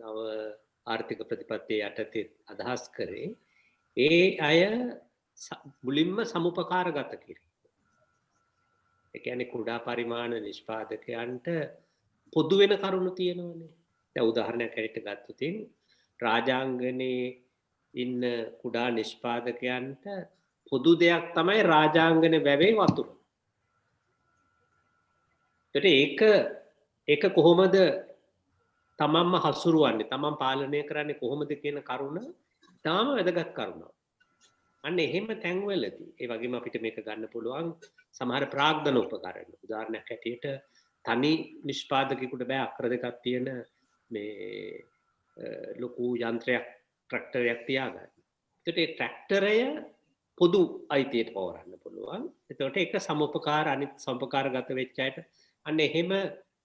නව ආර්ථික ප්‍රතිපත්තිය යටතේ අදහස් කරේ ඒ අය මුලින්ම සමුපකාරගත කිරීම. ඒ කියන්නේ කුඩා පරිමාණ නිෂ්පාදකයන්ට පොදු වෙන කරුණු තියෙනවානේ. දැන් උදාහරණයක් ඇරෙට ගත්තොත් රාජාංගනේ ඉන්න කුඩා නිෂ්පාදකයන්ට පොදු දෙයක් තමයි රාජාංගනේ වැවේ වතුර. ඒක කොහොමද තමන්ම හසුරුවන්නේ, තමන් පාලනය කරන්නේ කොහොමද කියන කරුණ තාම වැදගත් කරුණක්. අන්න එහෙම තැන්වලදී ඒ වගේම අපිට මේක ගන්න පුළුවන් සමහර ප්‍රාග්ධන උපකරණ. උදාහරණයක් හැටියට තනි නිෂ්පාදකයෙකුට බෑ අක්‍ර දෙකක් තියෙන මේ ලොකු යන්ත්‍රයක් ට්‍රැක්ටරයක් තියාගන්න. ඒකට ඒ ට්‍රැක්ටරය පොදු අයිතියට පවරන්න පුළුවන්. එතකොට ඒක සමුපකාර අනිත් සමුපකාරගත වෙච්ච අයට අන්න එහෙම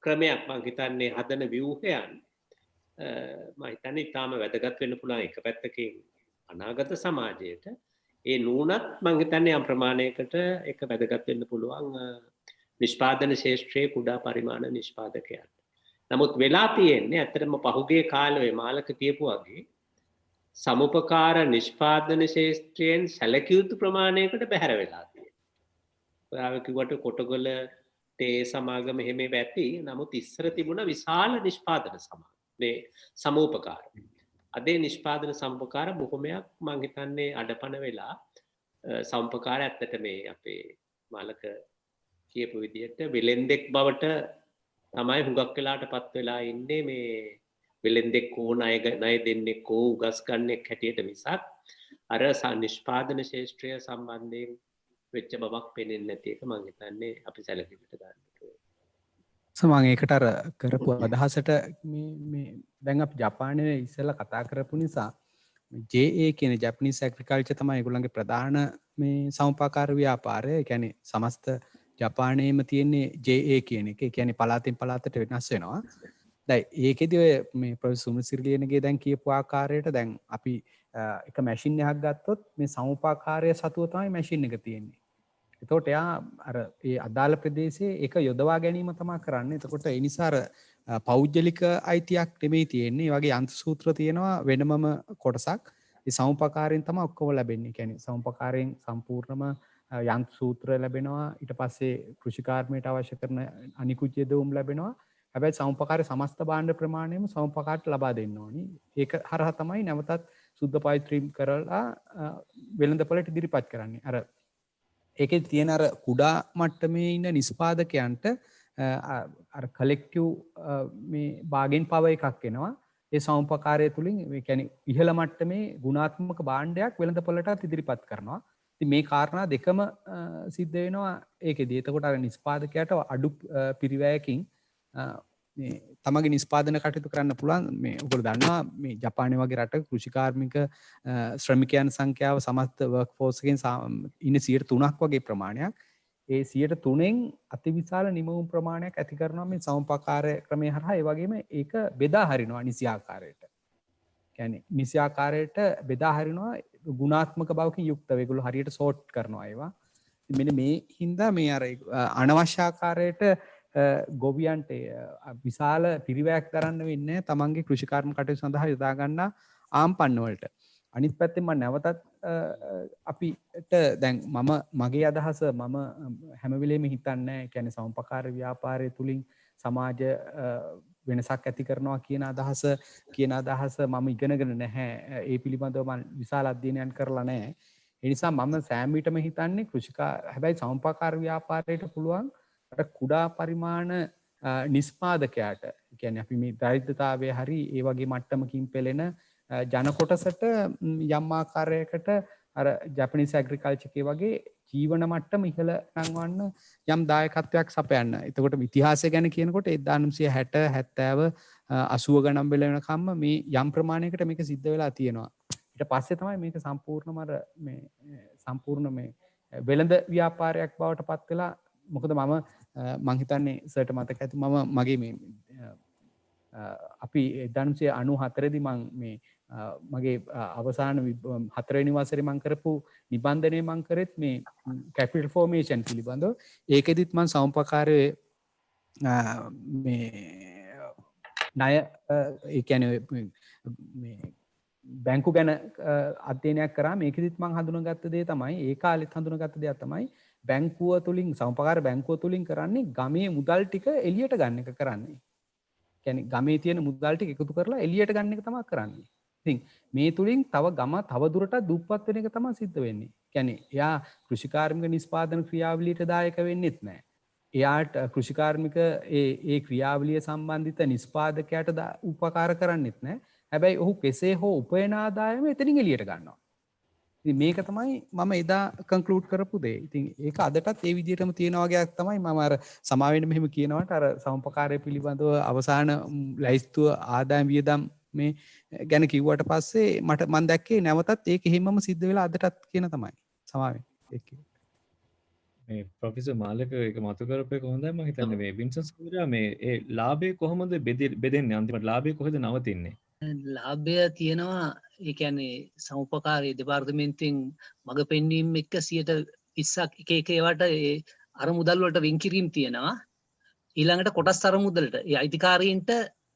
ක්‍රමයක් මම හිතන්නේ හදන ව්‍යුහයන් මම හිතන්නේ ඊටාම වැදගත් වෙන්න පුළුවන්. එක පැත්තකින් අනාගත සමාජයට ඒ නූනත් මම හිතන්නේ යම් ප්‍රමාණයකට ඒක වැදගත් වෙන්න පුළුවන් නිෂ්පාදන ශාස්ත්‍රයේ කුඩා පරිමාණ නිෂ්පාදකයන්. නමුත් වෙලා තියෙන්නේ ඇත්තටම පහුගිය කාලේ මාලක කියපු වගේ සමුපකාර නිෂ්පාදන ශාස්ත්‍රයෙන් සැලකිය යුතු ප්‍රමාණයකට බැහැර වෙලා තියෙනවා. ඔයාලා කිව්වට කොටගොල්ල තේ සමාගම එහෙම ඇති. නමුත් ඉස්සර තිබුණ විශාල නිෂ්පාදන මේ සමූපකාර. අදේ නිෂ්පාදන සම්පකාර බොහොමයක් මම හිතන්නේ අඩපණ වෙලා සම්පකාර ඇත්තට මේ අපේ මාලක කියපු විදිහට වෙලෙන්දෙක් බවට තමයි හුඟක් වෙලාටපත් වෙලා ඉන්නේ. මේ වෙලෙන්දෙක් කෝ ණය දෙන්නේ කෝ උගස් ගන්නෙක් හැටියට මිසක් අර නිෂ්පාදන ශාස්ත්‍රය සම්බන්ධයෙන් වෙච්ච බවක් පේන්නේ නැති එක මම හිතන්නේ අපි සැලකිලිට ගන්න ඕනේ. මම ඒකට අර කරපු අදහසට මේ දැන් අපි ජපානයේ ඉස්සෙල්ලා කතා කරපු නිසා JA කියන ජපනීස් ඇග්‍රිකල්චර් තමයි ඒගොල්ලන්ගේ ප්‍රධාන මේ සමුපකාර ව්‍යාපාරය. ඒ කියන්නේ සමස්ත ජපානයේම තියෙන්නේ JA කියන එක. ඒ කියන්නේ පළාතින් පළාතට වෙනස් වෙනවා. දැන් ඒකෙදි ඔය මේ ප්‍රොෆෙසර් සුමසිරිලියනගේ දැන් කියපු ආකාරයට දැන් අපි එක මැෂින් එකක් ගත්තොත් මේ සමුපකාරය සතුව තමයි මැෂින් එක තියෙන්නේ. එතකොට එයා අර ඒ අදාළ ප්‍රදේශයේ ඒක යොදවා ගැනීම තමයි කරන්නේ. එතකොට ඒ නිසා අර පෞද්ගලික අයිතියක් නෙමෙයි තියෙන්නේ. ඒ වගේ යන්ත්‍ර සූත්‍ර තියෙනවා වෙනමම කොටසක්. ඒ සමුපකාරයෙන් තමයි ඔක්කොම ලැබෙන්නේ. කියන්නේ සමුපකාරයෙන් සම්පූර්ණම යන්ත්‍ර සූත්‍ර ලැබෙනවා. ඊට පස්සේ කෘෂිකාර්මයට අවශ්‍ය කරන අනිකුත් යෙදවුම් ලැබෙනවා. හැබැයි සමුපකාරයේ සමස්ත භාණ්ඩ ප්‍රමාණයම සමුපකාරට ලබා දෙන්න ඕනි. ඒක හරහා තමයි නැවතත් සුද්ධ පවිත්‍රීම් කරලා වෙළඳපොළට ඉදිරිපත් කරන්නේ. අර ඒකේ තියෙන අර කුඩා මට්ටමේ ඉන්න නිෂ්පාදකයන්ට අර කලෙක්ටිව් මේ බාගෙන් පව එකක් එනවා. ඒ සමුපකාරය තුලින් ඒ කියන්නේ ඉහළ මට්ටමේ ගුණාත්මක භාණ්ඩයක් වෙළඳපොළටත් ඉදිරිපත් කරනවා. ඉතින් මේ කාරණා දෙකම සිද්ධ වෙනවා ඒකෙදී. එතකොට අර නිෂ්පාදකයාට අඩු පිරිවැයකින් මේ තමගේ නිෂ්පාදන කටයුතු කරන්න පුළුවන්. මේ ඔයගොල්ලෝ දන්නවා මේ ජපානය වගේ රටක කෘෂිකාර්මික ශ්‍රමිකයන් සංඛ්‍යාව සමස්ත වර්ක් ෆෝස් එකෙන් ඉන්නේ 3% වගේ ප්‍රමාණයක්. ඒ 3%න් අතිවිශාල නිමවුම් ප්‍රමාණයක් ඇති කරනවා මේ සමුපකාර ක්‍රමය හරහා. ඒ වගේම ඒක බෙදා හරිනවා නිසි ආකාරයට. කියන්නේ නිසි ආකාරයට බෙදා හරිනවා ගුණාත්මක බවකින් යුක්තව. ඒගොල්ලෝ හරියට සෝට් කරනවා ඒවා. මෙන්න මේ හින්දා මේ අර අනවශ්‍ය ආකාරයට ගොවියන්ට විශාල පිරිවැයක් දරන්න වෙන්නේ තමන්ගේ කෘෂිකාර්ම කටයුතු සඳහා යොදා ගන්නා ආම්පන්න වලට. අනිත් පැත්තෙන් මම නැවතත් අපිට දැන් මගේ අදහස මම හැම වෙලෙම හිතන්නේ කියන්නේ සමුපකාර ව්‍යාපාරය තුලින් සමාජ වෙනසක් ඇති කරනවා කියන අදහස මම ඉගෙනගෙන නැහැ. ඒ පිළිබඳව මම විශාල අධ්‍යයනයක් කරලා නැහැ. ඒ නිසා මම සෑම විටම හිතන්නේ හැබැයි සමුපකාර ව්‍යාපාරයට පුළුවන් කුඩා පරිමාණ නිෂ්පාදකයාට කියන්නේ අපි මේ දරිද්‍රතාවය හරි ඒ වගේ මට්ටමකින් පෙළෙන ජන කොටසට යම් ආකාරයකට අර ජපනීස් ඇග්‍රිකල්චර් එකේ වගේ ජීවන මට්ටම ඉහළ නංවන්න යම් දායකත්වයක් සපයන්න. එතකොට ඉතිහාසය ගැන කියනකොට 1960 70 80 ගණන් වෙල වෙනකම්ම මේ යම් ප්‍රමාණයකට මේක සිද්ධ වෙලා තියෙනවා. ඊට පස්සේ තමයි මේක සම්පූර්ණ මේ වෙළඳ ව්‍යාපාරයක් බවට පත් වෙලා. මොකද මං හිතන්නේ සර්ට මතක ඇති මගේ මේ අපි 1994 දී මං මේ මගේ අවසාන 4 වෙනි වසරේ මං කරපු නිබන්ධනය මං කරෙත් මේ කැපිටල් ෆෝමේෂන් පිළිබඳව. ඒකෙදිත් මං සමුපකාරයේ මේ ණය ඒ කියන්නේ මේ බැංකු ගැන අධ්‍යයනයක් කරා. මේකෙදිත් මං හඳුනාගත්ත දේ තමයි ඒ කාලෙත් හඳුනාගත්ත දෙයක් තමයි බැංකුව තුලින් සමුපකාර බැංකුව තුලින් කරන්නේ ගමේ මුදල් ටික එළියට ගන්න එක කරන්නේ. කියන්නේ ගමේ තියෙන මුදල් ටික එකතු කරලා එළියට ගන්න එක තමයි කරන්නේ. ඉතින් මේ තුලින් තව ගම තව දුරටත් දුප්පත් වෙන එක තමයි සිද්ධ වෙන්නේ. කියන්නේ එයා කෘෂිකාර්මික නිෂ්පාදන ක්‍රියාවලියට දායක වෙන්නෙත් නැහැ. එයාට කෘෂිකාර්මික ඒ ක්‍රියාවලිය සම්බන්ධිත නිෂ්පාදකයාට උපකාර කරන්නෙත් නැහැ. හැබැයි ඔහු කෙසේ හෝ උපයන ආදායම එතනින් එළියට ගන්නවා. ඉතින් මේක තමයි මම එදා කන්ක්ලූඩ් කරපු දේ. ඉතින් ඒක අදටත් ඒ විදිහටම තියෙන වගේක් තමයි මම අර සමාවෙන්න මෙහෙම කියනවට අර සමුපකාරය පිළිබඳව අවසාන ලැයිස්තුව ආදායම් වියදම් මේ ගැන කිව්වට පස්සේ මම දැක්කේ නැවතත් ඒක එහෙමම සිද්ධ වෙලා අදටත් කියන තමයි. සමාවෙන්න. ඒක මේ ප්‍රොෆෙසර් මාලක ඒක මතු කරපු එක හොඳයි. මම හිතන්නේ මේ වින්සන් සූර්යා මේ ඒ ලාභය කොහොමද බෙදෙන්නේ අන්තිමට ලාභය කොහෙද නවතින්නේ? ලාභය තියෙනවා. ඒ කියන්නේ සමුපකාරී දෙපාර්තමේන්තුවෙන් මඟ පෙන්වීම එක්ක 20% එක ඒවට අර මුදල් වලට වෙන් කිරීම තියෙනවා. ඊළඟට කොටස් අර මුදලට ඒ අයිතිකාරීන්ට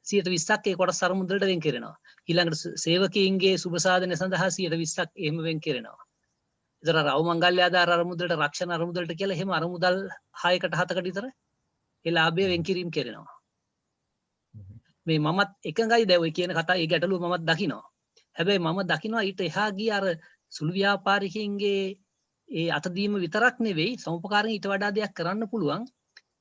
20% ඒ කොටස් අර මුදලට වෙන් කරනවා. ඊළඟට සේවකීන්ගේ සුබ සාධන සඳහා 20% එහෙම වෙන් කරනවා. ඒතර රව මංගල්‍ය ආධාර අර මුදලට රක්ෂණ අර මුදලට කියලා එහෙම අර මුදල් 6කට 7කට විතර ඒ ලාභය වෙන් කිරීම කරනවා. මේ මමත් එකඟයි දැන් ඔය කියන කතා ඒ ගැටලුව මමත් දකිනවා. හැබැයි මම දකිනවා ඊට එහා ගිය අර සුළු ව්‍යාපාරිකයින්ගේ ඒ අතදීම විතරක් නෙවෙයි සමුපකාරයෙන් ඊට වඩා දෙයක් කරන්න පුළුවන්.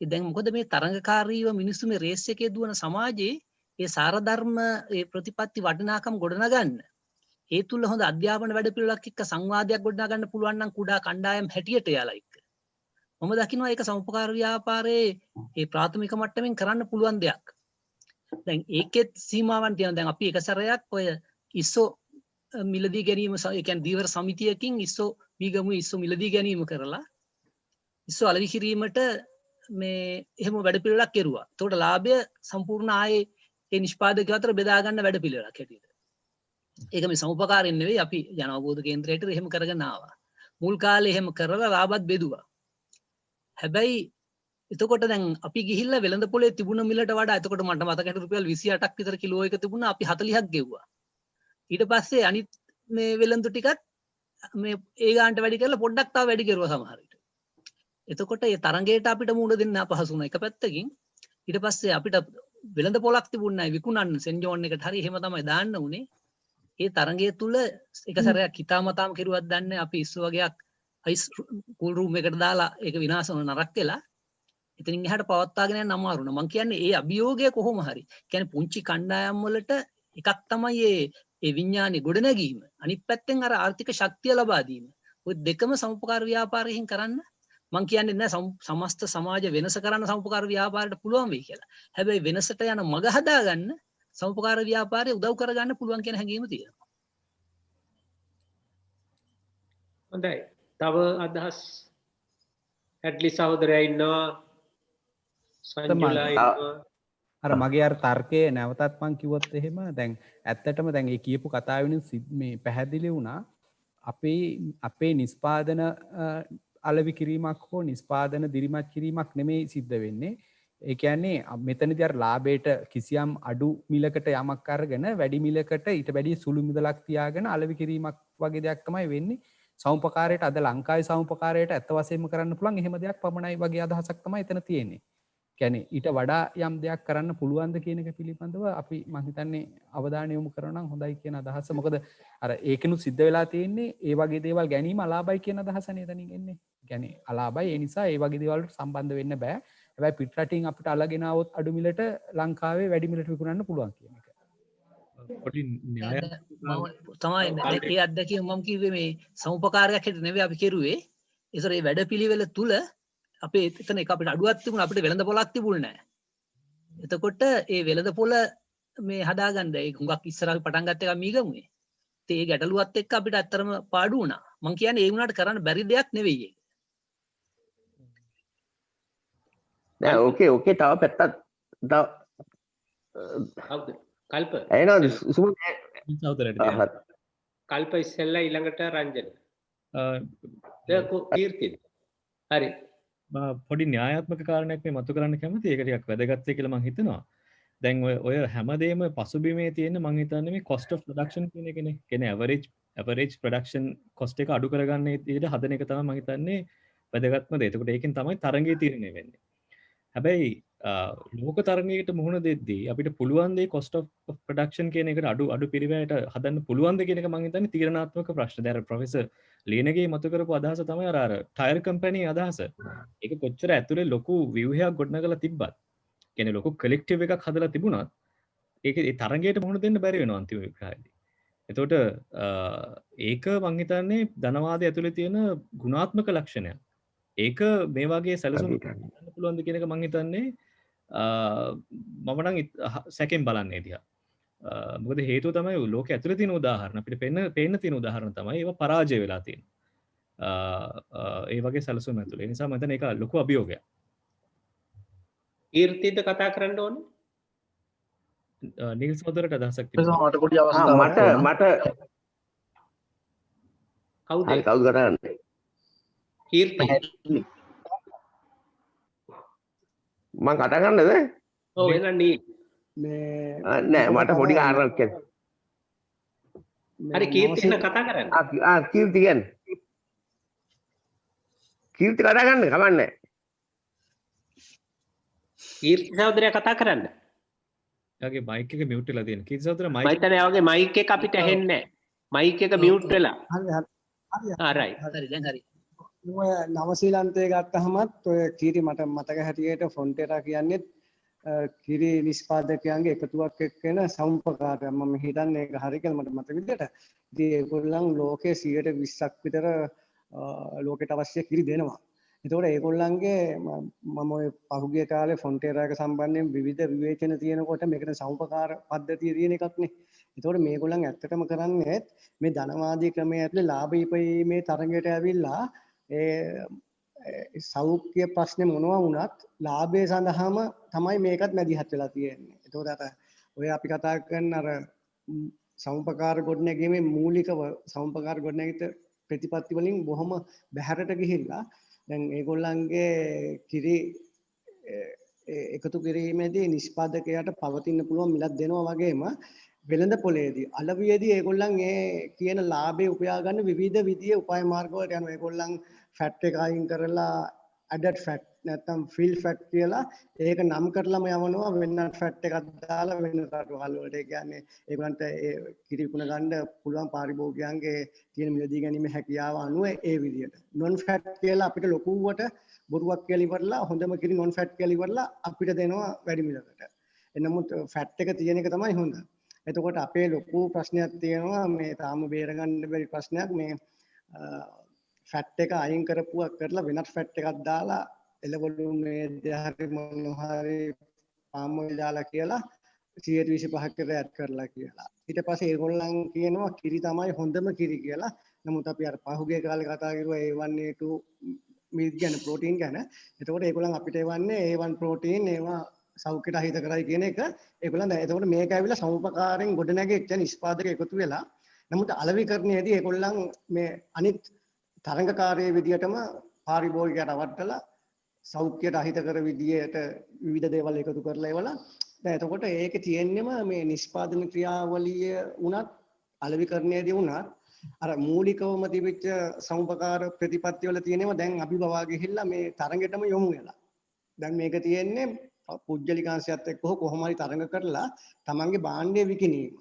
ඒ දැන් මොකද මේ තරඟකාරීව මිනිස්සු මේ රේස් එකේ දුවන සමාජයේ ඒ සාරධර්ම ඒ ප්‍රතිපත්ති වටිනාකම් ගොඩනගන්න. ඒ තුල හොඳ අධ්‍යාපන වැඩපිළිවෙලක් එක්ක සංවාදයක් ගොඩනගා ගන්න පුළුවන් නම් කුඩා කණ්ඩායම් හැටියට යාලා එක්ක. මම දකිනවා ඒක සමුපකාර ව්‍යාපාරයේ ඒ ප්‍රාථමික මට්ටමින් කරන්න පුළුවන් දෙයක්. දැන් ඒකෙත් සීමාවන් තියෙනවා. දැන් අපි එක සැරයක් ඔය ඉස්සෝ මිලදී ගැනීම ඒ කියන්නේ දීවර සමිතියකින් ඉස්සෝ වීගමු ඉස්සෝ මිලදී ගැනීම කරලා ඉස්සෝ අලෙවි කිරීමට මේ එහෙම වැඩපිළිවෙලක් කෙරුවා. ඒකට ලාභය සම්පූර්ණ ආයේ ඒ නිෂ්පාදකයෝ අතර බෙදා ගන්න වැඩපිළිවෙලක් හැටියට. ඒක මේ සමුපකාරයෙන් නෙවෙයි අපි ජන අවබෝධ කේන්ද්‍රයට එහෙම කරගෙන ආවා. මුල් කාලේ එහෙම කරලා ලාභත් බෙදුවා. හැබැයි එතකොට දැන් අපි ගිහිල්ලා වෙළඳ පොලේ තිබුණ මිලට වඩා එතකොට මට මතකයි රුපියල් 28ක් විතර කිලෝ එක තිබුණා අපි 40ක් ගෙව්වා. ඊට පස්සේ අනිත් මේ වෙළඳ ටිකත් මේ ඒ ගානට වැඩි කරලා පොඩ්ඩක් තව වැඩි කරුවා සමහර විට. එතකොට මේ තරඟයට අපිට මුණ දෙන්න අපහසු වුණා එක පැත්තකින්. ඊට පස්සේ අපිට වෙළඳ පොලක් තිබුණ නැහැ විකුණන්න සෙන් ජෝන් එකට හරි එහෙම තමයි දාන්න උනේ. ඒ තරඟය තුල එක සැරයක් හිතාමතාම කෙරුවක් දන්නේ අපි ඉස්සු වගේක් අයිස් කූල් රූම් එකට දාලා ඒක විනාශ වුණ නරක් වෙලා එතනින් එහාට පවත්වාගෙන යන්න අමාරු වුණා. මම කියන්නේ ඒ අභියෝගය කොහොම හරි. කියන්නේ පුංචි කණ්ඩායම් වලට එකක් තමයි ඒ විඥානේ ගොඩනැගීම. අනිත් පැත්තෙන් අර ආර්ථික ශක්තිය ලබා දීම. ඔය දෙකම සමුපකාර ව්‍යාපාරයෙන් කරන්න මම කියන්නේ නැහැ සමස්ත සමාජ වෙනස කරන්න සමුපකාර ව්‍යාපාරයට පුළුවන් වෙයි කියලා. හැබැයි වෙනසට යන මඟ හදාගන්න සමුපකාර ව්‍යාපාරය උදව් කරගන්න පුළුවන් කියන හැඟීම තියෙනවා. හොඳයි. තව අදහස් ඇඩ්ලි සහෝදරයා ඉන්නවා. සංජුලා ඉන්නවා. අර මගේ අර තර්කයේ නැවතත් මං කිව්වොත් එහෙම දැන් ඇත්තටම දැන් ඒ කියපු කතාවෙන් මේ පැහැදිලි වුණා අපේ නිස්පාදන අලෙවි කිරීමක් හෝ නිස්පාදන දිරිමත් කිරීමක් නෙමෙයි සිද්ධ වෙන්නේ. ඒ කියන්නේ මෙතනදී අර ලාභයට කිසියම් අඩු මිලකට යමක් අරගෙන වැඩි මිලකට ඊට වැඩි සුළු මුදලක් තියාගෙන අලෙවි කිරීමක් වගේ දෙයක් තමයි වෙන්නේ. සමුපකාරයට අද ලංකාවේ සමුපකාරයට ඇත්ත වශයෙන්ම කරන්න පුළුවන් එහෙම දෙයක් පමණයි වගේ අදහසක් තමයි එතන තියෙන්නේ. කියන්නේ ඊට වඩා යම් දෙයක් කරන්න පුළුවන්ද කියන එක පිළිබඳව අපි මම හිතන්නේ අවධානය යොමු කරනවා නම් හොඳයි කියන අදහස. මොකද අර ඒකනු සිද්ධ වෙලා තියෙන්නේ ඒ වගේ දේවල් ගැනීම අලාභයි කියන අදහසනේ එතනින් එන්නේ. කියන්නේ අලාභයි ඒ නිසා ඒ වගේ දේවල් වලට සම්බන්ධ වෙන්න බෑ. හැබැයි පිට රටින් අපිට අලගෙන આવොත් අඩු මිලට ලංකාවේ වැඩි මිලට විකුණන්න පුළුවන් කියන එක. පොඩි න්‍යාය තමයි ඒ අත්දැකීම මම කිව්වේ මේ සමුපකාරයක් හැටියට නෙවෙයි අපි කෙරුවේ. ඒතර මේ වැඩපිළිවෙල තුල අපේ එතන එක අපිට අඩුවක් තිබුණා අපිට වෙළඳ පොලක් තිබුණේ නැහැ. එතකොට ඒ වෙළඳ පොල මේ හදාගන්න ඒ හුඟක් ඉස්සරහ පටන් ගත්ත එක මීගමුවේ. ඉතින් ඒ ගැටලුවත් එක්ක අපිට ඇත්තරම පාඩු වුණා. මම කියන්නේ ඒ වුණාට කරන්න බැරි දෙයක් නෙවෙයි ඒක. නෑ ඕකේ තව පැත්තක් තව කවුද? කල්ප. එනවාද සුමුත් සහෝදරයට කල්ප ඉස්සෙල්ලා ඊළඟට රංජන. කීර්තිද? හරි. පොඩි න්‍යායාත්මක කාරණයක් මේ මතු කරන්න කැමති. ඒක ටිකක් වැදගත් කියලා මම හිතනවා. දැන් ඔය හැමදේම පසුබිමේ තියෙන මම හිතන්නේ මේ cost of production කියන එකනේ. කියන්නේ average production cost එක අඩු කරගන්න විදිහට හදන එක තමයි මම හිතන්නේ වැදගත්ම දේ. එතකොට ඒකෙන් තමයි තරඟය තීරණය වෙන්නේ. හැබැයි ලෝක තරඟයකට මුහුණ දෙද්දී අපිට පුළුවන් දේ cost of production කියන එකට අඩු පිරිවැයට හදන්න පුළුවන්ද කියන එක මම හිතන්නේ තීරණාත්මක ප්‍රශ්න. දැන් ප්‍රොෆෙසර් ලීනගේ මතු කරපු අදහස තමයි අර ටයර් කම්පැනි අදහස. ඒක කොච්චර ඇතුලේ ලොකු ව්‍යුහයක් ගොඩනගලා තිබ්බත් කියන්නේ ලොකු කලෙක්ටිව් එකක් හදලා තිබුණත් ඒක ඒ තරඟයට මුහුණ දෙන්න බැරි වෙනවා අන්තිම විග්‍රහයේදී. එතකොට ඒක මම හිතන්නේ ධනවාදය ඇතුලේ තියෙන ගුණාත්මක ලක්ෂණයක්. ඒක මේ වගේ සැලසුම් ගන්න පුළුවන්ද කියන එක මම හිතන්නේ මම නම් සැකෙන් බලන්නේ දිහා. මොකද හේතුව තමයි ලෝකයේ ඇතුලේ තියෙන උදාහරණ අපිට පේන්න තියෙන උදාහරණ තමයි ඒවා පරාජය වෙලා තියෙන්නේ. ඒ වගේ සැලසුම් ඇතුලේ. ඒ නිසා මම හිතන්නේ ඒක ලොකු අභියෝගයක්. කීර්තිද කතා කරන්න ඕනේ? නිල් සහෝදරට අදහසක් තිබුණා. මට පොඩි අවස්ථාවක් මට කවුද? කවුද කරන්නේ? කීර්ති. මම කතා කරන්නද? ඔව් එන නී. මේ නෑ මට පොඩි කාරණාවක් කියන්න. හරි කීර්ති කියන කතා කරන්න. කීර්ති කියන්නේ. කීර්ති කතා කරන්න කමන්නේ. කීර්ති සහෝදරයා කතා කරන්න. එයාගේ මයික් එක මියුට් වෙලා තියෙනවා. කීර්ති සහෝදරයා මම මයික් හිතන්නේ එයාගේ මයික් එක අපිට ඇහෙන්නේ නැහැ. මයික් එක මියුට් වෙලා. හරි හරි දැන් හරි. ඔය නවසීලන්තයේ ගත්තහමත් ඔය කීරි මට මතක හැටියට ෆොන්ටේරා කියන්නේ කිරි නිෂ්පාදකයන්ගේ එකතුවක් එක්කෙන සමුපකාරයක්. මම හිතන්නේ ඒක හරි කියලා මට මතක විදිහට. ඉතින් ඒගොල්ලන් ලෝකයේ 120ක් විතර ලෝකෙට අවශ්‍ය කිරි දෙනවා. ඒතකොට ඒගොල්ලන්ගේ මම ඔය පහුගිය කාලේ ෆොන්ටේරා එක සම්බන්ධයෙන් විවිධ විවේචන තියෙනකොට මේකට සමුපකාර පද්ධතිය තියෙන එකක්නේ. ඒතකොට මේගොල්ලන් ඇත්තටම කරන්නේ මේ ධනවාදී ක්‍රමයේ ඇතුලේ ලාභ ඉපීමේ තරඟයට ඇවිල්ලා සෞඛ්‍ය ප්‍රශ්නේ මොනවා වුණත් ලාභය සඳහාම තමයි මේකත් මැදිහත් වෙලා තියෙන්නේ. ඒතකොට අර ඔය අපි කතා කරන අර සමුපකාර ගොඩනැගීමේ මූලික සමුපකාර ගොඩනැගීමේ ප්‍රතිපත්ති වලින් බොහොම බැහැරට ගිහිල්ලා දැන් ඒගොල්ලන්ගේ කිරි එකතු කිරීමේදී නිෂ්පාදකයාට පවතින්න පුළුවන් මිලක් දෙනවා වගේම වෙළඳ පොලේදී අලවියේදී ඒගොල්ලන් ඒ කියන ලාභය උපයා ගන්න විවිධ විදිහේ උපාය මාර්ග වලට යනවා. ඒගොල්ලන් ෆැට් එක අයින් කරලා ඇඩඩ් ෆැට් නැත්නම් ෆිල් ෆැට් කියලා ඒක නම් කරලාම යවනවා වෙනත් ෆැට් එකක් දාලා වෙන රටවල් වලට. ඒ කියන්නේ ඒගොල්ලන්ට ඒ කිරි විකුණ ගන්න පුළුවන් පාරිභෝගිකයන්ගේ තියෙන මිලදී ගැනීම හැකියාව අනුව ඒ විදිහට. නොන් ෆැට් කියලා අපිට ලොකුවට බොරුවක් කියලා ඉවරලා හොඳම කිරි නොන් ෆැට් කියලා ඉවරලා අපිට දෙනවා වැඩි මිලකට. එනමුත් ෆැට් එක තියෙන එක තමයි හොඳ. එතකොට අපේ ලොකු ප්‍රශ්නයක් තියෙනවා මේ තාම බේරගන්න බැරි ප්‍රශ්නයක් මේ ෆැට් එක අයින් කරපුවා කරලා වෙනත් ෆැට් එකක් දාලා එළවලු මේද හරි මොනහරි පාම් ඔයිල් දාලා කියලා 125ක් විතර ඇඩ් කරලා කියලා. ඊට පස්සේ ඒගොල්ලන් කියනවා කිරි තමයි හොඳම කිරි කියලා. නමුත් අපි අර පහුගිය කාලේ කතා කරුවා A1 A2 මිල්ක් ගැන ප්‍රෝටීන් ගැන. එතකොට ඒගොල්ලන් අපිට එවන්නේ A1 ප්‍රෝටීන් ඒවා සෞඛ්‍යට අහිත කරයි කියන එක ඒගොල්ලන් දැන් එතකොට මේක ඇවිල්ලා සමුපකාරයෙන් ගොඩනැගෙච්ච නිෂ්පාදක එකතු වෙලා නමුත් අලෙවිකරණයේදී ඒගොල්ලන් මේ අනිත් තරංගකාරී විදියටම පාරිභෝගිකයට අවට්ටලා සෞඛ්‍යයට අහිතකර විදියට විවිධ දේවල් එකතු කරලා ඒවලා දැන් එතකොට ඒකේ තියෙන්නම මේ නිෂ්පාදන ක්‍රියාවලිය උනත් අලෙවිකරණයේදී උනත් අර මූලිකවම තිබිච්ච සමුපකාර ප්‍රතිපත්ති වල තියෙනවා දැන් අභිභවා ගිහිල්ලා මේ තරංගෙටම යොමු වෙලා. දැන් මේක තියෙන්නේ පුජ්‍යලිකාංශයත් එක්ක කොහොම හරි තරඟ කරලා තමන්ගේ භාණ්ඩය විකිණීම.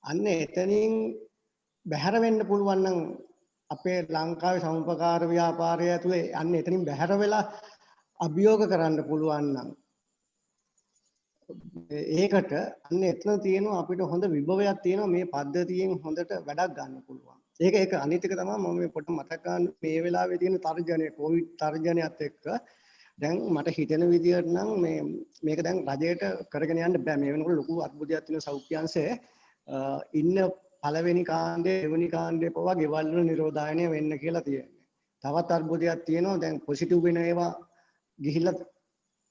අන්න එතනින් බැහැර වෙන්න පුළුවන් නම් අපේ ලංකාවේ සමුපකාර ව්‍යාපාරය ඇතුලේ අන්න එතනින් බැහැර වෙලා අභියෝග කරන්න පුළුවන් නම් ඒකට අන්න එතන තියෙනවා අපිට හොඳ විභවයක් තියෙනවා මේ පද්ධතියෙන් හොඳට වැඩක් ගන්න පුළුවන්. ඒක අනිත් එක තමයි මම මේ පොඩ්ඩක් මතක් කරන්න මේ වෙලාවේ තියෙන තර්ජනය කොවිඩ් තර්ජනයත් එක්ක දැන් මට හිතෙන විදිහට නම් මේක දැන් රජයට කරගෙන යන්න බෑ. මේ වෙනකොට ලොකු අර්බුදයක් තියෙන සෞඛ්‍යාංශයේ ඉන්න පළවෙනි කාණ්ඩේ දෙවෙනි කාණ්ඩේ පවා ගෙවල් වල නිරෝධායනය වෙන්න කියලා තියෙනවා. තවත් අර්බුදයක් තියෙනවා දැන් පොසිටිව් වෙන ඒවා ගිහිල්ලා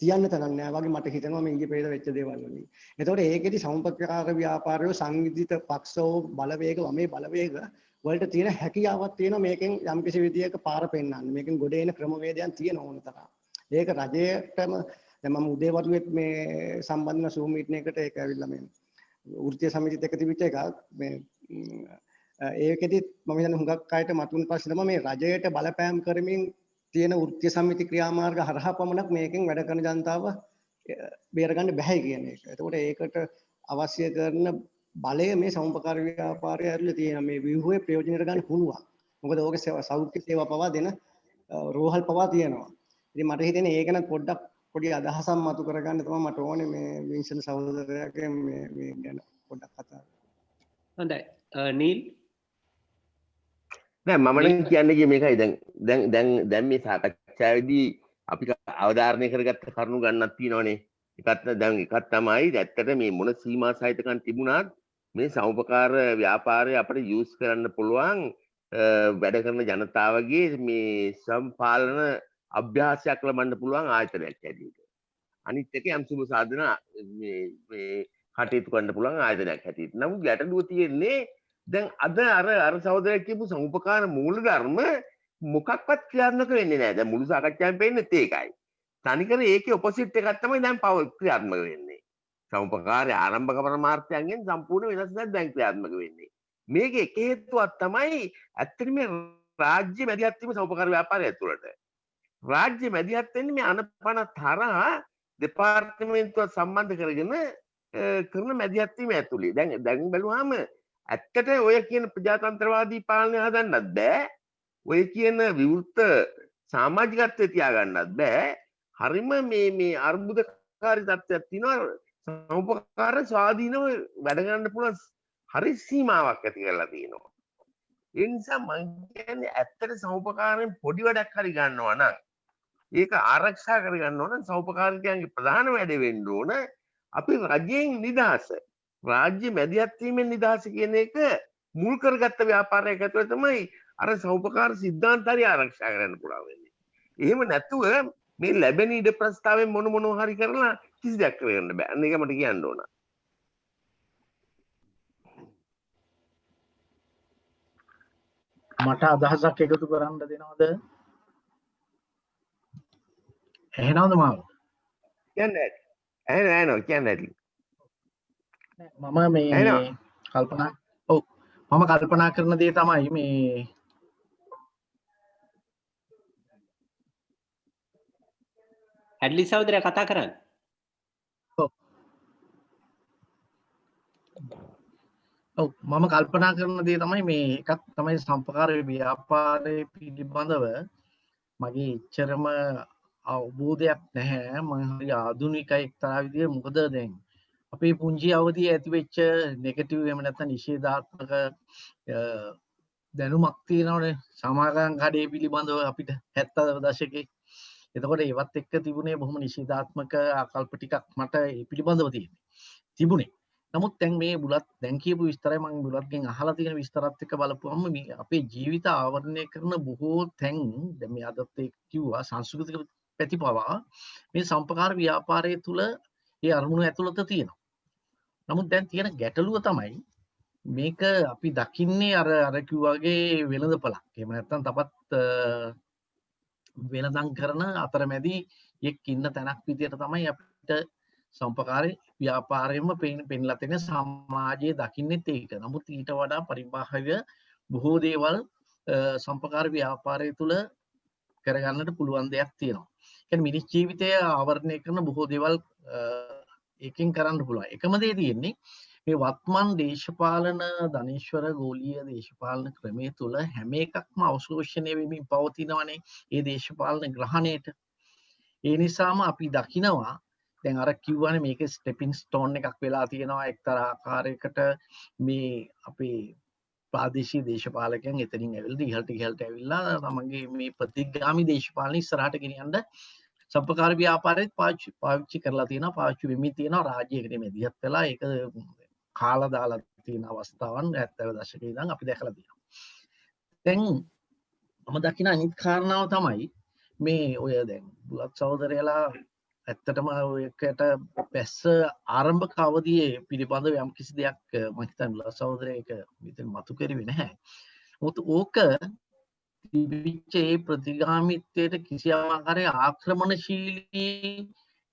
තියන්න තරම් නෑ වගේ මට හිතෙනවා මේ ඊයේ පෙරේද වෙච්ච දේවල් වලින්. එතකොට ඒකෙදි සමුපකාර ව්‍යාපාරයේ සංවිධිත පක්ෂෝ බලවේග වමේ බලවේග වලට තියෙන හැකියාවක් තියෙනවා මේකෙන් යම්කිසි විදියක පාර පෙන්නන්න. මේකෙන් ගොඩ එන ක්‍රමවේදයන් තියෙන ඕන තරම්. ඒක රජයටම දැන් මම උදේවරුෙත් මේ සම්බන්ධ Zoom meeting එකට ඒක ඇවිල්ලා මේ වෘත්තීය සමිතියත් එක්ක තිබිච්ච එකක් මේ ඒකෙදි මම හිතන්නේ හුඟක් අයට මතුන් පස්සේ තමයි මේ රජයට බලපෑම් කරමින් තියෙන වෘත්තීය සමිති ක්‍රියාමාර්ග හරහා පමණක් මේකෙන් වැඩ කරන ජනතාව බේරගන්න බෑ කියන එක. එතකොට ඒකට අවශ්‍ය කරන බලය මේ සමුපකාර ව්‍යාපාරය ඇතුළේ තියෙන මේ ව්‍යුහයේ ප්‍රයෝජනයට ගන්න පුළුවන්. මොකද ඕකේ සෞඛ්‍ය සේවා පවා දෙන රෝහල් පවා තියෙනවා. ඉතින් මට හිතෙන්නේ ඒක නම් පොඩ්ඩක් පොඩි අදහසක් මතු කරගන්න තමයි මට ඕනේ මේ වින්සන් සහෝදරයාගේ මේ ගැන පොඩ්ඩක් කතා කරන්න. හොඳයි. නීල් නෑ මම නම් කියන්නේ මේකයි දැන් මේ සාකච්ඡාවේදී අපි අවධාරණය කරගත්ත කරුණු ගන්නක් තියෙනවනේ. එකක් තමයි ඇත්තට මේ මොන සීමා සහිතකම් තිබුණත් මේ සමුපකාර ව්‍යාපාරය අපිට යූස් කරන්න පුළුවන් වැඩ කරන ජනතාවගේ මේ සම්පාලන අභ්‍යාසයක් ලබන්න පුළුවන් ආයතනයක් හැටියට. අනිත් එක යම් සුබ සාධන මේ කටයුතු කරන්න පුළුවන් ආයතනයක් හැටියට. නමුත් ගැටලුව තියෙන්නේ දැන් අද අර සහෝදරයෙක් කියපු සමුපකාර මූලධර්ම මොකක්වත් ක්‍රියාත්මක වෙන්නේ නැහැ. දැන් මුළු සාකච්ඡාවෙන් පේන්නේ ඒකයි. තනිකර ඒකේ ඔපොසිට් එකක් තමයි දැන් ක්‍රියාත්මක වෙන්නේ. සමුපකාරයේ ආරම්භක පරමාර්ථයෙන් සම්පූර්ණ වෙනස් එකක් දැන් ක්‍රියාත්මක වෙන්නේ. මේකේ එක හේතුවක් තමයි ඇත්තටම මේ රාජ්‍ය මැදිහත් වීම සමුපකාර ව්‍යාපාරය ඇතුළත. රාජ්‍ය මැදිහත් වෙන්නේ මේ අනපන තරහා දෙපාර්තමේන්තුව සම්බන්ධ කරගෙන කරන මැදිහත් වීම ඇතුළේ. දැන් බැලුවාම ඇත්තට ඔය කියන ප්‍රජාතන්ත්‍රවාදී පාලනය හදන්නත් බෑ. ඔය කියන විවෘත සමාජිකත්වය තියාගන්නත් බෑ. හරිම මේ අර්බුදකාරී තත්ත්වයක් තියෙනවා. සමුපකාර ස්වාධීනව වැඩ කරන්න පුළුවන් හරි සීමාවක් ඇති කරලා තියෙනවා. ඒ නිසා මම කියන්නේ ඇත්තට සමුපකාරයෙන් පොඩි වැඩක් හරි ගන්නවා නම් ඒක ආරක්ෂා කර ගන්නවා නම් සමුපකාරිකයන්ගේ ප්‍රධාන වැඩේ වෙන්න ඕන අපි රජයෙන් නිදහස රාජ්‍ය මැදිහත් වීමෙන් නිදහස කියන එක මුල් කරගත්ත ව්‍යාපාරයක් ඇතුළේ තමයි අර සමුපකාර සිද්ධාන්ත හරි ආරක්ෂා කරන්න පුළුවන් වෙන්නේ. එහෙම නැතුව මේ ලැබෙන ඉඩ ප්‍රස්තාවයෙන් මොනවා හරි කරලා කිසි දෙයක් කරගන්න බෑ. අන්න ඒක මට කියන්න ඕන. මට අදහසක් එකතු කරන්න දෙනවද? ඇහෙනවද මාව? කියන්නේ ඇහෙනව කියන්නේ මම මේ ඇහෙනව කල්පනා ඔව් මම කල්පනා කරන දේ තමයි මේ ඇඩ්ලි සහෝදරයා කතා කරන්න. ඔව් මම කල්පනා කරන දේ තමයි මේ එකක් තමයි සම්පකාර ව්‍යාපාරයේ පිළිබඳව මගේ එච්චරම අවබෝධයක් නැහැ. මම හරි ආධුනිකයි එක්තරා විදිහේ. මොකද දැන් අපේ පුංචි අවධියේ ඇතිවෙච්ච නෙගටිව් එහෙම නැත්නම් නිෂේධාත්මක දැනුමක් තියෙනවනේ සමාගම් කඩේ පිළිබඳව අපිට 70 දශකේ. එතකොට ඒවත් එක්ක තිබුණේ බොහොම නිෂේධාත්මක ආකල්ප ටිකක් මට ඒ පිළිබඳව තිබුණේ. නමුත් දැන් මේ බුලත් දැන් කියපු විස්තරය මම බුලත්ගෙන් අහලා තියෙන විස්තරات එක්ක බලපුවම මේ අපේ ජීවිත ආවරණය කරන බොහෝ තැන් දැන් මේ අදත් ඒ කිව්වා සංස්කෘතික ප්‍රතිපවා මේ සම්පකාර ව්‍යාපාරය තුල ඒ අරමුණු ඇතුළත තියෙනවා. නමුත් දැන් තියෙන ගැටලුව තමයි මේක අපි දකින්නේ අර කිව්වාගේ වෙළඳපළක්. එහෙම නැත්නම් තවත් වෙළඳම් කරන අතරමැදි එක් ඉන්න තැනක් විදියට තමයි අපිට සම්පකාරී ව්‍යාපාරයෙන්ම පෙන්ලා තියෙන සමාජයේ දකින්නෙත් ඒක. නමුත් ඊට වඩා පරිබාහිර බොහෝ දේවල් සම්පකාර ව්‍යාපාරය තුළ කරගන්නට පුළුවන් දෙයක් තියෙනවා. කියන්නේ මිනිස් ජීවිතය ආවරණය කරන බොහෝ දේවල් එකකින් කරන්න පුළුවන්. එකම දේ තියෙන්නේ මේ වත්මන් දේශපාලන ධනේශ්වර ගෝලීය දේශපාලන ක්‍රමයේ තුල හැම එකක්ම අවශෝෂණය වෙමින් පවතිනවනේ. ඒ දේශපාලන ග්‍රහණයට. ඒ නිසාම අපි දකිනවා දැන් අර කිව්වනේ මේක ස්ටෙපින් ස්ටෝන් එකක් වෙලා තියෙනවා එක්තරා ආකාරයකට මේ අපේ ප්‍රාදේශීය දේශපාලකයන් එතනින් ඇවිල්ලා ඉහළට ඇවිල්ලා තමන්ගේ මේ ප්‍රතිගාමී දේශපාලන ඉස්සරහට ගෙනියන්න සම්පකාර ව්‍යාපාරෙත් පාවිච්චි කරලා තියෙනවා පාවිච්චි වෙමින් තියෙනවා රාජ්‍යයකට මෙදිහත් වෙලා ඒක කාලා දාලා තියෙන අවස්ථාවන් 70 දශකයේ ඉඳන් අපි දැකලා තියෙනවා. දැන් මම දකින අනිත් කාරණාව තමයි මේ ඔය දැන් බුලත් සහෝදරයලා ඇත්තටම ඔයකට බැස්ස ආරම්භක අවධියේ පිළිබඳව යම් කිසි දෙයක් මම හිතන්නේ බුලත් සහෝදරයක මෙතන මතු කරුවේ නැහැ. මොකද ඕක තිබිච්ච ඒ ප්‍රතිගාමීත්වයට කිසියම් ආකාරයේ ආක්‍රමණශීලී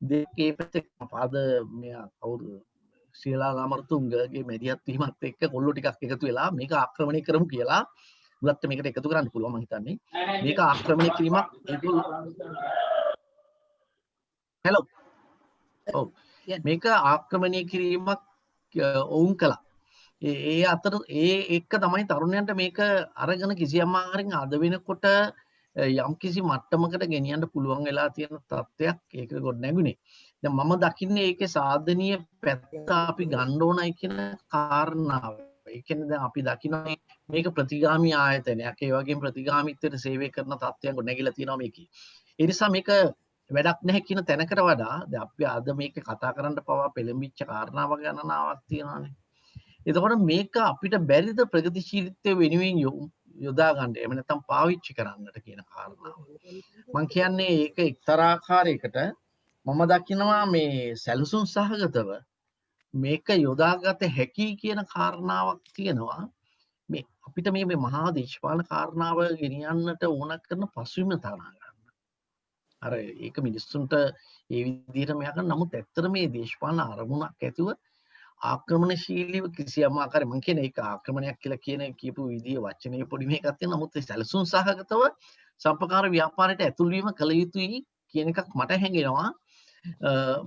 දෙකේ පැත්තේ පාද මෙයා කවුරු ශීලා ලාමර්තුංගගේ මැදිහත් වීමත් එක්ක කොල්ලෝ ටිකක් එකතු වෙලා මේක ආක්‍රමණය කරමු කියලා බුලත් මේකට එකතු කරන්න පුළුවන් මම හිතන්නේ. මේක ආක්‍රමණය කිරීමක් හෙලෝ ඔව් මේක ආක්‍රමණය කිරීමක් ඔවුන් කළා. ඒ අතර ඒ එක්ක තමයි තරුණයන්ට මේක අරගෙන කිසියම් ආකාරයෙන් අද වෙනකොට යම් කිසි මට්ටමකට ගෙනියන්න පුළුවන් වෙලා තියෙන තත්ත්වයක් ඒක ගොඩ නැගුණේ. දැන් මම දකින්නේ ඒකේ සාධනීය පැත්ත අපි ගන්න ඕනයි කියන කාරණාව. ඒ කියන්නේ දැන් අපි දකින්නේ මේක ප්‍රතිගාමී ආයතනයක්. ඒ වගේම ප්‍රතිගාමීත්වයට සේවය කරන තත්ත්වයන් ගොඩ නැගිලා තියෙනවා මේකේ. ඒ නිසා මේක වැඩක් නැහැ කියන තැනකට වඩා දැන් අපි අද මේක කතා කරන්න පවා පෙළඹිච්ච කාරණාවක් ගණනාවක් තියෙනවානේ. එතකොට මේක අපිට බැරිද ප්‍රගතිශීලීත්වය වෙනුවෙන් යොදා ගන්න. එහෙම නැත්නම් පාවිච්චි කරන්නට කියන කාරණාව. මම කියන්නේ ඒක එක්තරා ආකාරයකට මම දකිනවා මේ සැලසුම් සහගතව මේක යොදාගත හැකි කියන කාරණාවක් තියෙනවා. මේ අපිට මේ මහා දේශපාලන කාරණාව ගෙනියන්නට ඕන කරන පසුබිම තනා ගන්න. අර ඒක මිනිස්සුන්ට ඒ විදිහට මෙයා කරන නමුත් ඇත්තට මේ දේශපාලන අරමුණක් ඇතුව ආක්‍රමණශීලීව කිසියම් ආකාරයක මම කියන එක ආක්‍රමණයක් කියලා කියන කියපු විදිහේ වචනේ පොඩි මේකක් තියෙනවා. නමුත් ඒ සැලසුම් සහගතව සම්පකාර ව්‍යාපාරයට ඇතුල් වීම කළ යුතුයි කියන එකක් මට හැඟෙනවා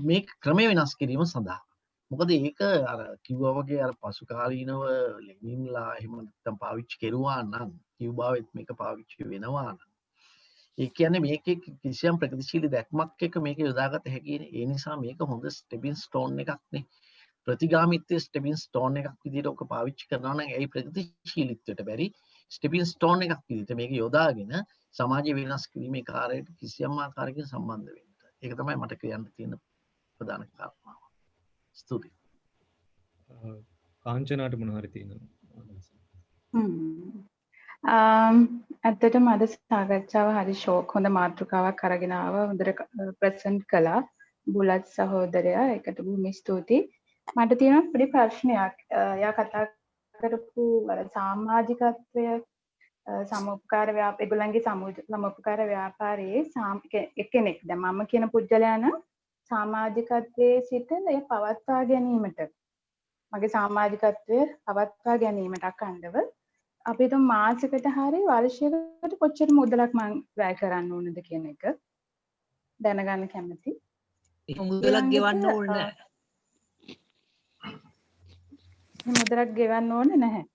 මේ ක්‍රමය වෙනස් කිරීම සඳහා. මොකද ඒක අර කිව්වා වගේ අර පසු කාලීනව ලෙනින්ලා එහෙම නැත්නම් පාවිච්චි කෙරුවා නම් කිව්බාවෙත් මේක පාවිච්චි වෙනවා නම් ඒ කියන්නේ මේකේ කිසියම් ප්‍රගතිශීලී දැක්මක් එක්ක මේක යොදාගත හැකි. ඒ නිසා මේක හොඳ ස්ටෙපින් ස්ටෝන් එකක් නේ. ප්‍රතිගාමීත්වයේ ස්ටෙපින් ස්ටෝන් එකක් විදිහට ඔක පාවිච්චි කරනවා නම් ඒ ප්‍රගතිශීලීත්වයට බැරි ස්ටෙපින් ස්ටෝන් එකක් විදිහට මේක යොදාගෙන සමාජය වෙනස් කිරීමේ කාර්යයට කිසියම් ආකාරයකින් සම්බන්ධ වෙන්න. ඒක තමයි මට කියන්න තියෙන ප්‍රධාන කාරණාව. ස්තුතියි. කාංචනාට මොන හරි තියෙනවා? ඇත්තටම අද සාකච්ඡාව හරි ෂෝක් හොඳ මාතෘකාවක් අරගෙන ආවා. හොඳට ප්‍රසන්ට් කළා බුලත් සහෝදරයා. ඒකට බොහොම ස්තුතියි. මට තියෙන පොඩි ප්‍රශ්නයක්. එයා කතා කරපු අර සමාජිකත්වය සමුපකාර ඒගොල්ලන්ගේ සමුපකාර ව්‍යාපාරයේ එක්කෙනෙක් දැන් මම කියන පුද්ගලයා නම් සමාජිකත්වයේ සිට ඒ පවත්වා ගැනීමට මගේ සමාජිකත්වය පවත්වා ගැනීමට අඛණ්ඩව අපි තුන් මාසයකට හරි වර්ෂයකට කොච්චර මුදලක් මම වැය කරන්න ඕනද කියන එක දැනගන්න කැමතියි. ඒක මුදලක් ගෙවන්න ඕනේ නැහැ. මුදලක් ගෙවන්න ඕනේ නැහැ.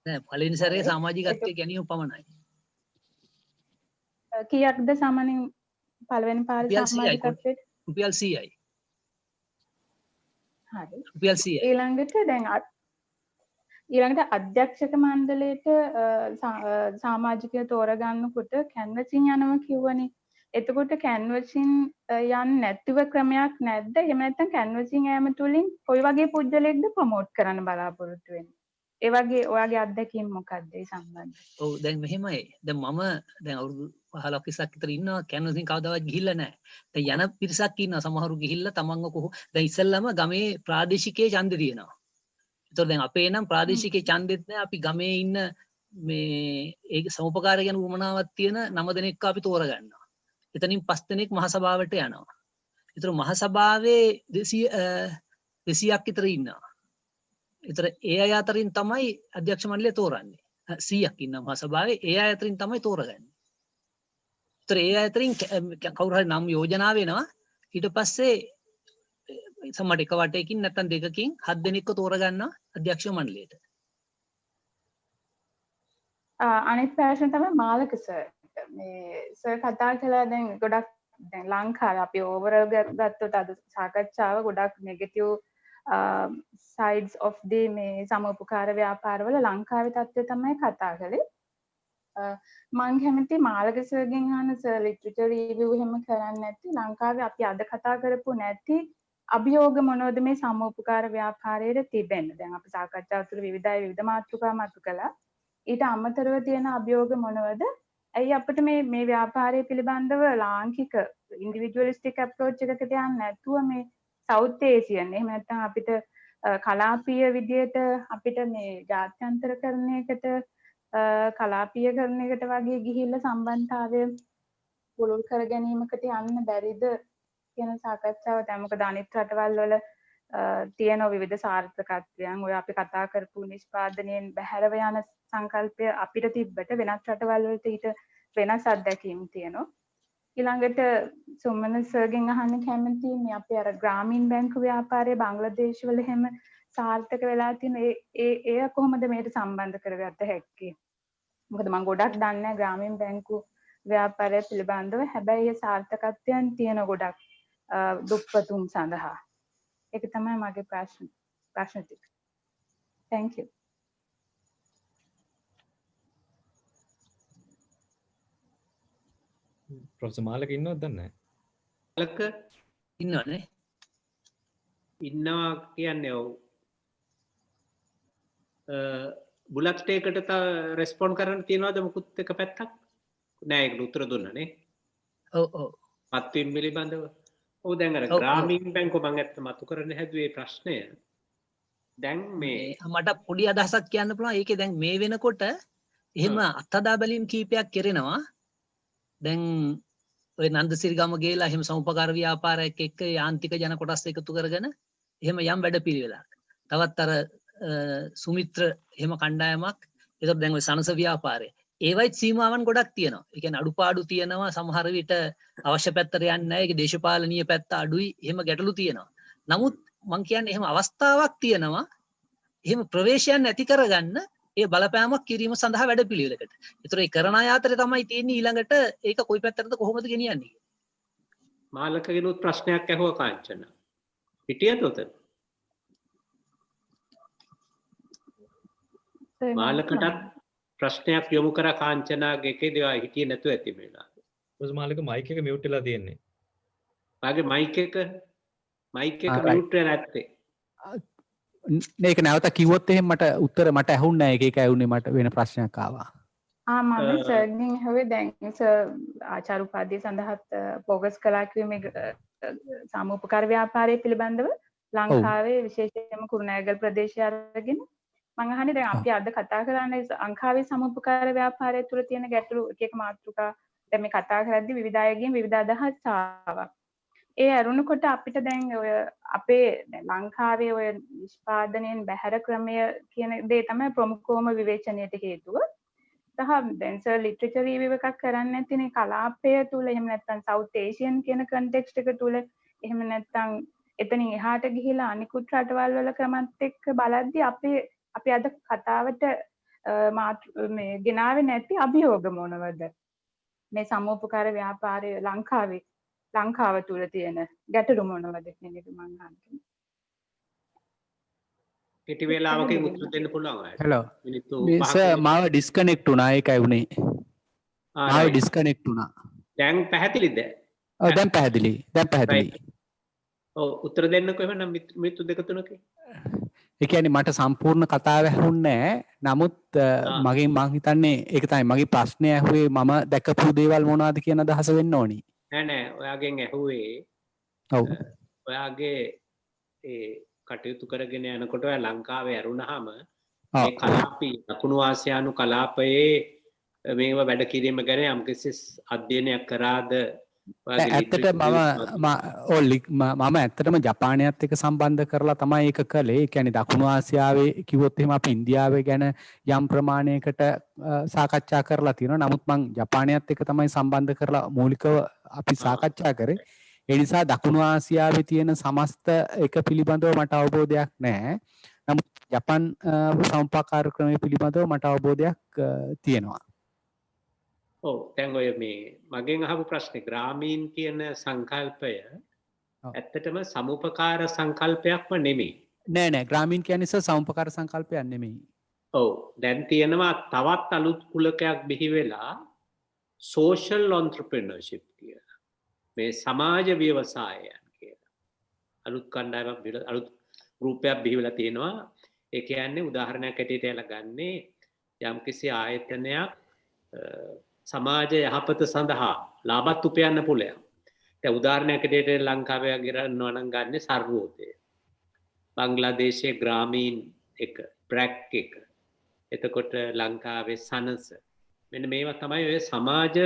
නෑ පළවෙනි සැරේ සමාජිකත්වයේ ගැනීම පමණයි. කීයක්ද සාමාන්‍යයෙන් පළවෙනි පාරේ සමාජිකත්වයට? රුපියල් 100යි. හරි. රුපියල් 100යි. ඊළඟට අධ්‍යක්ෂක මණ්ඩලයට සමාජිකයෝ තෝරගන්නකොට කැන්වසින් යනවා කිව්වනේ. එතකොට කැන්වසින් යන්නේ නැතිව ක්‍රමයක් නැද්ද? එහෙම නැත්නම් කැන්වසින් යෑම තුලින් කොයි වගේ පුද්ගලයෙක්ද ප්‍රොමෝට් කරන්න බලාපොරොත්තු වෙන්නේ? ඒ වගේ ඔයාගේ අත්දැකීම් මොකක්ද ඒ සම්බන්ධව? ඔව් දැන් මෙහෙමයි. දැන් මම දැන් අවුරුදු 15ක් 20ක් විතර ඉන්නවා කැන්වසින් කවදාවත් ගිහිල්ලා නැහැ. දැන් යන පිරිසක් ඉන්නවා සමහරු ගිහිල්ලා තමන්ව දැන් ඉස්සෙල්ලාම ගමේ ප්‍රාදේශිකයේ ඡන්දෙ තියෙනවා. ඒතකොට දැන් අපේ නම් ප්‍රාදේශිකයේ ඡන්දෙත් නැහැ. අපි ගමේ ඉන්න මේ ඒ සමුපකාරය ගැන උවමනාවක් තියෙන 9 දෙනෙක්ව අපි තෝරගන්නවා. එතනින් 5 දෙනෙක් මහසභාවට යනවා. ඒතර මහසභාවේ 200ක් විතර ඉන්නවා. ඒතර ඒ අය අතරින් තමයි අධ්‍යක්ෂ මණ්ඩලය තෝරන්නේ. 100ක් ඉන්නවා මහසභාවේ ඒ අය අතරින් තමයි තෝරගන්නේ. ඒතර ඒ අය අතරින් කවුරු හරි නම් යෝජනා වෙනවා. ඊට පස්සේ සමහර එක වටයකින් නැත්නම් දෙකකින් 7 දෙනෙක්ව තෝරගන්නවා අධ්‍යක්ෂ මණ්ඩලයට. අනිත් ප්‍රශ්න තමයි මාලක සර්. මේ සර් කතා කළා දැන් ගොඩක් දැන් ලංකාවේ අපි ඕවර් ගත්තොත් අද සාකච්ඡාව ගොඩක් නෙගටිව් sides of the මේ සමෝපකාර ව්‍යාපාරවල ලංකාවේ තත්ත්වය තමයි කතා කළේ. මං කැමති මාලක සර්ගෙන් අහන සර් ලිටරචර් රිවිව් එහෙම කරන්නේ නැති ලංකාවේ අපි අද කතා කරපු නැති අභියෝග මොනවද මේ සමෝපකාර ව්‍යාපාරයේ තිබෙන්නේ? දැන් අපි සාකච්ඡා තුළ විවිධ මාතෘකා මතු කළා. ඊට අමතරව තියෙන අභියෝග මොනවද? ඇයි අපිට මේ ව්‍යාපාරය පිළිබඳව ලාංකික ඉන්ඩිවිජුවලිස්ටික් අප්‍රෝච් එකකට යන්නේ නැතුව මේ සවුත් ඒසියන් එහෙම නැත්නම් අපිට කලාපීය විදියට අපිට මේ ජාත්‍යන්තරකරණයකට කලාපීයකරණයකට වගේ ගිහිල්ලා සම්බන්ධතාවය පුළුල් කර ගැනීමකට යන්න බැරිද කියන සාකච්ඡාව දැන් මොකද අනිත් රටවල් වල තියෙන විවිධ සාර්ථකත්වයන් ඔය අපි කතා කරපු නිෂ්පාදනයෙන් බැහැරව යන සංකල්පය අපිට තිබ්බට වෙනත් රටවල් වලට ඊට වෙනස් අත්දැකීම් තියෙනවා. ඊළඟට සුමන සර්ගෙන් අහන්න කැමතියි මේ අපේ අර ග්‍රාමීණ බැංකු ව්‍යාපාරයේ බංග්ලාදේශ වල හැම සාර්ථක වෙලා තියෙන ඒ කොහොමද මේකට සම්බන්ධ කරගත්ත හැක්කේ? මොකද මම ගොඩක් දන්නේ නැහැ ග්‍රාමීණ බැංකු ව්‍යාපාරය පිළිබඳව. හැබැයි ඒ සාර්ථකත්වයන් තියෙන ගොඩක් දුප්පතුන් සඳහා. ඒක තමයි මගේ ප්‍රශ්න ටික. Thank you. ප්‍රොෆෙසර් මාලක ඉන්නවද දන්නේ නැහැ. මාලක ඉන්නවනේ. ඉන්නවා කියන්නේ ඔව්. බුලත් ඒකට රෙස්පොන්ඩ් කරන්න තියනවාද මොකුත් එක පැත්තක්? නෑ ඒකට උත්තර දුන්නානේ. ඔව් ඔව්. පත්වීම් පිළිබඳව. ඔව් දැන් අර ග්‍රාමීණ බැංකුව මම ඇත්ත මතු කරන්න හැදුවේ ප්‍රශ්නය. දැන් මේ මට පොඩි අදහසක් කියන්න පුළුවන්. ඒකේ දැන් මේ වෙනකොට එහෙම අත්හදා බැලීම් කීපයක් කරනවා. දැන් ඔය නන්දසිරිගම ගේලා එහෙම සමුපකාර ව්‍යාපාරයක් එක්ක යාන්ත්‍රික ජන කොටස් එකතු කරගෙන එහෙම යම් වැඩපිළිවෙලක්. තවත් අර සුමිත්‍ර එහෙම කණ්ඩායමක්. ඒතකොට දැන් ඔය සනස ව්‍යාපාරය. ඒවයිත් සීමාවන් ගොඩක් තියෙනවා. ඒ කියන්නේ අඩුපාඩු තියෙනවා. සමහර විට අවශ්‍ය පැත්තට යන්නේ නැහැ. ඒකේ දේශපාලනීය පැත්ත අඩුයි. එහෙම ගැටලු තියෙනවා. නමුත් මං කියන්නේ එහෙම අවස්ථාවක් තියෙනවා. එහෙම ප්‍රවේශයන් නැති කරගන්න ඒ බලපෑමක් කිරීම සඳහා වැඩපිළිවෙලකට. ඒතර ඒ කරන අය අතරේ තමයි තියෙන්නේ ඊළඟට ඒක කොයි පැත්තටද කොහොමද ගෙනියන්නේ. මාලකගෙනුත් ප්‍රශ්නයක් ඇහුවා කාංචන. හිටියද උතන? මාලකටත් ප්‍රශ්නයක් යොමු කර කාංචනාගේ එකේ දේවා හිටියේ නැතුව ඇති මේ වෙලාවේ. ප්‍රොෆෙසර් මාලක මයික් එක මියුට් වෙලා තියෙන්නේ. වාගේ මයික් එක මියුට් වෙලා නැත්තේ. මේක නැවත කිව්වොත් එහෙම මට උත්තර මට ඇහුන්නේ නැහැ. ඒක ඇහුනේ මට වෙන ප්‍රශ්නයක් ආවා. මම සර්ගෙන් ඇහුවේ දැන් සර් ආචාර්ය උපාධිය සඳහාත් ફોකස් කළා කිව්වේ මේ සමූපකාර ව්‍යාපාරය පිළිබඳව ලංකාවේ විශේෂයෙන්ම කුරුණෑගල ප්‍රදේශය අරගෙන මං අහන්නේ දැන් අපි අද කතා කරන්නේ ලංකාවේ සමුපකාර ව්‍යාපාරය තුළ තියෙන ගැටලු එක එක මාතෘකා දැන් මේ කතා කරද්දී විවිධ අයගෙන් විවිධ අදහස් ආවා. ඒ අරුණකොට අපිට දැන් ඔය අපේ ලංකාවේ ඔය නිෂ්පාදනයෙන් බැහැර ක්‍රමය කියන දේ තමයි ප්‍රමුඛවම විවේචනයට හේතුව. සහ දැන් සර් ලිටරේචර් රිවිව් එකක් කරන්න නැතිනේ කලාපය තුල එහෙම නැත්නම් සවුත් ඒෂියන් කියන කන්ටෙක්ස්ට් එක තුල එහෙම නැත්නම් එතනින් එහාට ගිහිලා අනිකුත් රටවල් වල ක්‍රමත් එක්ක බලද්දී අපි අද කතාවට මේ ගෙනාවේ නැති අභියෝග මොනවද මේ සමෝපකාර ව්‍යාපාරය ලංකාව තුල තියෙන ගැටලු මොනවද කියන එක මම අහන්නේ. කෙටි වේලාවකින් උත්තර දෙන්න පුළුවන් අය. හෙලෝ මිනිත්තු සර් මාව ඩිස්කනෙක්ට් වුණා ඒකයි වුනේ. මාව ඩිස්කනෙක්ට් වුණා. දැන් පැහැදිලිද? ඔව් දැන් පැහැදිලි. ඔව් උත්තර දෙන්නකෝ එහෙනම් මිනිත්තු දෙක තුනක. ඒ කියන්නේ මට සම්පූර්ණ කතාව ඇහුන්නේ නැහැ. නමුත් මගෙන් මං හිතන්නේ ඒක තමයි මගේ ප්‍රශ්නේ ඇහුවේ මම දැකපු දේවල් මොනවද කියන අදහස වෙන්න ඕනි. නෑ ඔයාගෙන් ඇහුවේ ඔව් ඔයාගේ ඒ කටයුතු කරගෙන යනකොට ඔයා ලංකාවේ ඇරුණාම මේ කලාපී දකුණු ආසියානු කලාපයේ මේව වැඩ කිරීම ගැන යම්කිසි අධ්‍යයනයක් කරාද? ඇත්තට මම ඇත්තටම ජපානයත් එක්ක සම්බන්ධ කරලා තමයි ඒක කළේ. ඒ කියන්නේ දකුණු ආසියාවේ කිව්වොත් එහෙම අපි ඉන්දියාවේ ගැන යම් ප්‍රමාණයකට සාකච්ඡා කරලා තියෙනවා. නමුත් මම ජපානයත් එක්ක තමයි සම්බන්ධ කරලා මූලිකව අපි සාකච්ඡා කරේ. ඒ නිසා දකුණු ආසියාවේ තියෙන සමස්ත එක පිළිබඳව මට අවබෝධයක් නැහැ. නමුත් ජපාන් සම්පාකාර ක්‍රමය පිළිබඳව මට අවබෝධයක් තියෙනවා. ඔව් දැන් ඔය මේ මගෙන් අහපු ප්‍රශ්නේ ග්‍රාමීන් කියන සංකල්පය ඇත්තටම සමුපකාර සංකල්පයක්ම නෙමෙයි. නෑ ග්‍රාමීන් කියන්නේ සමුපකාර සංකල්පයක් නෙමෙයි. ඔව් දැන් තියෙනවා තවත් අලුත් කුලකයක් බිහි වෙලා social entrepreneurship කියලා. මේ සමාජ ව්‍යවසායයන් කියලා. අලුත් කණ්ඩායමක් අලුත් ගෲපයක් බිහි වෙලා තියෙනවා. ඒ කියන්නේ උදාහරණයක් ඇටියට එලා ගන්නේ යම්කිසි ආයතනයක් සමාජ යහපත සඳහා ලාභත් උපයන්න පුළුවන්. දැන් උදාහරණයක් ඇටියට ලංකාවේ ගිරන්නවා නම් ගන්න සර්වෝදය. බංග්ලාදේශයේ ග්‍රාමීන් එක බ්‍රැක් එක. එතකොට ලංකාවේ සනස. මෙන්න මේවා තමයි ඔය සමාජ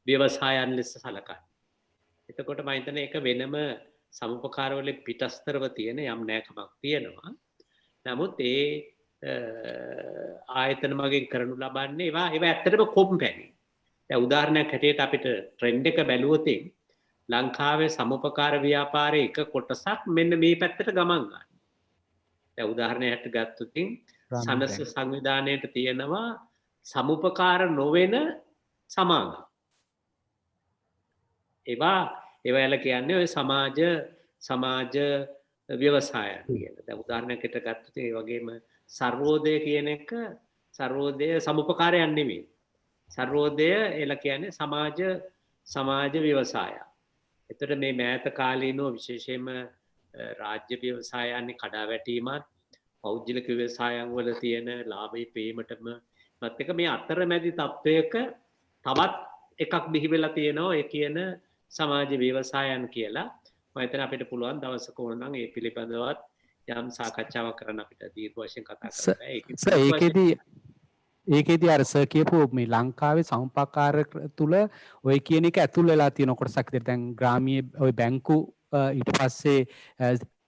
ව්‍යවසායන් ලෙස සලකන්නේ. එතකොට මම හිතන්නේ ඒක වෙනම සමුපකාරවල පිටස්තරව තියෙන යම් නෑකමක් තියෙනවා. නමුත් ඒ ආයතන මගින් කරනු ලබන්නේ ඒවා ඇත්තටම කොම්පැනි. දැන් උදාහරණයක් හැටියට අපිට ට්‍රෙන්ඩ් එක බැලුවොත් ලංකාවේ සමුපකාර ව්‍යාපාරයේ එක කොටසක් මෙන්න මේ පැත්තට ගමන් ගන්නවා. දැන් උදාහරණයක් ගත්තොත් සනස සංවිධානයේට තියෙනවා සමුපකාර නොවන සමාගම්. ඒවා කියන්නේ ඔය සමාජ ව්‍යවසායන් කියන. දැන් උදාහරණයකට ගත්තොත් ඒ වගේම සර්වෝදය කියන එක සර්වෝදය සමුපකාරයක් නෙමෙයි. සර්වෝදය එලා කියන්නේ සමාජ ව්‍යවසාය. එතකොට මේ මෑත කාලීනව විශේෂයෙන්ම රාජ්‍ය ව්‍යවසායයන් කඩා වැටීමත් පෞද්ගලික ව්‍යවසායන් වල තියෙන ලාභය පේමටම මත් එක මේ අතරමැදි තත්වයක තවත් එකක් බිහි වෙලා තියෙනවා. ඒ කියන සමාජ ව්‍යවසායන් කියලා. මම හිතන අපිට පුළුවන් දවසක ඕන නම් ඒ පිළිබඳවත් යම් සාකච්ඡාවක් කරන්න අපිට දීර්ඝ වශයෙන් කතා කරන්න. ඒකේදී අර සර් කියපු මේ ලංකාවේ සමුපකාර තුල ඔය කියන එක ඇතුල් වෙලා තියෙන කොටසක් විතර. දැන් ග්‍රාමීය ඔය බැංකු ඊට පස්සේ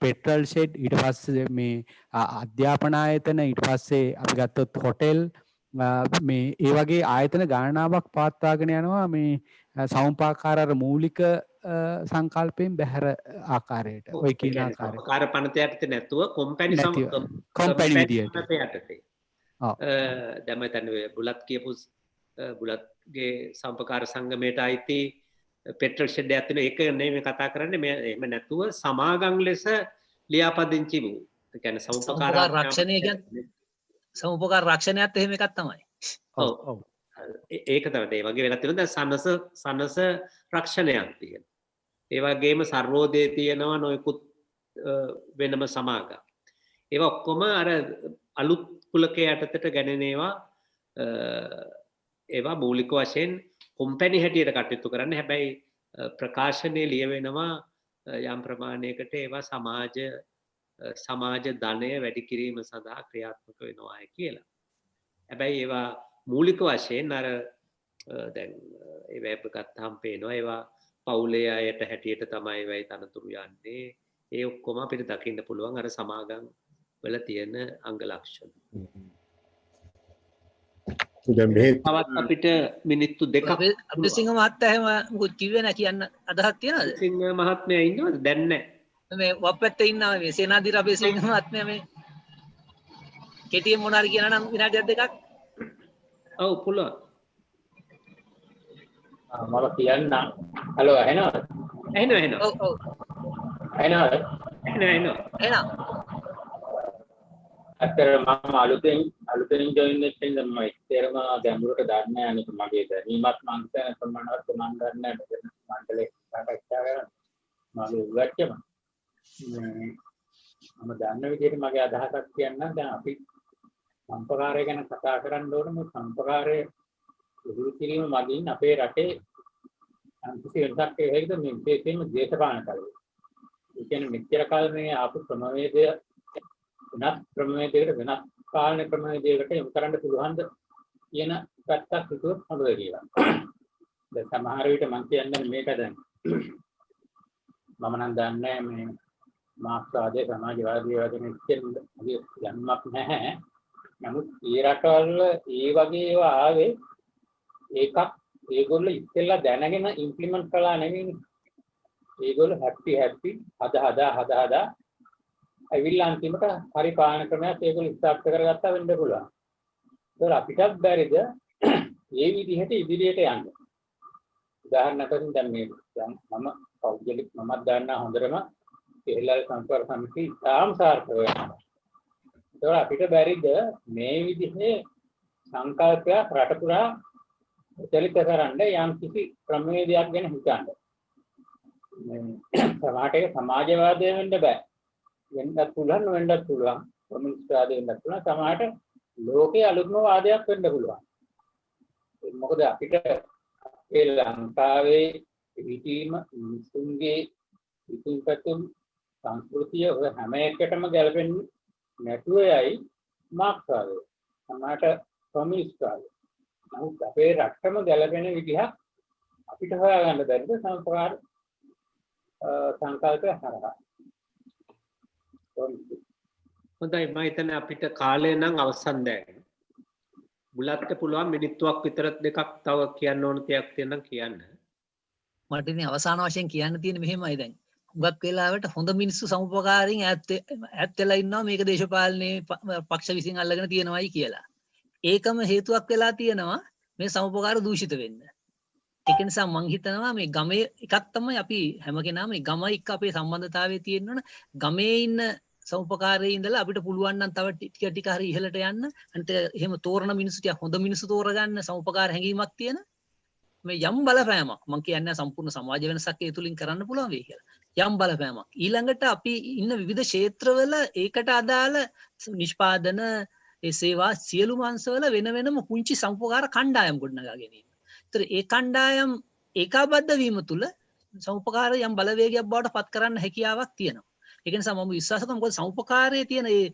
පෙට්‍රල් ෂෙඩ් ඊට පස්සේ මේ අධ්‍යාපන ආයතන ඊට පස්සේ අපි ගත්තොත් හොටෙල් මේ ඒ වගේ ආයතන ගණනාවක් පවත්වාගෙන යනවා මේ සමුපකාර මූලික සංකල්පයෙන් බැහැර ආකාරයට. ඔය කියන ආකාරයට. සමුපකාර පනතයට නැතුව කොම්පැනි විදියට. දැන් මම බුලත් කියපු බුලත්ගේ සම්පකාර සංගමයට අයිති පෙට්‍රල් ෂෙඩ් එකක් තියෙන එක නෙමෙයි කතා කරන්නේ. මේ එහෙම නැතුව සමාගම් ලෙස ලියාපදිංචි වූ. ඒ කියන්නේ සමුපකාර රක්ෂණය කියන්නේ සමුපකාර රක්ෂණයත් එහෙම එකක් තමයි. ඔව්. ඒක තමයි. ඒ වගේ වෙලා තියෙනවා. දැන් සනස රක්ෂණයක් තියෙනවා. ඒ වගේම සර්වෝදයේ තියෙනවා නොයෙකුත් වෙනම සමාගම්. ඒවා ඔක්කොම අර අලුත් කුලකයේ යටතට ගැනෙන ඒවා මූලික වශයෙන් කොම්පැනි හැටියට කටයුතු කරන්න. හැබැයි ප්‍රකාශනයේ ලියවෙනවා යම් ප්‍රමාණයකට ඒවා සමාජ සමාජ ධනය වැඩි කිරීම සඳහා ක්‍රියාත්මක වෙනවා කියලා. හැබැයි ඒවා මූලික වශයෙන් අර දැන් ඒවා ගත්තාම පේනවා ඒවා පවුලේ අයට හැටියට තමයි ඒවයි තනතුරු යන්නේ. ඒ ඔක්කොම අපිට දකින්න පුළුවන් අර සමාගම් වල තියෙන අංග ලක්ෂණ. තවත් අපිට මිනිත්තු දෙකක් අපේ සිංහ මහත්තයා එහෙම මොකද කිව්වේ නැහැ කියන්න අදහස් තියනවද? සිංහ මහත්මයා ඉන්නවද? දැන් නැහැ. මේ වප්පැත්තේ ඉන්නවා මේ සේනාධිර අපේ සිංහ මහත්මයා මේ කෙටියෙන් මොනවා හරි කියනවා නම් විනාඩියක් දෙකක්. ඔව් පුළුවන්. මම කියන්න. හලෝ ඇහෙනවද? ඇහෙනවා. ඔව් ඔව්. ඇහෙනවද? ඇහෙනවා. ඇත්තටම මම අලුතෙන් ජොයින් වෙච්ච ඉඳන් මම ඉතරම ගැඹුරට දන්නේ නැහැ අනික මගේ දැනීමත් මම හිතන ප්‍රමාණවත් මම දන්නේ නැහැ මණ්ඩලේ සාකච්ඡා කරන මගේ උගච්චම මම දන්න විදිහට මගේ අදහසක් කියන්නම් දැන් අපි සම්පකාරය ගැන කතා කරන්න ඕනේ මේ සම්පකාරය විහිළු කිරීම මගින් අපේ රටේ අන්තිම වෙනසක් හේතුව මේ විශේෂයෙන්ම දේශපාලන කරුණු. ඒ කියන්නේ මෙච්චර කාල මේ ආපු ක්‍රමවේදය වෙනස් ක්‍රමවේදයකට වෙනස් පාලන ක්‍රමවේදයකට යොමු කරන්න පුළුවන්ද කියන පැත්තක් හිතුවොත් හොඳයි කියලා. දැන් සමහර විට මම කියන්නේ මේක දැන් මම නම් දන්නේ මේ මාක්ස්වාදී සමාජවාදී වගේ මගේ ජන්මක් නැහැ. නමුත් ඒ රටවල ඒ වගේ ඒවා ආවේ ඒකක් ඒගොල්ලෝ ඉස්සෙල්ලා දැනගෙන ඉම්ප්ලිමන්ට් කළා නෙවෙයි. ඒගොල්ලෝ හැපි හදා ඇවිල්ලා අන්තිමට හරි පාලන ක්‍රමයක් ඒගොල්ලෝ ස්ථාපිත කරගත්තා වෙන්න පුළුවන්. ඒක අපිටත් බැරිද ඒ විදිහට ඉදිරියට යන්න. උදාහරණයක් වශයෙන් දැන් මේ මම පෞද්ගලික මමත් දන්නා හොඳටම පෙරලල් සංස්කාර සමිතිය තාම සාර්ථක වෙනවා. ඒක අපිට බැරිද මේ විදිහේ සංකල්පයක් රට පුරා චලිත කරන්න යම් කිසි ක්‍රමවේදයක් ගැන හිතන්න. සමාජයේ සමාජවාදය වෙන්න බෑ. වෙන්නත් පුළුවන් නොවෙන්නත් පුළුවන්. කොමියුනිස්ට් වාදය වෙන්නත් පුළුවන්. සමාජයට ලෝකයේ අලුත්ම වාදයක් වෙන්න පුළුවන්. මොකද අපිට ඒ ලංකාවේ විදීම මිනිසුන්ගේ ඉතිංපතුම් සංස්කෘතිය ඔය හැම එකටම ගැලපෙන්නේ නැතුව යයි මාක්ස්වාදය. සමාජයට කොමියුනිස්ට් වාදය. නමුත් අපේ රටම ගැලපෙන විදිහක් අපිට හොයාගන්න බැරිද සමහර සංකල්ප හරහා. හොඳයි මම හිතන්නේ අපිට කාලය නම් අවසන් දැන්. බුලත්ට පුළුවන් මිනිත්තුවක් විතර දෙකක් තව කියන්න ඕන තියක් තියෙනම් කියන්න. මට ඉතින් අවසාන වශයෙන් කියන්න තියෙන්නේ මෙහෙමයි දැන්. හුඟක් වෙලාවට හොඳ මිනිස්සු සමුපකාරයෙන් ඈත් වෙලා ඉන්නවා මේක දේශපාලනේ පක්ෂ විසින් අල්ලගෙන තියෙනවායි කියලා. ඒකම හේතුවක් වෙලා තියෙනවා මේ සමුපකාර දූෂිත වෙන්න. ඒක නිසා මම හිතනවා මේ ගමේ එකක් තමයි අපි හැම කෙනාම මේ ගම එක්ක අපේ සම්බන්ධතාවයේ තියෙනවනේ ගමේ ඉන්න සමුපකාරයේ ඉඳලා අපිට පුළුවන් නම් තව ටික හරි ඉහළට යන්න අන්ට එහෙම තෝරන මිනිස්සු ටික හොඳ මිනිස්සු තෝරගන්න සමුපකාර හැඟීමක් තියෙන මේ යම් බලපෑමක් මම කියන්නේ සම්පූර්ණ සමාජ වෙනසක් ඒ තුලින් කරන්න පුළුවන් වෙයි කියලා. යම් බලපෑමක් ඊළඟට අපි ඉන්න විවිධ ක්ෂේත්‍රවල ඒකට අදාළ නිෂ්පාදන ඒ සේවා සියලුම අංශවල වෙන වෙනම කුංචි සමුපකාර කණ්ඩායම් ගොඩනගා ගැනීම. ඒතර ඒ කණ්ඩායම් ඒකාබද්ධ වීම තුල සමුපකාර යම් බලවේගයක් බවට පත් කරන්න හැකියාවක් තියෙනවා. ඒක නිසා මම විශ්වාස කරනවා මොකද සමුපකාරයේ තියෙන ඒ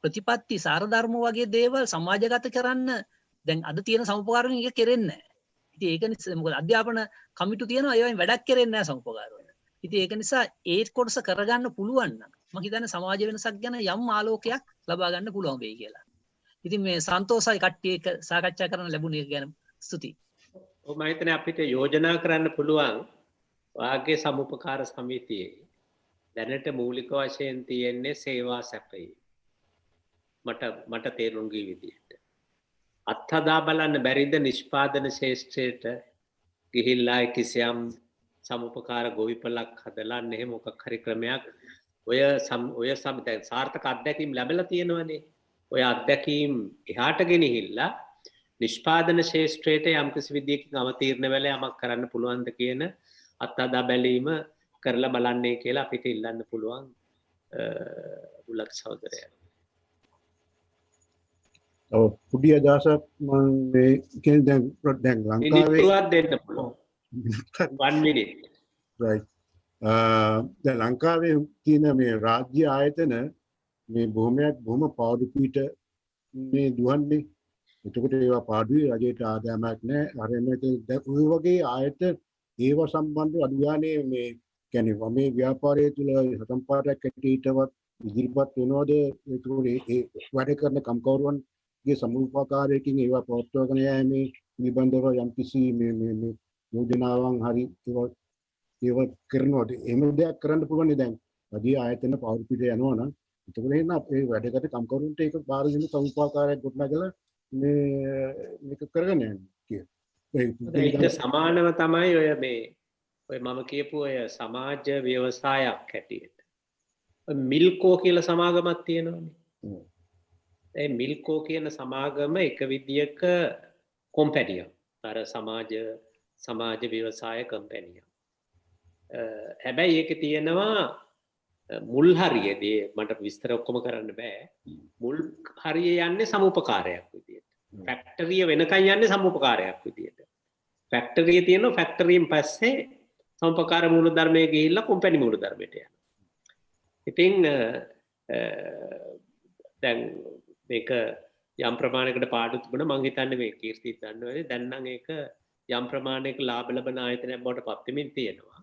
ප්‍රතිපත්ති සාරධර්ම වගේ දේවල් සමාජගත කරන්න දැන් අද තියෙන සමුපකාරයෙන් එක කෙරෙන්නේ නැහැ. ඉතින් ඒක නිසා මොකද අධ්‍යාපන කමිටු තියෙනවා ඒවෙන් වැඩක් කෙරෙන්නේ නැහැ සමුපකාර වල. ඉතින් ඒක නිසා ඒ කොටස කරගන්න පුළුවන් නම් මම හිතන්නේ සමාජ වෙනසක් ගැන යම් ආලෝකයක් ලබා ගන්න පුළුවන් වෙයි කියලා. ඉතින් මේ සන්තෝෂයි කට්ටිය එක සාකච්ඡා කරන්න ලැබුණේ ගැන ස්තුතියි. ඔව් මම හිතන්නේ අපිට යෝජනා කරන්න පුළුවන් වාගේ සමුපකාර සමිතියේ දැනට මූලික වශයෙන් තියෙන්නේ සේවා සැපයි. මට තේරුම් ගිය විදිහට. අත්හදා බලන්න බැරිද නිෂ්පාදන ශාස්ත්‍රයට ගිහිල්ලා කිසියම් සමුපකාර ගොවිපලක් හදලා එහෙම මොකක් හරි ක්‍රමයක් ඔය සාර්ථක අත්දැකීම් ලැබලා තියෙනවනේ. ඔය අත්දැකීම් එහාට ගෙනහිල්ලා නිෂ්පාදන ශාස්ත්‍රයට යම්කිසි විදියකින් අවතීර්ණ වෙලා යමක් කරන්න පුළුවන්ද කියන අත්හදා බැලීම කරලා බලන්නේ කියලා අපිට ඉල්ලන්න පුළුවන් බුලත් සහෝදරයා. ඔව් පුඩිය දාසක් මම මේ කියන්නේ දැන් ලංකාවේ මිනිත්තුවක් දෙන්න පුළුවන්. 1 minute. right. දැන් ලංකාවේ තියෙන මේ රාජ්‍ය ආයතන මේ බොහොම පාඩු පිට මේ දුවන්නේ. එතකොට ඒවා පාඩුයි රජයට ආදායමක් නැහැ. අර එන්නේ ඔය වගේ ආයත ඒව සම්බන්ධව අනුගානේ මේ කියන්නේ මේ ව්‍යාපාරයේ තුල හතම් පාටක් ඇටිටවත් ඉදිරිපත් වෙනවද? ඒකෝනේ ඒ වැඩ කරන කම්කරුවන්ගේ සමුපකාරයකින් ඒවා පවත්වාගෙන යෑමේ පිළිබඳව යම්කිසි මේ යෝජනාවන් හරි ඒව කරනවද? එහෙම දෙයක් කරන්න පුළුවන් දැන්. රජයේ ආයතන පාවු පිට යනවා නම් එතකොට එහෙනම් අපේ වැඩකට කම්කරුවන්ට ඒක බාර දෙන සමුපකාරයක් ගොඩනගලා මේක කරගෙන යන්න කියලා. ඒක සමානව තමයි ඔය මේ ඔය මම කියපු ඔය සමාජ ව්‍යවසායක් හැටියට. මිල්කෝ කියලා සමාගමක් තියෙනවානේ. ඒ මිල්කෝ කියන සමාගම එක විදියක කොම්පැනියක්. අර සමාජ ව්‍යවසාය කම්පැනියක්. හැබැයි ඒක තියෙනවා මුල් හරියේදී මට විස්තර ඔක්කොම කරන්න බෑ. මුල් හරිය යන්නේ සමුපකාරයක් විදියට. ෆැක්ටරිය වෙනකන් යන්නේ සමුපකාරයක් විදියට. ෆැක්ටරිය තියෙනවා ෆැක්ටරියෙන් පස්සේ සමුපකාර මූලධර්මයේ ගිහිල්ලා කොම්පැනි මූලධර්මයට යනවා. ඉතින් දැන් මේක යම් ප්‍රමාණයකට පාඩු තිබුණා මං හිතන්නේ මේ කීර්තිත් දන්නවනේ දැන් නම් ඒක යම් ප්‍රමාණයක ලාභ ලබන ආයතනයක් බවට පත් වෙමින් තියෙනවා.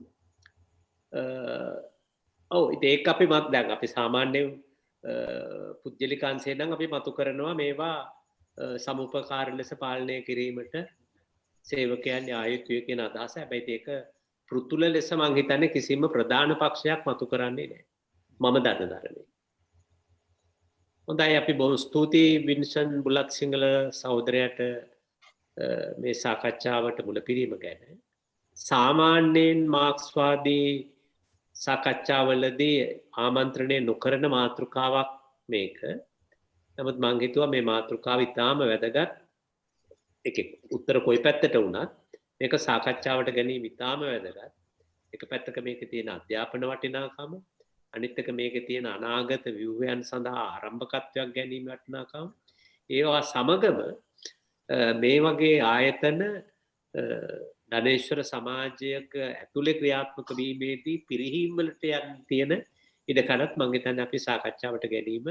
ඔව් ඉතින් ඒක අපි මත් දැන් අපි සාමාන්‍ය පුද්ගලිකාංශයෙන් නම් අපි මතු කරනවා මේවා සමුපකාර ලෙස පාලනය කිරීමට සේවකයන් ආයුතුය කියන අදහස. හැබැයි ඒක පෘතුල ලෙස මං හිතන්නේ කිසිම ප්‍රධාන පක්ෂයක් මතු කරන්නේ නැහැ. මම දන්න ධර්මයේ. හොඳයි අපි බොහොම ස්තුතියි වින්සන් බුලත් සිංහල සහෝදරයාට මේ සාකච්ඡාවට මුලපිරීම ගැන. සාමාන්‍යයෙන් මාක්ස්වාදී සාකච්ඡාවලදී ආමන්ත්‍රණය නොකරන මාතෘකාවක් මේක. නමුත් මං හිතුවා මේ මාතෘකාව ඉතාම වැදගත්. ඒක උත්තර කොයි පැත්තට වුණත් මේක සාකච්ඡාවට ගැනීම ඉතාම වැදගත්. එක පැත්තක මේකේ තියෙන අධ්‍යාපන වටිනාකම, අනිත් එක මේකේ තියෙන අනාගත ව්‍යුහයන් සඳහා ආරම්භකත්වයක් ගැනීම වටිනාකම. ඒවා සමගම මේ වගේ ආයතන ධනේශ්වර සමාජයක ඇතුලේ ක්‍රියාත්මක වීමේදී පිරිහීම් වලට යන තියෙන ඉඩකඩත් මම හිතන්නේ අපි සාකච්ඡාවට ගැනීම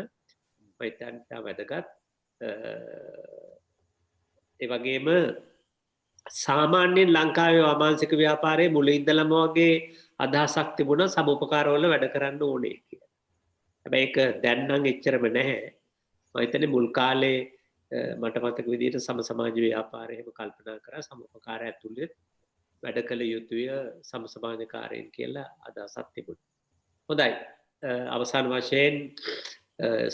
මයිතන්ට වැදගත්. ඒ වගේම සාමාන්‍යයෙන් ලංකාවේ වාමාංශික ව්‍යාපාරයේ මුල ඉඳලම වගේ අදහසක් තිබුණා සමුපකාරවල වැඩ කරන්න ඕනේ කියලා. හැබැයි ඒක දැන් නම් එච්චරම නැහැ. මම හිතන්නේ මුල් කාලේ මට මතක විදිහට සමාජ ව්‍යාපාරය එහෙම කල්පනා කරා සමුපකාර ඇතුළේ වැඩ කළ යුතුය සමාජකාරයන් කියලා අදහසක් තිබුණා. හොඳයි. අවසාන වශයෙන්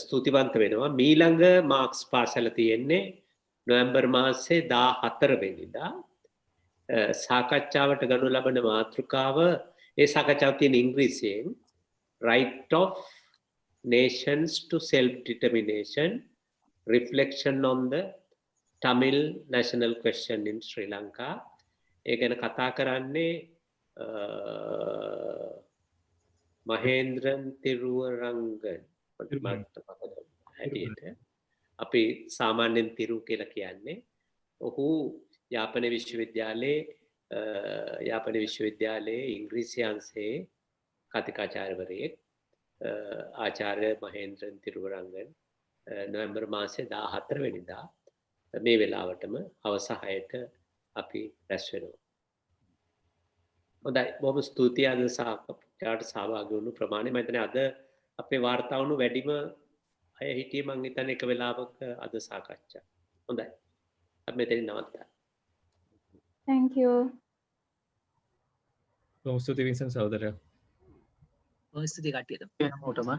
ස්තුතිවන්ත වෙනවා. මීළඟ මාක්ස් පාසල තියෙන්නේ නොවැම්බර් මාසේ 14 වෙනිදා. සාකච්ඡාවට ගනු ලබන මාතෘකාව ඒ සාකච්ඡාව තියෙන ඉංග්‍රීසියෙන් right of nations to self determination reflection on the Tamil national question in Sri Lanka. ඒ ගැන කතා කරන්නේ මහේන්ද්‍රන් තිරුවරංගන් හැටියට අපි සාමාන්‍යයෙන් තිරු කියලා කියන්නේ. ඔහු යාපන විශ්වවිද්‍යාලයේ ඉංග්‍රීසි අංශයේ කතිකාචාර්යවරයෙක්. ආචාර්ය මහේන්ද්‍රන් තිරුවරංගන් නොවැම්බර් මාසේ 14 වෙනිදා මේ වෙලාවටම හවස 6ට අපි රැස් වෙනවා. හොඳයි බොහොම ස්තුතියි අද සාකච්ඡාවට සහභාගී වුණු ප්‍රමාණය. මම හිතන්නේ අද අපේ වාර්තා වුණු වැඩිම අය හිටියේ මම හිතන්නේ එක වෙලාවක අද සාකච්ඡා. හොඳයි. අපි මෙතනින් නවත්තා. Thank you. බොහොම ස්තුතියි වින්සන් සහෝදරයා. බොහොම ස්තුතියි කට්ටියට. හැමෝටම